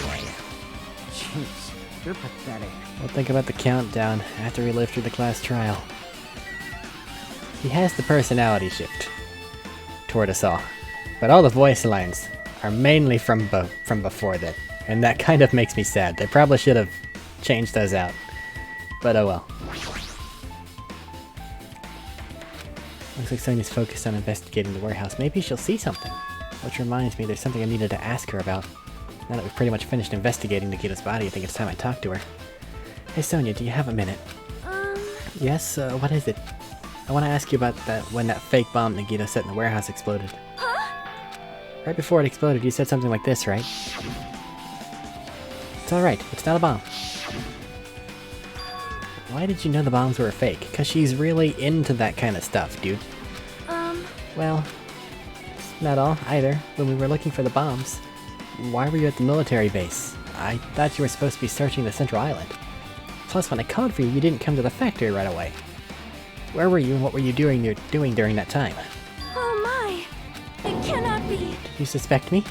Jeez, you're pathetic. Well, think about the countdown after we live through the class trial. He has the personality shift toward us all, but all the voice lines are mainly from before then, and that kind of makes me sad. They probably should have changed those out, but oh well. Looks like Sonia's focused on investigating the warehouse. Maybe she'll see something. Which reminds me, there's something I needed to ask her about. Now that we've pretty much finished investigating Nikita's body, I think it's time I talk to her. Hey Sonia, do you have a minute? Yes, what is it? I want to ask you about when that fake bomb Nikita set in the warehouse exploded. Huh? Right before it exploded, you said something like this, right? It's alright, it's not a bomb. Why did you know the bombs were a fake? Cause she's really into that kind of stuff, dude. Well, it's not all, either. When we were looking for the bombs, why were you at the military base? I thought you were supposed to be searching the central island. Plus, when I called for you, you didn't come to the factory right away. Where were you and what were you doing during that time? Oh my! It cannot be! You suspect me?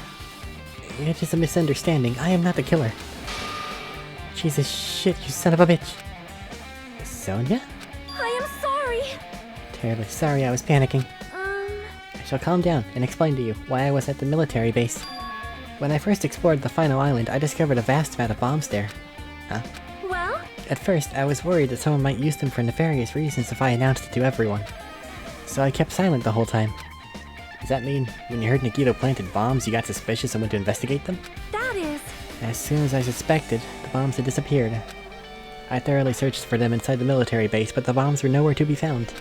It is a misunderstanding. I am not the killer. Jesus shit, you son of a bitch. Sonia? I am sorry! Terribly sorry, I was panicking. I shall calm down and explain to you why I was at the military base. When I first explored the final island, I discovered a vast amount of bombs there. Huh? Well? At first, I was worried that someone might use them for nefarious reasons if I announced it to everyone. So I kept silent the whole time. Does that mean when you heard Nikito planted bombs, you got suspicious and went to investigate them? That is... As soon as I suspected, the bombs had disappeared. I thoroughly searched for them inside the military base, but the bombs were nowhere to be found.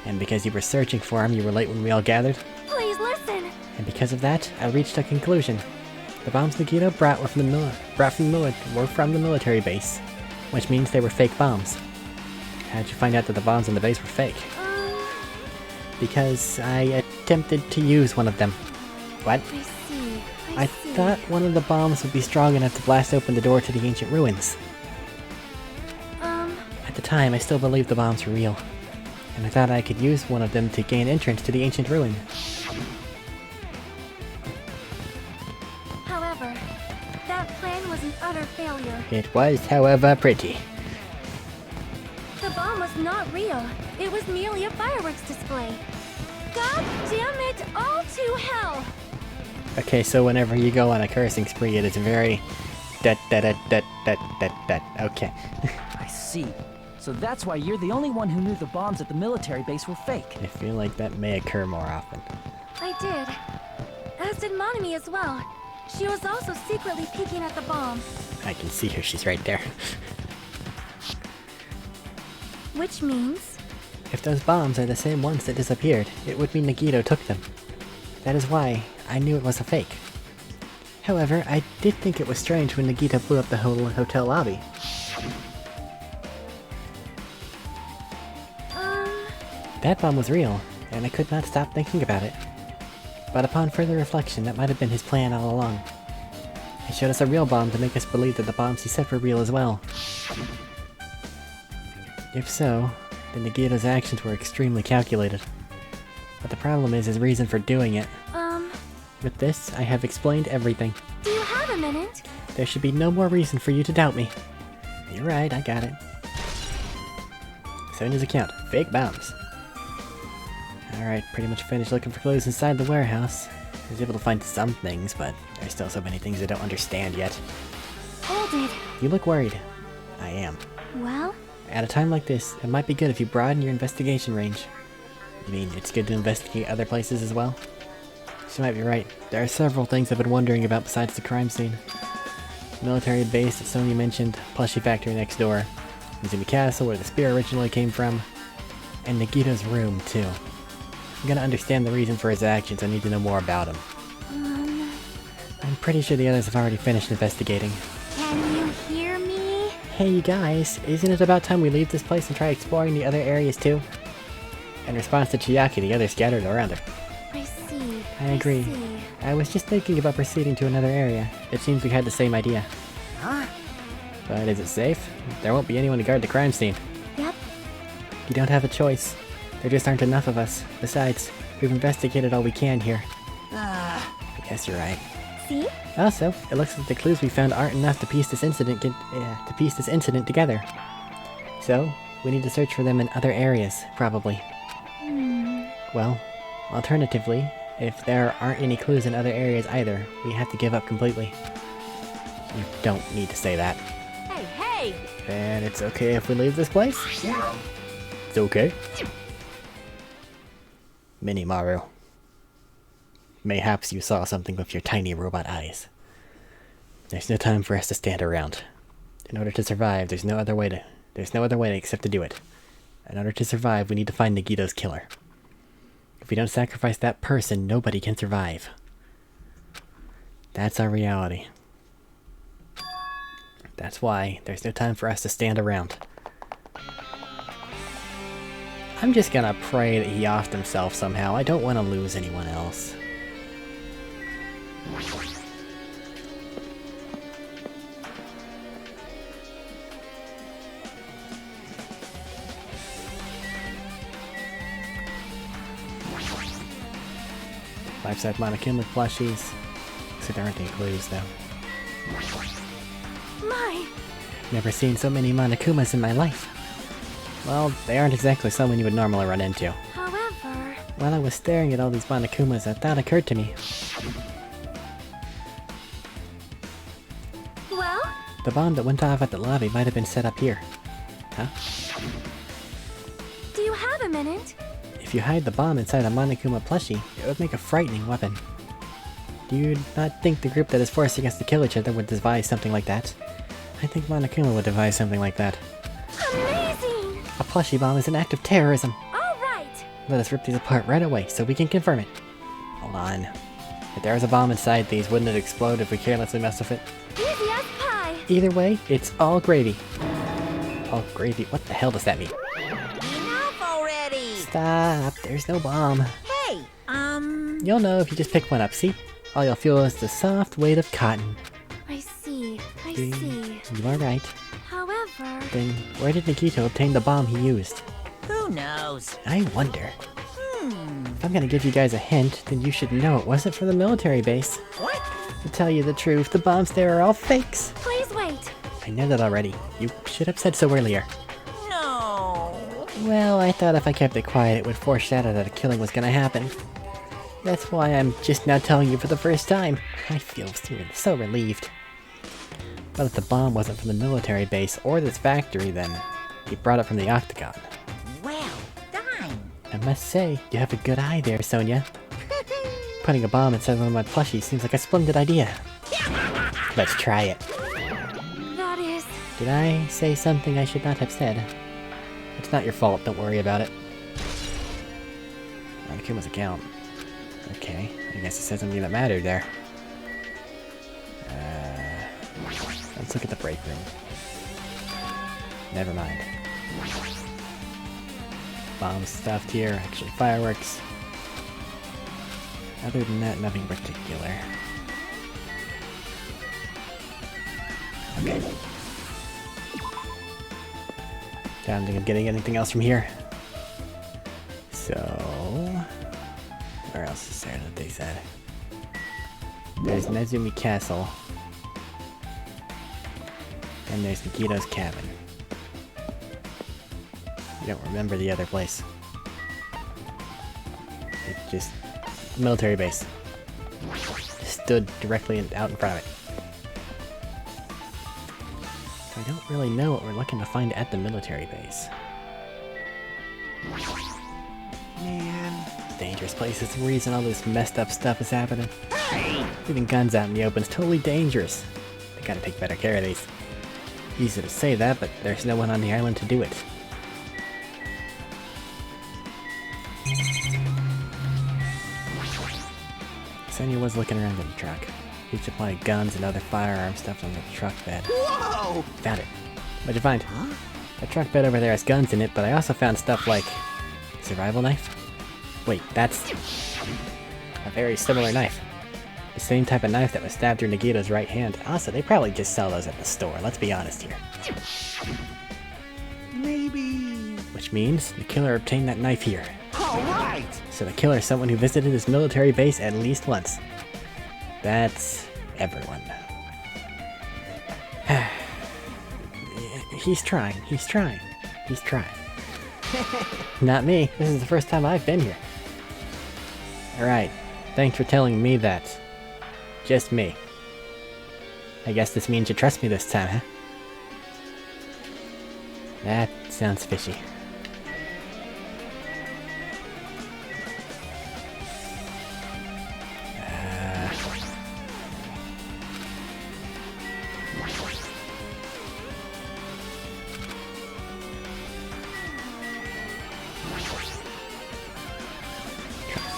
And because you were searching for them, you were late when we all gathered. Please listen! And because of that, I reached a conclusion. The bombs Nikito brought were from the military base, which means they were fake bombs. How'd you find out that the bombs in the base were fake? Because I attempted to use one of them. What? I see. I thought one of the bombs would be strong enough to blast open the door to the ancient ruins. At the time, I still believed the bombs were real. And I thought I could use one of them to gain entrance to the ancient ruin. However, that plan was an utter failure. It was, however, pretty. The bomb was not real. It was merely a fireworks display. God damn it, all to hell! Okay, so whenever you go on a cursing spree, it is very... Okay. I see. So that's why you're the only one who knew the bombs at the military base were fake. I feel like that may occur more often. I did. As did Monami as well. She was also secretly peeking at the bomb. I can see her, she's right there. Which means... If those bombs are the same ones that disappeared, it would mean Nagito took them. That is why I knew it was a fake. However, I did think it was strange when Nagito blew up the whole hotel lobby. That bomb was real, and I could not stop thinking about it. But upon further reflection, that might have been his plan all along. He showed us a real bomb to make us believe that the bombs he set were real as well. If so, then Nagito's actions were extremely calculated. But the problem is his reason for doing it. With this, I have explained everything. Do you have a minute? There should be no more reason for you to doubt me. You're right, I got it. Sonia's account. Fake bombs. Alright, pretty much finished looking for clues inside the warehouse. I was able to find some things, but there's still so many things I don't understand yet. Hold it. You look worried. I am. Well? At a time like this, it might be good if you broaden your investigation range. You mean it's good to investigate other places as well? She might be right. There are several things I've been wondering about besides the crime scene. The military base that Sonia mentioned, plushie factory next door, Mizumi Castle where the spear originally came from, and Nagito's room too. I'm gonna understand the reason for his actions. I need to know more about him. I'm pretty sure the others have already finished investigating. Can you hear me? Hey you guys, isn't it about time we leave this place and try exploring the other areas too? In response to Chiaki, the others scattered around her. I see. I agree. see. I was just thinking about proceeding to another area. It seems we had the same idea. Huh? But is it safe? There won't be anyone to guard the crime scene. Yep. You don't have a choice. There just aren't enough of us. Besides, we've investigated all we can here. I guess you're right. See? Also, it looks like the clues we found aren't enough to piece this incident together. So, we need to search for them in other areas, probably. Well, alternatively, if there aren't any clues in other areas either, we have to give up completely. You don't need to say that. Hey, hey! And it's okay if we leave this place? It's okay. Minimaru. Mayhaps you saw something with your tiny robot eyes. There's no time for us to stand around. In order to survive, there's no other way except to do it. In order to survive, we need to find Nagito's killer. If we don't sacrifice that person, nobody can survive. That's our reality. That's why there's no time for us to stand around. I'm just gonna pray that he offed himself somehow. I don't want to lose anyone else. Life-size Monokuma plushies. So there aren't any clues though. My! Never seen so many Monokumas in my life. Well, they aren't exactly someone you would normally run into. However... While I was staring at all these Monokumas, a thought occurred to me. Well? The bomb that went off at the lobby might have been set up here. Huh? Do you have a minute? If you hide the bomb inside a Monokuma plushie, it would make a frightening weapon. Do you not think the group that is forcing us to kill each other would devise something like that? I think Monokuma would devise something like that. Amazing! A plushie bomb is an act of terrorism. Alright! Let us rip these apart right away so we can confirm it. Hold on. If there was a bomb inside these, wouldn't it explode if we carelessly mess with it? Easy as pie! Either way, it's all gravy. All gravy? What the hell does that mean? Enough already! Stop! There's no bomb. Hey, You'll know if you just pick one up, see? All you'll feel is the soft weight of cotton. I see. I See? see. You are right. However... Then, where did Nagito obtain the bomb he used? who knows? I wonder. If I'm gonna give you guys a hint, then you should know it wasn't from the military base. What? To tell you the truth, the bombs there are all fakes. Please wait. I know that already. You should have said so earlier. No. Well, I thought if I kept it quiet, it would foreshadow that a killing was gonna happen. That's why I'm just now telling you for the first time. I feel so relieved. But if the bomb wasn't from the military base or this factory, then he brought it from the Octagon. Well done. I must say, you have a good eye there, Sonia. Putting a bomb inside one of my plushies seems like a splendid idea. Let's try it. That is... Did I say something I should not have said? It's not your fault, don't worry about it. Monokuma's account. Okay, I guess it said something that mattered there. Let's look at the break room. Never mind. Bomb stuffed here, actually fireworks. Other than that, nothing particular. Okay. Don't think I'm getting anything else from here. So... where else is there that they said? There's Nezumi Castle. And there's Nagito's cabin. You don't remember the other place. It just... military base. Stood directly out in front of it. So I don't really know what we're looking to find at the military base. Man. Dangerous place is the reason all this messed up stuff is happening. Leaving guns out in the open is totally dangerous. They gotta take better care of these. Easy to say that, but there's no one on the island to do it. Sonia was looking around in the truck. He'd supply guns and other firearm stuff on the truck bed. Whoa! Found it. What'd you find? The truck bed over there has guns in it, but I also found stuff like... survival knife? Wait, that's... a very similar knife. The same type of knife that was stabbed through Nagito's right hand. Also, they probably just sell those at the store, let's be honest here. Maybe... Which means the killer obtained that knife here. Alright! So the killer is someone who visited his military base at least once. That's everyone. He's trying. Not me. This is the first time I've been here. Alright. Thanks for telling me that. Just me. I guess this means you trust me this time, huh? That sounds fishy.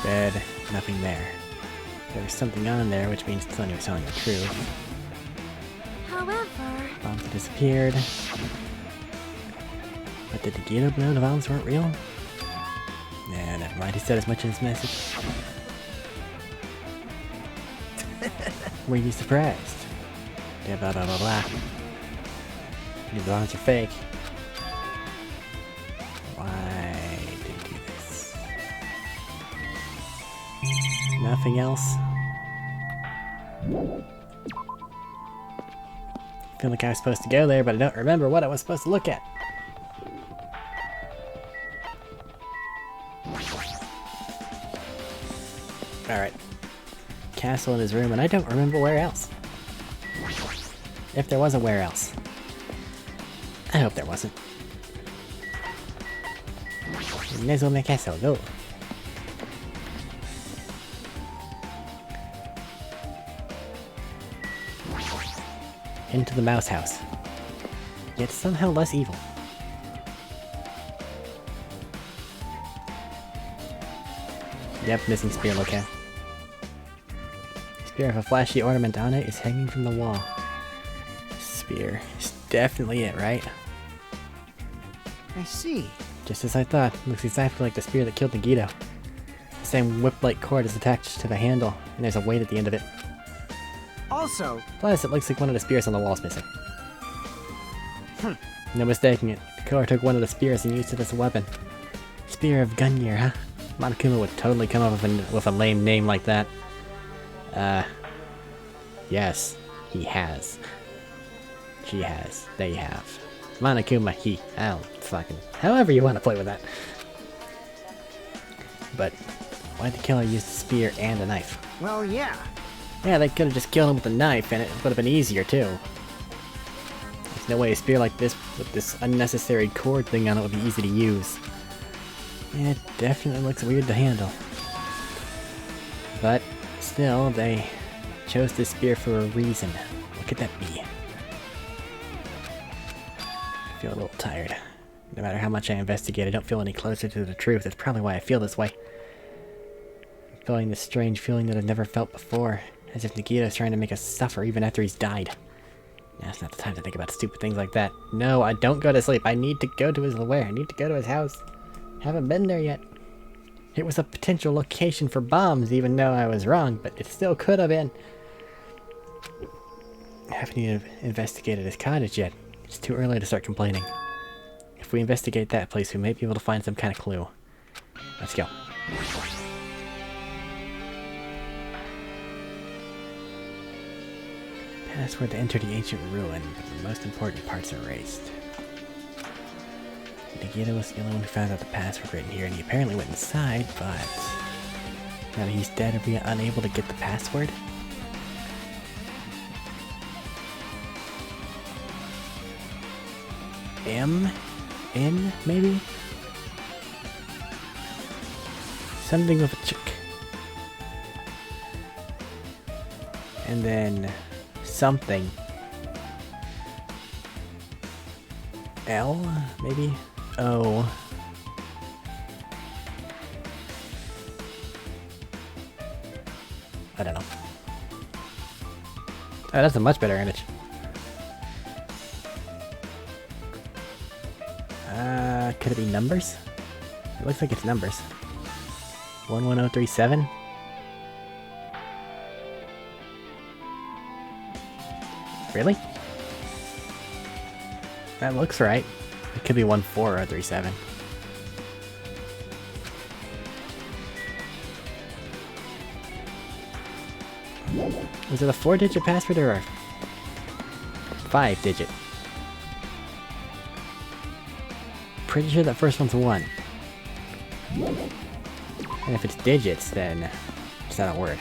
Bed, nothing there. There was something on there, which means Tony was telling the truth. However... Bombs had disappeared. But did Nagito know the bombs weren't real? Nah, never mind. He said as much in his message. Were you surprised? Yeah, blah blah blah blah. These bombs are fake. Why did you do this? Nothing else? I feel like I was supposed to go there, but I don't remember what I was supposed to look at. Alright. Castle in his room, and I don't remember where else. If there was a where else. I hope there wasn't. Nezume Castle, go! Into the mouse house. Yet somehow less evil. Yep, missing spear locale. Spear with a flashy ornament on it is hanging from the wall. Spear is definitely it, right? I see. Just as I thought. Looks exactly like the spear that killed Nagito. The same whip-like cord is attached to the handle, and there's a weight at the end of it. Also, Plus, it looks like one of the spears on the wall is missing. No mistaking it. The killer took one of the spears and used it as a weapon. Spear of Gunyear, huh? Monokuma would totally come up with a lame name like that. Yes, he has. She has. They have. Monokuma, he. I don't fucking... However you want to play with that. But, why'd the killer use the spear and a knife? well, yeah. Yeah, they could have just killed him with a knife, and it would have been easier, too. There's no way a spear like this, with this unnecessary cord thing on it, would be easy to use. It definitely looks weird to handle. But, still, they chose this spear for a reason. What could that be? I feel a little tired. No matter how much I investigate, I don't feel any closer to the truth. That's probably why I feel this way. I'm feeling this strange feeling that I've never felt before. As if Nagito is trying to make us suffer even after he's died. Now's not the time to think about stupid things like that. No, I don't go to sleep. I need to go to his lair. I need to go to his house. Haven't been there yet. It was a potential location for bombs, even though I was wrong, but it still could have been. I haven't even investigated his cottage yet. It's too early to start complaining. If we investigate that place, we may be able to find some kind of clue. Let's go. Password to enter the ancient ruin, but the most important parts are erased. Nagito was the only one who found out the password written here, and he apparently went inside, but... now that he's dead, are we unable to get the password? M? N, maybe? Something with a chick. And then... something. L, maybe? O. I don't know. Oh, that's a much better image. Could it be numbers? It looks like it's numbers. 11037? Really? That looks right. It could be 1-4 or 3-7. Was it a 4-digit password or a 5-digit? Pretty sure that first one's a 1. And if it's digits, then it's not a word.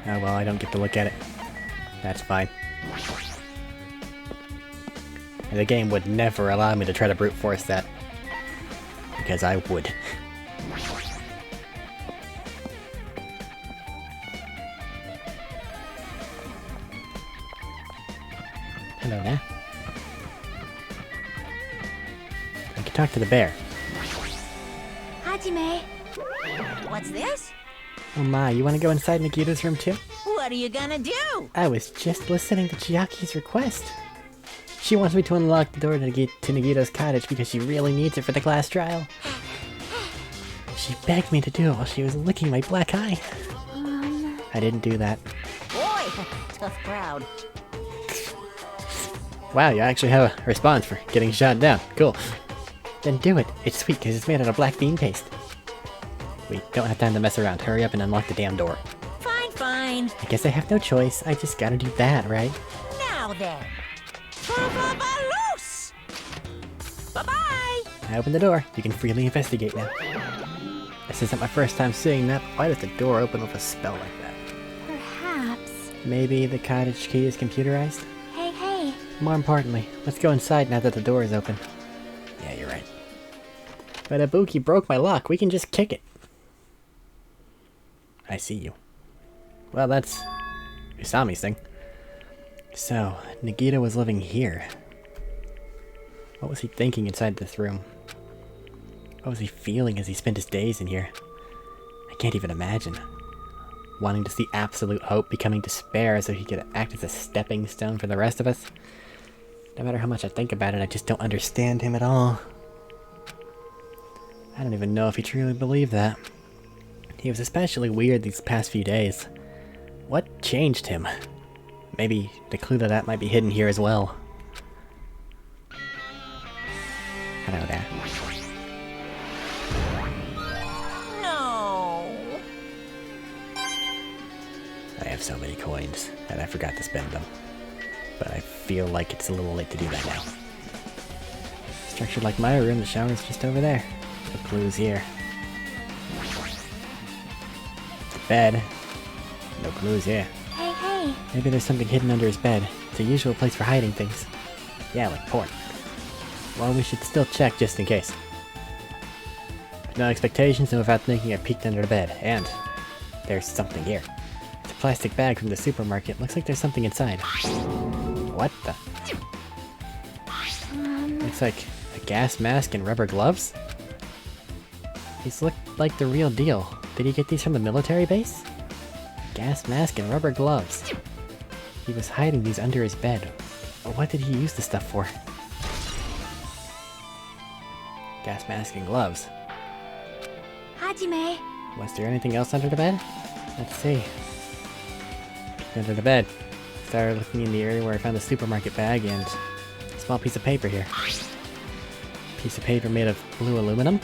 Oh well, I don't get to look at it. That's fine. And the game would never allow me to try to brute force that. Because I would. Hello there. I can talk to the bear. Hajime. What's this? Oh my, you want to go inside Nagita's room too? What are you gonna do? I was just listening to Chiaki's request. She wants me to unlock the door to Nagita's cottage because she really needs it for the class trial. She begged me to do it while she was licking my black eye. I didn't do that. Boy, tough crowd. Wow, you actually have a response for getting shot down. Cool. Then do it. It's sweet because it's made out of black bean paste. We don't have time to mess around. Hurry up and unlock the damn door. Fine, fine. I guess I have no choice. I just gotta do that, right? Now then. Loose! Bye-bye! I opened the door. You can freely investigate now. This isn't my first time seeing that, but why does the door open with a spell like that? Perhaps. Maybe the cottage key is computerized? Hey, hey. More importantly, let's go inside now that the door is open. Yeah, you're right. But Ibuki broke my lock. We can just kick it. I see you. Well, that's Usami's thing. So, Nagita was living here. What was he thinking inside this room? What was he feeling as he spent his days in here? I can't even imagine. Wanting to see absolute hope becoming despair so he could act as a stepping stone for the rest of us. No matter how much I think about it, I just don't understand him at all. I don't even know if he truly believed that. He was especially weird these past few days. What changed him? Maybe the clue to that might be hidden here as well. Hello there. No. I have so many coins, and I forgot to spend them. But I feel like it's a little late to do that now. Structured like my room, the shower's just over there. The clue's here. The bed. No clues here. Hey, hey. Maybe there's something hidden under his bed. It's a usual place for hiding things. Yeah, like porn. Well, we should still check just in case. With no expectations and without thinking, I peeked under the bed. And there's something here. It's a plastic bag from the supermarket. Looks like there's something inside. What the? Looks like a gas mask and rubber gloves? These look like the real deal. Did he get these from the military base? Gas mask and rubber gloves. He was hiding these under his bed. What did he use this stuff for? Gas mask and gloves. Hajime. Was there anything else under the bed? Let's see. Under the bed. Started looking in the area where I found the supermarket bag and a small piece of paper here. Piece of paper made of blue aluminum?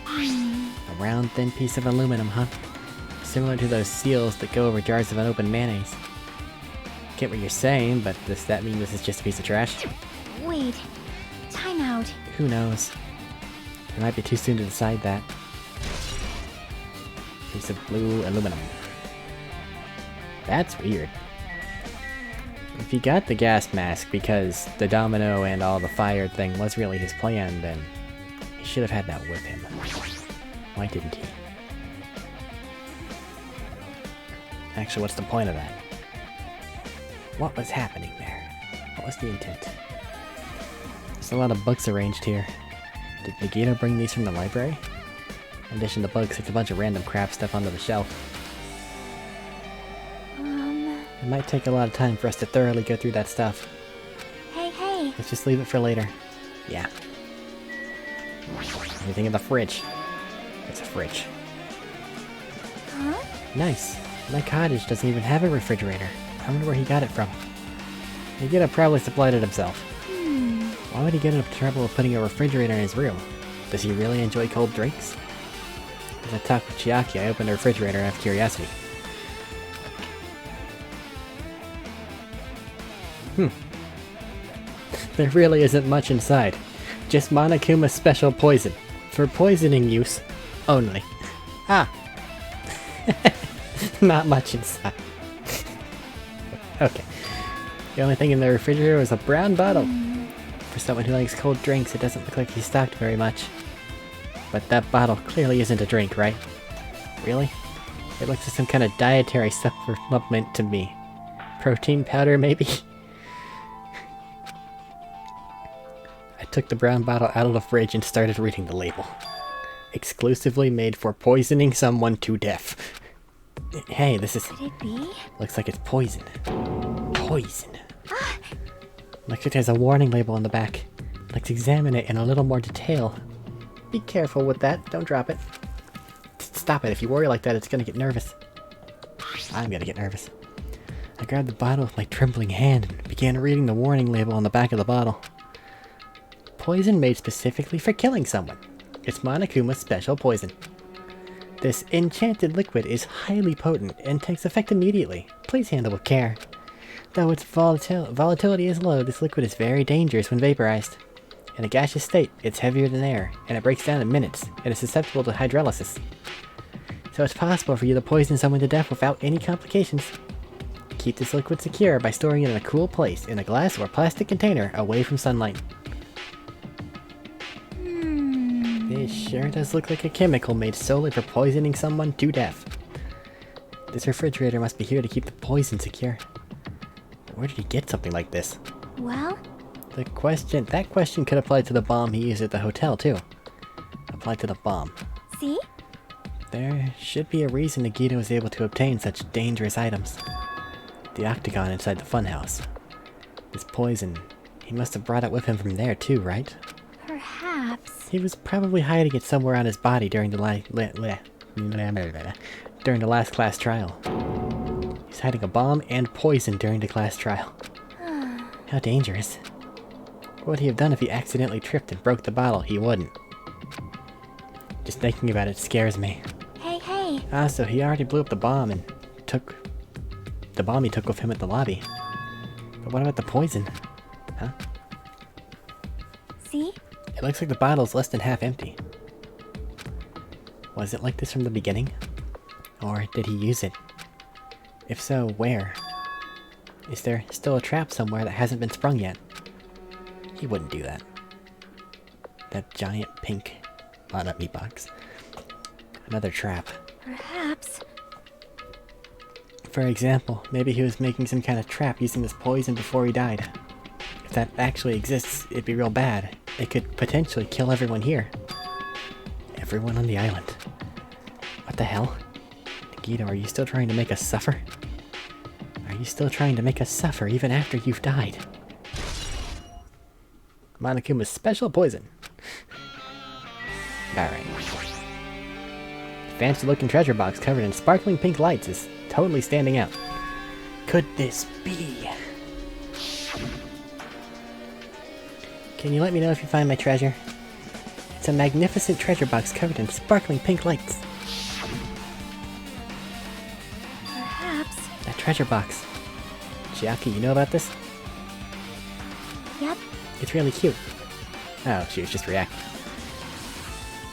A round, thin piece of aluminum, huh? Similar to those seals that go over jars of unopened mayonnaise. Get what you're saying, but does that mean this is just a piece of trash? Wait. Time out. Who knows? It might be too soon to decide that. Piece of blue aluminum. That's weird. If he got the gas mask because the domino and all the fire thing was really his plan, then he should have had that with him. Why didn't he? Actually, what's the point of that? What was happening there? What was the intent? There's a lot of books arranged here. Did Nagita bring these from the library? In addition to books, it's a bunch of random crap stuff onto the shelf. It might take a lot of time for us to thoroughly go through that stuff. Hey, hey. Let's just leave it for later. Yeah. Anything in the fridge? It's a fridge. Huh? Nice. My cottage doesn't even have a refrigerator. I wonder where he got it from. Nikita probably supplied it himself. Why would he get into trouble of putting a refrigerator in his room? Does he really enjoy cold drinks? As I talked with Chiaki, I opened the refrigerator out of curiosity. There really isn't much inside. Just Monokuma's special poison. For poisoning use only. Ah! Not much inside. Okay. The only thing in the refrigerator was a brown bottle. For someone who likes cold drinks, it doesn't look like he's stocked very much. But that bottle clearly isn't a drink, right? Really? It looks like some kind of dietary supplement to me. Protein powder, maybe? I took the brown bottle out of the fridge and started reading the label. Exclusively made for poisoning someone to death. Hey, this is... Could it be? Looks like it's poison. Poison. Looks like there's a warning label on the back. Let's examine it in a little more detail. Be careful with that, don't drop it. Stop it, if you worry like that, it's gonna get nervous. I'm gonna get nervous. I grabbed the bottle with my trembling hand and began reading the warning label on the back of the bottle. Poison made specifically for killing someone. It's Monokuma's special poison. This enchanted liquid is highly potent and takes effect immediately. Please handle with care. Though its volatility is low, this liquid is very dangerous when vaporized. In a gaseous state, it's heavier than air, and it breaks down in minutes, and is susceptible to hydrolysis. So it's possible for you to poison someone to death without any complications. Keep this liquid secure by storing it in a cool place in a glass or plastic container away from sunlight. This sure does look like a chemical made solely for poisoning someone to death. This refrigerator must be here to keep the poison secure. Where did he get something like this? Well? That question could apply to the bomb he used at the hotel, too. Apply to the bomb. See? There should be a reason Nagita was able to obtain such dangerous items. The octagon inside the funhouse. This poison, he must have brought it with him from there, too, right? Perhaps. He was probably hiding it somewhere on his body during the last class trial. He's hiding a bomb and poison during the class trial. How dangerous. What would he have done if he accidentally tripped and broke the bottle? He wouldn't. Just thinking about it scares me. Hey. Ah, so he already blew up the bomb and took... the bomb he took with him at the lobby. But what about the poison? Huh? See? It looks like the bottle's less than half empty. Was it like this from the beginning? Or did he use it? If so, where? Is there still a trap somewhere that hasn't been sprung yet? He wouldn't do that. That giant pink Monami box. Another trap. Perhaps. For example, maybe he was making some kind of trap using this poison before he died. If that actually exists, it'd be real bad. It could potentially kill everyone here. Everyone on the island. What the hell? Nagito, are you still trying to make us suffer? Are you still trying to make us suffer even after you've died? Monokuma's special poison. Alright. Fancy looking treasure box covered in sparkling pink lights is totally standing out. Could this be? Can you let me know if you find my treasure? It's a magnificent treasure box covered in sparkling pink lights. Perhaps. That treasure box. Chiaki, you know about this? Yep. It's really cute. Oh, she was just reacting.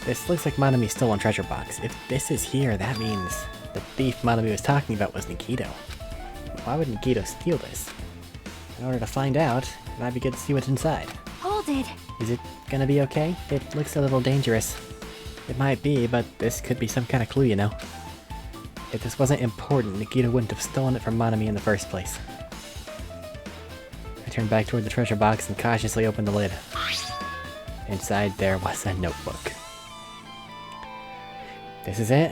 This looks like Monami's stolen treasure box. If this is here, that means the thief Monami was talking about was Nikito. Why would Nikito steal this? In order to find out, it might be good to see what's inside. Hold it. Is it gonna be okay? It looks a little dangerous. It might be, but this could be some kind of clue, you know? If this wasn't important, Nikito wouldn't have stolen it from Monami in the first place. I turned back toward the treasure box and cautiously opened the lid. Inside there was a notebook. This is it?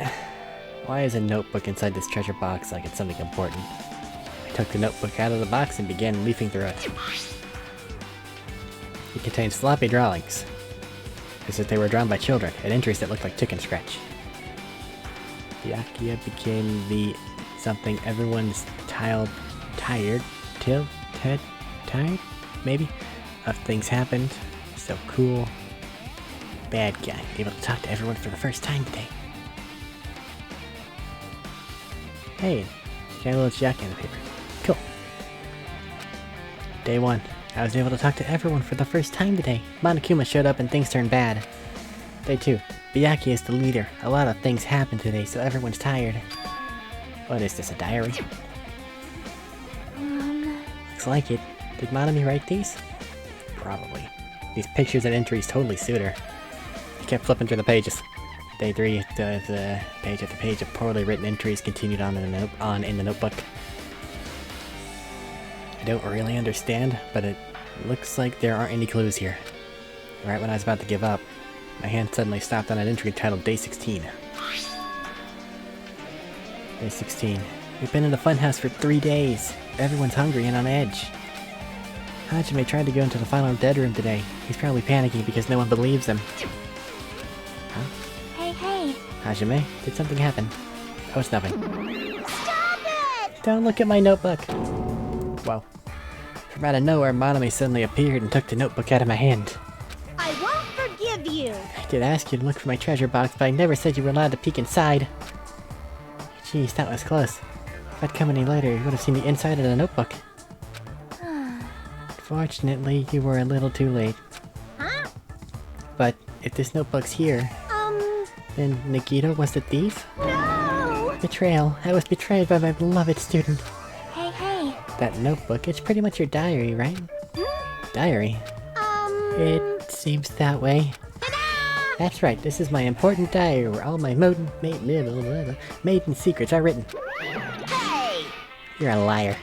Why is a notebook inside this treasure box like it's something important? I took the notebook out of the box and began leafing through it. It contains sloppy drawings. is that they were drawn by children, at entries that looked like chicken scratch. Byakuya became the something everyone's tired, maybe, of things happened. So cool. Bad guy, able to talk to everyone for the first time today. Hey, got a little jacket in the paper. Cool. Day 1. I was able to talk to everyone for the first time today. Monokuma showed up and things turned bad. Day 2. Byakuya is the leader. A lot of things happened today, so everyone's tired. What is this, a diary? Looks like it. Did Monami write these? Probably. These pictures and entries totally suit her. He kept flipping through the pages. Day 3, the page after page of poorly written entries continued on in the notebook. I don't really understand, but it looks like there aren't any clues here. Right when I was about to give up, my hand suddenly stopped on an entry titled Day 16. Day 16. We've been in the funhouse for 3 days. Everyone's hungry and on edge. Hajime tried to go into the final dead room today. He's probably panicking because no one believes him. Huh? Hey. Hajime, did something happen? Oh, it's nothing. Stop it! Don't look at my notebook! Whoa. From out of nowhere, Monami suddenly appeared and took the notebook out of my hand. I won't forgive you. I did ask you to look for my treasure box, but I never said you were allowed to peek inside. Jeez, that was close. If I'd come any later, you would have seen the inside of the notebook. Fortunately, you were a little too late. Huh? But if this notebook's here, then Nagito was the thief? No! Betrayal. I was betrayed by my beloved student. Hey. That notebook, it's pretty much your diary, right? Diary? It seems that way. That's right, this is my important diary where all my maiden secrets are written. Hey! You're a liar.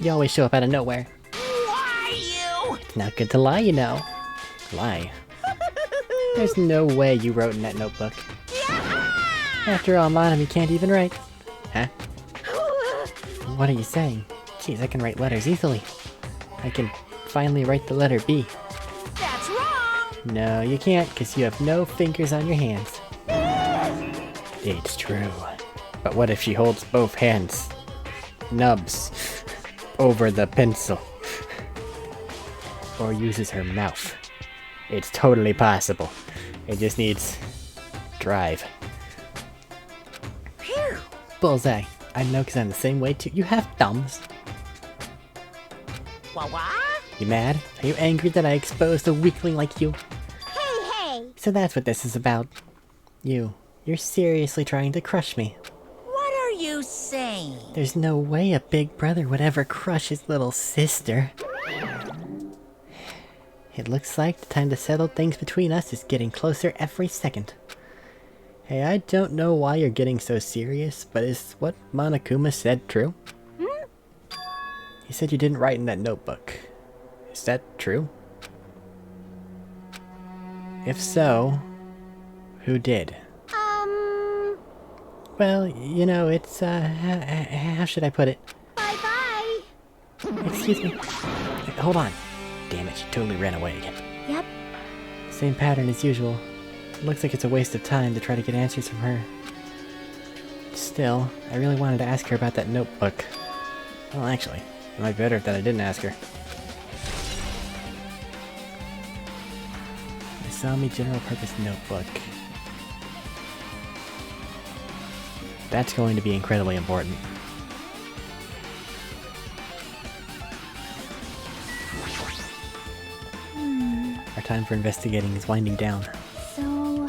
You always show up out of nowhere. Why you? It's not good to lie, you know. Lie? There's no way you wrote in that notebook. After all, Monami can't even write. Huh? What are you saying? Jeez, I can write letters easily. I can finally write the letter B. That's wrong! No, you can't, because you have no fingers on your hands. It's true. But what if she holds both hands? Nubs. Over the pencil. Or uses her mouth. It's totally possible. It just needs drive. Phew! Bullseye. I know because I'm the same way too. You have thumbs. What? You mad? Are you angry that I exposed a weakling like you? Hey. So that's what this is about. You're seriously trying to crush me. What are you saying? There's no way a big brother would ever crush his little sister. It looks like the time to settle things between us is getting closer every second. Hey, I don't know why you're getting so serious, but is what Monokuma said true? He said you didn't write in that notebook. Is that true? If so, who did? Well, you know, it's, how should I put it? Bye-bye. Excuse me. Hold on. Damn it, she totally ran away again. Yep. Same pattern as usual. It looks like it's a waste of time to try to get answers from her. Still, I really wanted to ask her about that notebook. Well, actually, it might be better that I didn't ask her. Isami General Purpose Notebook. That's going to be incredibly important. Our time for investigating is winding down. So...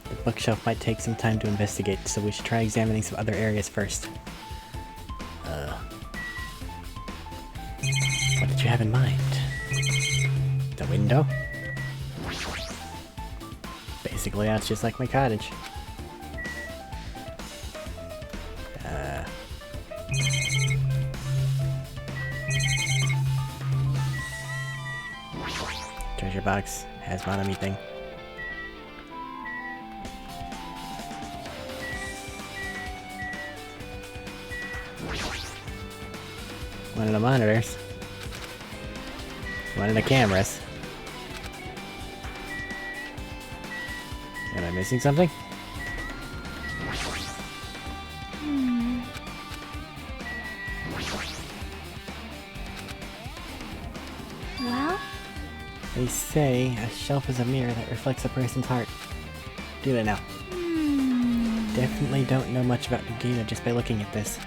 The bookshelf might take some time to investigate, so we should try examining some other areas first. What did you have in mind? The window? Basically, that's just like my cottage. Treasure box has Monami thing. One of the monitors. One of the cameras. Am I missing something? Well, They say a shelf is a mirror that reflects a person's heart. Do they now? Definitely don't know much about Nagina just by looking at this.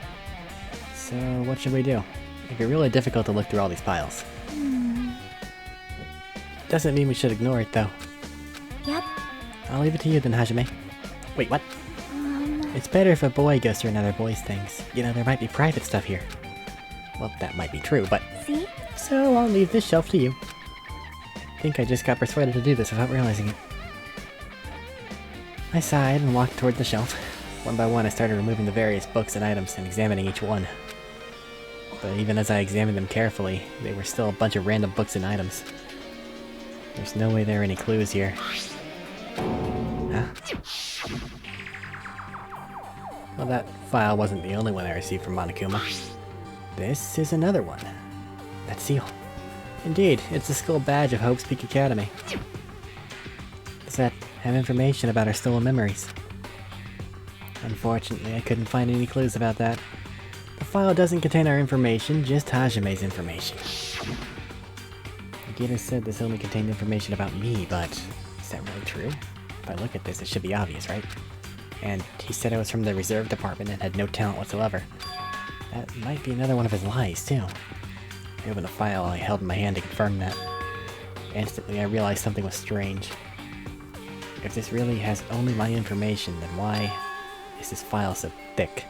So what should we do? It'd be really difficult to look through all these piles. Doesn't mean we should ignore it though. Yep. I'll leave it to you then, Hajime. Wait, what? It's better if a boy goes through another boy's things. You know, there might be private stuff here. Well, that might be true, but... See? So I'll leave this shelf to you. I think I just got persuaded to do this without realizing it. I sighed and walked toward the shelf. One by one I started removing the various books and items and examining each one. But even as I examined them carefully, they were still a bunch of random books and items. There's no way there are any clues here. Huh? Well, that file wasn't the only one I received from Monokuma. This is another one. That seal. Indeed, it's the school badge of Hope's Peak Academy. Does that have information about our stolen memories? Unfortunately, I couldn't find any clues about that. The file doesn't contain our information, just Hajime's information. Nagita said this only contained information about me, but is that really true? If I look at this, it should be obvious, right? And he said I was from the reserve department and had no talent whatsoever. That might be another one of his lies, too. I opened the file I held in my hand to confirm that. Instantly, I realized something was strange. If this really has only my information, then why is this file so thick?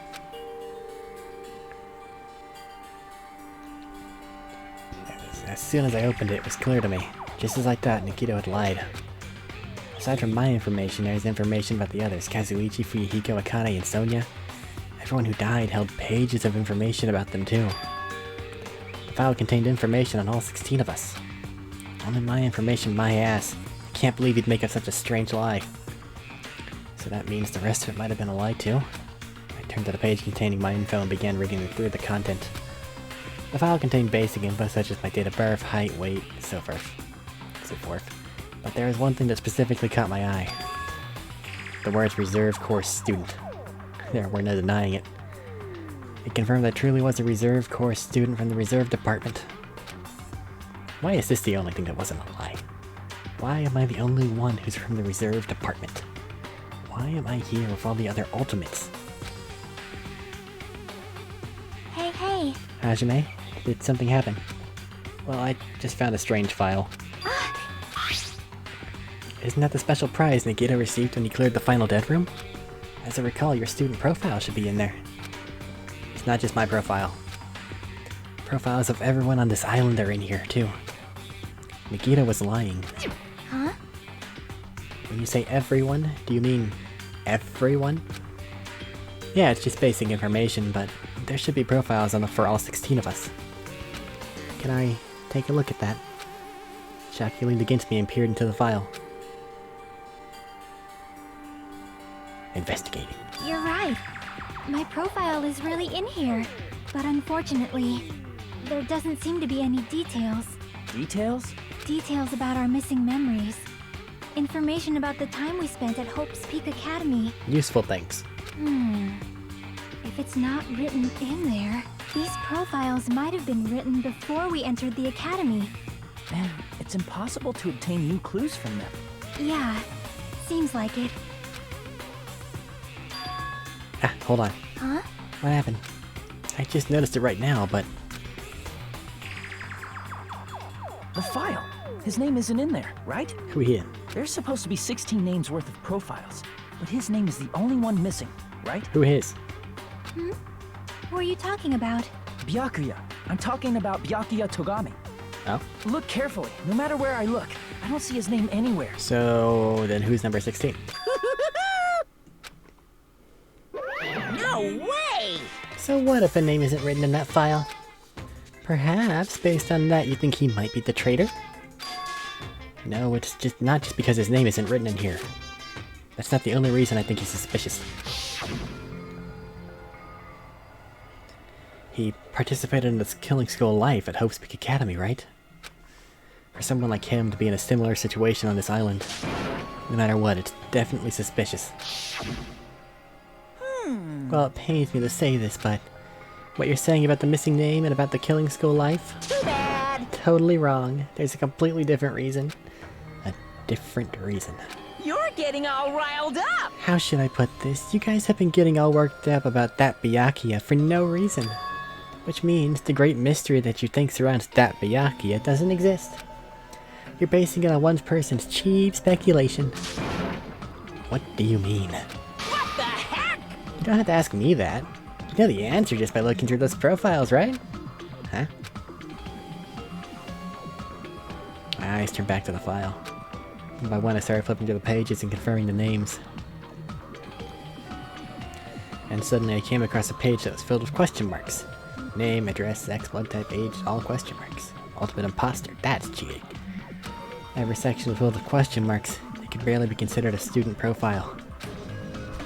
As soon as I opened it, it was clear to me. Just as I thought, Nikito had lied. Aside from my information, there's information about the others, Kazuichi, Fuyuhiko, Akane, and Sonia. Everyone who died held pages of information about them too. The file contained information on all 16 of us. Only my information, my ass. I can't believe you'd make up such a strange lie. So that means the rest of it might have been a lie too? I turned to the page containing my info and began reading through the content. The file contained basic info such as my date of birth, height, weight, so forth. But there was one thing that specifically caught my eye. The words reserve course student. There were no denying it. It confirmed I truly was a reserve course student from the reserve department. Why is this the only thing that wasn't a lie? Why am I the only one who's from the reserve department? Why am I here with all the other ultimates? Hey. Hajime, did something happen? Well, I just found a strange file. Isn't that the special prize Nagita received when he cleared the final dead room? As I recall, your student profile should be in there. It's not just my profile. Profiles of everyone on this island are in here, too. Nagita was lying. Huh? When you say everyone, do you mean everyone? Yeah, it's just basic information, but there should be profiles for all 16 of us. Can I take a look at that? Shaki leaned against me and peered into the file. Investigating. You're right. My profile is really in here. But unfortunately, there doesn't seem to be any details. Details? Details about our missing memories. Information about the time we spent at Hope's Peak Academy. Useful things. If it's not written in there, these profiles might have been written before we entered the academy. And it's impossible to obtain new clues from them. Yeah, seems like it. Ah, hold on. Huh? What happened? I just noticed it right now, but... The file. His name isn't in there, right? Who he in? There's supposed to be 16 names worth of profiles, but his name is the only one missing, right? Who his? Who are you talking about? Byakuya. I'm talking about Byakuya Togami. Oh? Look carefully. No matter where I look, I don't see his name anywhere. So, then who's number 16? No way! So what if a name isn't written in that file? Perhaps, based on that, you think he might be the traitor? No, it's just not just because his name isn't written in here. That's not the only reason I think he's suspicious. He participated in this killing school life at Hope's Peak Academy, right? For someone like him to be in a similar situation on this island, No matter what, it's definitely suspicious. Well, it pains me to say this, but what you're saying about the missing name and about the killing school life? Too bad. Totally wrong. There's a completely different reason. A different reason. You're getting all riled up! How should I put this? You guys have been getting all worked up about that Byakuya for no reason. Which means the great mystery that you think surrounds that Byakuya doesn't exist. You're basing it on one person's cheap speculation. What do you mean? What the heck? You don't have to ask me that. You know the answer just by looking through those profiles, right? Huh? My eyes turned back to the file. One by one I started flipping through the pages and confirming the names. And suddenly I came across a page that was filled with question marks. Name, address, sex, blood type, age, all question marks. Ultimate imposter, that's cheating. Every section was filled with question marks. It could barely be considered a student profile.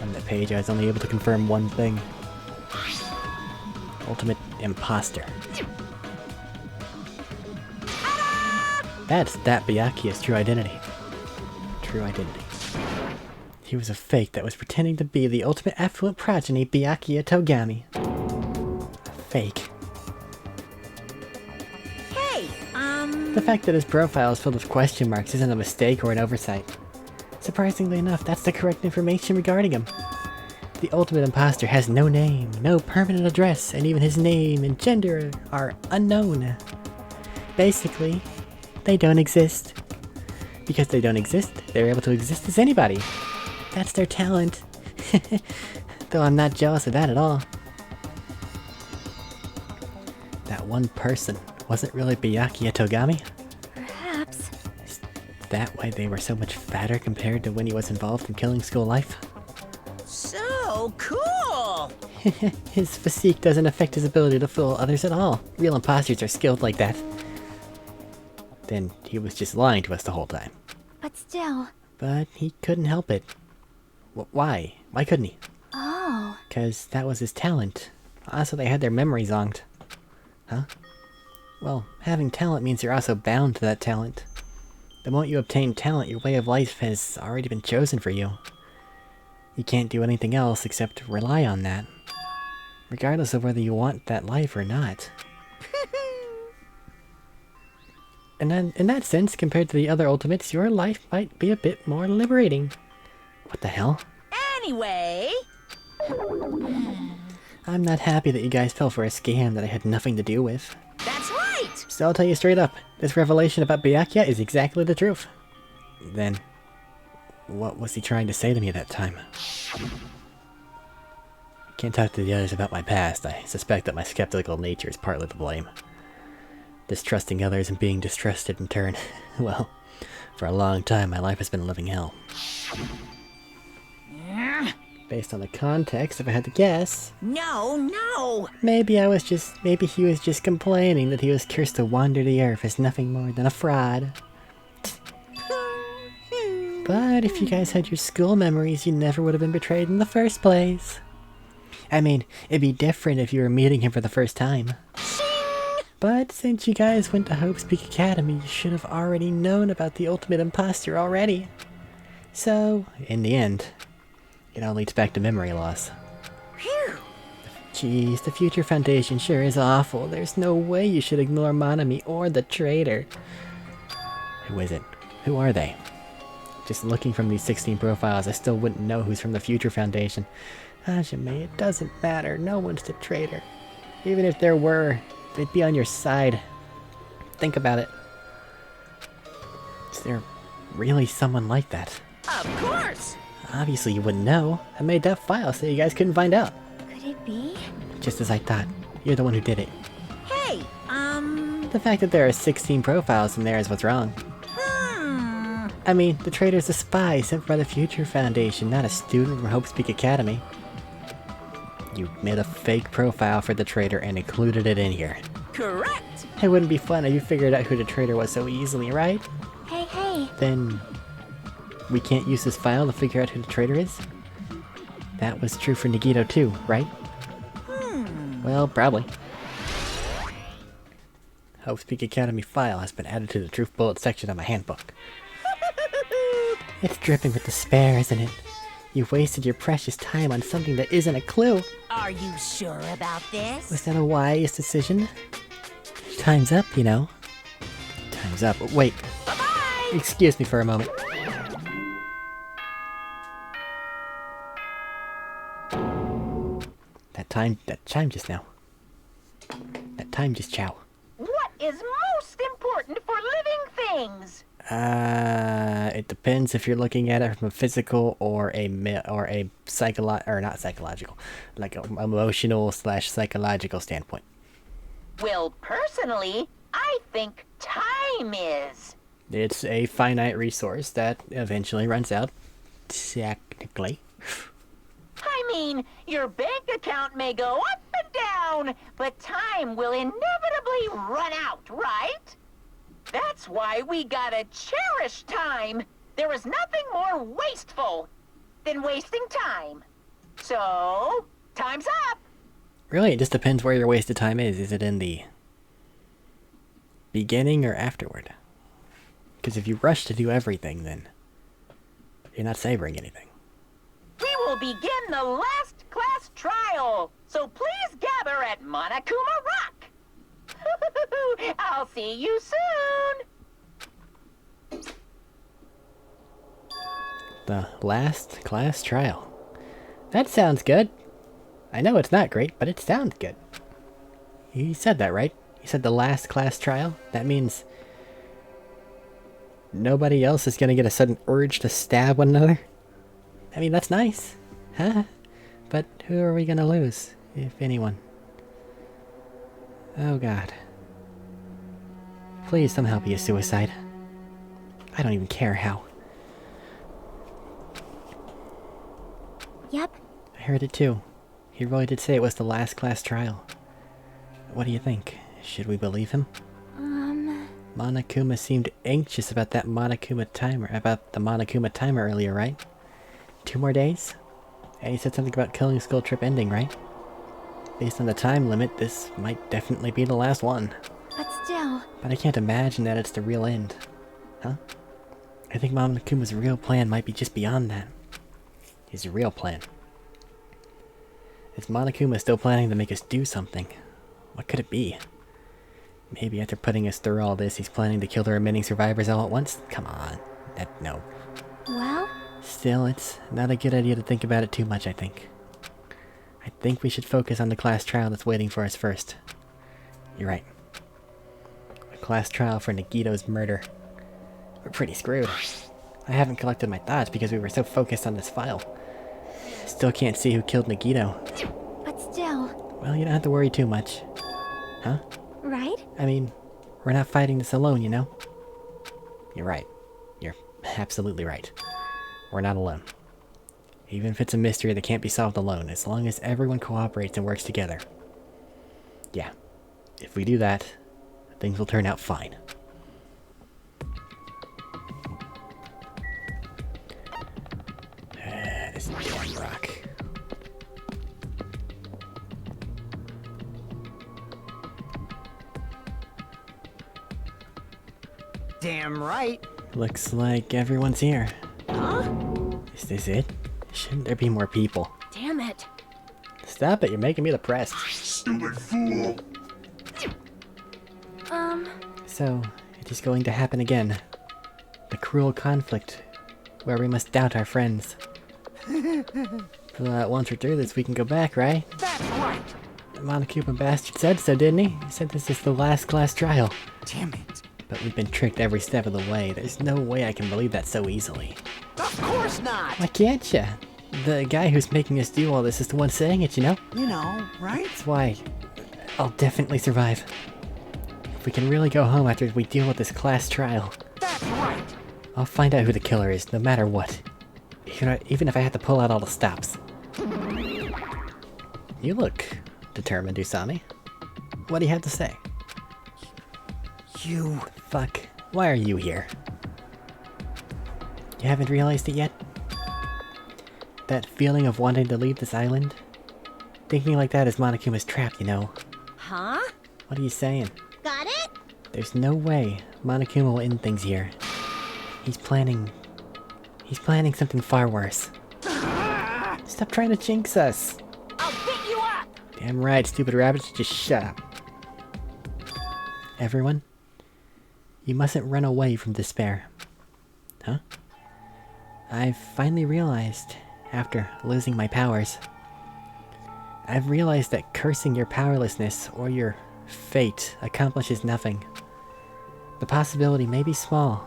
On that page I was only able to confirm one thing. Ultimate imposter. That's that Byakuya's true identity. True identity. He was a fake that was pretending to be the ultimate affluent progeny Byakuya Togami. A fake. Hey, The fact that his profile is filled with question marks isn't a mistake or an oversight. Surprisingly enough, that's the correct information regarding him. The ultimate imposter has no name, no permanent address, and even his name and gender are unknown. Basically, they don't exist. Because they don't exist, they're able to exist as anybody. That's their talent. Though I'm not jealous of that at all. That one person wasn't really Byakuya Togami? Perhaps. Is that why they were so much fatter compared to when he was involved in killing school life? so cool! His physique doesn't affect his ability to fool others at all. Real imposters are skilled like that. Then he was just lying to us the whole time. But still. But he couldn't help it. Why? Why couldn't he? Oh. 'Cause that was his talent. Also, they had their memories zonked. Huh? Well, having talent means you're also bound to that talent. The moment you obtain talent, your way of life has already been chosen for you. You can't do anything else except rely on that. Regardless of whether you want that life or not. And then, in that sense, compared to the other ultimates, your life might be a bit more liberating. What the hell? Anyway... I'm not happy that you guys fell for a scam that I had nothing to do with. That's right! So I'll tell you straight up, this revelation about Byakuya is exactly the truth. Then, what was he trying to say to me at that time? Can't talk to the others about my past. I suspect that my skeptical nature is partly to blame. Distrusting others and being distrusted in turn. Well, for a long time my life has been a living hell. Based on the context, if I had to guess, No! maybe he was just complaining that he was cursed to wander the earth as nothing more than a fraud. But if you guys had your school memories, you never would have been betrayed in the first place. I mean, it'd be different if you were meeting him for the first time. But since you guys went to Hope's Peak Academy, you should have already known about the ultimate imposter already. So, in the end, it all leads back to memory loss. Phew! Jeez, the Future Foundation sure is awful. There's no way you should ignore Monami or the traitor. Who is it? Who are they? Just looking from these 16 profiles, I still wouldn't know who's from the Future Foundation. Hajime, it doesn't matter. No one's the traitor. Even if there were, they'd be on your side. Think about it. Is there really someone like that? Of course! Obviously you wouldn't know. I made that file so you guys couldn't find out. Could it be? Just as I thought. You're the one who did it. Hey, The fact that there are 16 profiles in there is what's wrong. I mean, the traitor's a spy sent by the Future Foundation, not a student from Hope's Peak Academy. You made a fake profile for the traitor and included it in here. Correct! It wouldn't be fun if you figured out who the traitor was so easily, right? Hey. Then we can't use this file to figure out who the traitor is? That was true for Nagito too, right? Well, probably. Hope's Peak Academy file has been added to the Truth Bullet section of my handbook. It's dripping with despair, isn't it? You've wasted your precious time on something that isn't a clue. Are you sure about this? Was that a wise decision? Time's up, you know. Time's up. Wait. Bye-bye! Excuse me for a moment. That chime just now. That time just chow. What is most important for living things? It depends if you're looking at it from a physical or a not psychological, like an emotional / psychological standpoint. Well, personally, I think time is. It's a finite resource that eventually runs out, technically. I mean, your bank account may go up and down, but time will inevitably run out, right? That's why we gotta cherish time. There is nothing more wasteful than wasting time. So, time's up. Really, it just depends where your wasted time is. Is it in the beginning or afterward? Because if you rush to do everything, then you're not savoring anything. We will begin the last class trial, so please gather at Monokuma Rock. I'll see you soon. The last class trial. That sounds good. I know it's not great, but it sounds good. You said that, right? You said the last class trial? That means nobody else is gonna get a sudden urge to stab one another? I mean, that's nice. Huh? But who are we gonna lose, if anyone? Oh god. Please somehow be a suicide. I don't even care how. Yep. I heard it too. He really did say it was the last class trial. What do you think? Should we believe him? Monokuma seemed anxious about the Monokuma timer earlier, right? 2 more days? And he said something about Killing Skull Trip ending, right? Based on the time limit, this might definitely be the last one. But still. But I can't imagine that it's the real end. Huh? I think Monokuma's real plan might be just beyond that. His real plan. Is Monokuma still planning to make us do something? What could it be? Maybe after putting us through all this, he's planning to kill the remaining survivors all at once? Come on. No. Well? Still, it's not a good idea to think about it too much, I think. I think we should focus on the class trial that's waiting for us first. You're right. A class trial for Nagito's murder. We're pretty screwed. I haven't collected my thoughts because we were so focused on this file. Still can't see who killed Nagito. But still. Well, you don't have to worry too much. Huh? Right? I mean, we're not fighting this alone, you know? You're right. You're absolutely right. We're not alone. Even if it's a mystery that can't be solved alone, as long as everyone cooperates and works together. Yeah. If we do that, things will turn out fine. This damn rock. Damn right. Looks like everyone's here. Huh? Is this it? Shouldn't there be more people? Damn it. Stop it, you're making me depressed. Stupid fool! So, it is going to happen again. The cruel conflict, where we must doubt our friends. Once we're through this, we can go back, right? That's right. The Monokuma bastard said so, didn't he? He said this is the last class trial. Damn it. But we've been tricked every step of the way. There's no way I can believe that so easily. Of course not. Why can't ya? The guy who's making us do all this is the one saying it, you know? You know, right? That's why I'll definitely survive. If we can really go home after we deal with this trial, That's right. I'll find out who the killer is, no matter what. Even if I have to pull out all the stops. You look determined, Usami. What do you have to say? You... Fuck. Why are you here? You haven't realized it yet? That feeling of wanting to leave this island? Thinking like that is Monokuma's trap, you know. Huh? What are you saying? Got it? There's no way Monokuma will end things here. He's planning He's planning something far worse. Stop trying to jinx us. I'll beat you up! Damn right, stupid rabbits, just shut up. Everyone, you mustn't run away from despair. Huh? I've finally realized, after losing my powers, I've realized that cursing your powerlessness or your fate accomplishes nothing. The possibility may be small,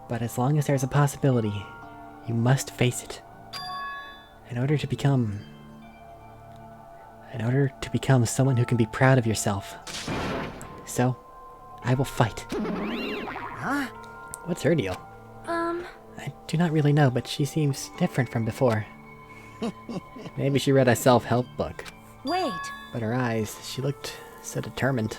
but as long as there's a possibility, you must face it. In order to become someone who can be proud of yourself. So, I will fight. Huh? What's her deal? I do not really know, but she seems different from before. Maybe she read a self-help book. Wait. But her eyes, she looked so determined.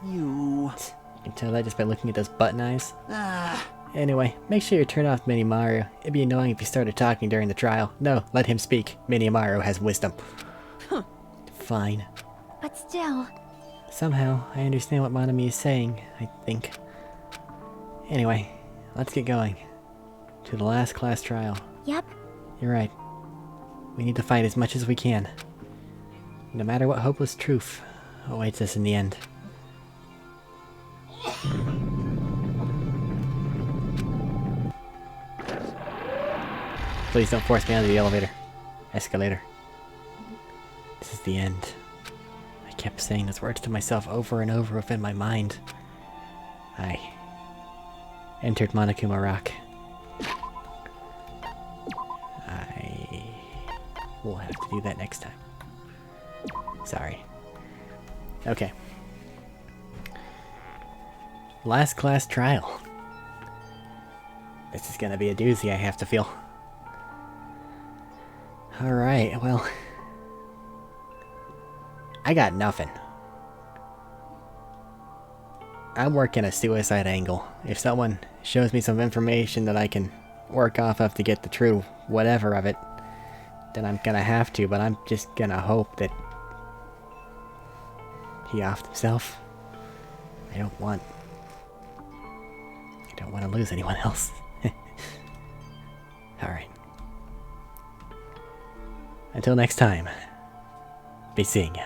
You... You can tell that just by looking at those button eyes. Ah... Anyway, make sure you turn off Minimaru. It'd be annoying if you started talking during the trial. No, let him speak. Minimaru has wisdom. Fine. But still... Somehow, I understand what Monami is saying, I think. Anyway, let's get going. To the last class trial. Yep. You're right. We need to fight as much as we can. No matter what hopeless truth awaits us in the end. Please don't force me onto the elevator. Escalator. This is the end. I kept saying those words to myself over and over within my mind. I entered Monokuma Rock. I will have to do that next time. Sorry. Okay. Last class trial. This is gonna be a doozy, I have to feel. Alright, well... I got nothing. I'm working a suicide angle. If someone shows me some information that I can work off of to get the true whatever of it, then I'm gonna have to, but I'm just gonna hope that he offed himself. I don't want to lose anyone else. Alright. Until next time, be seeing ya.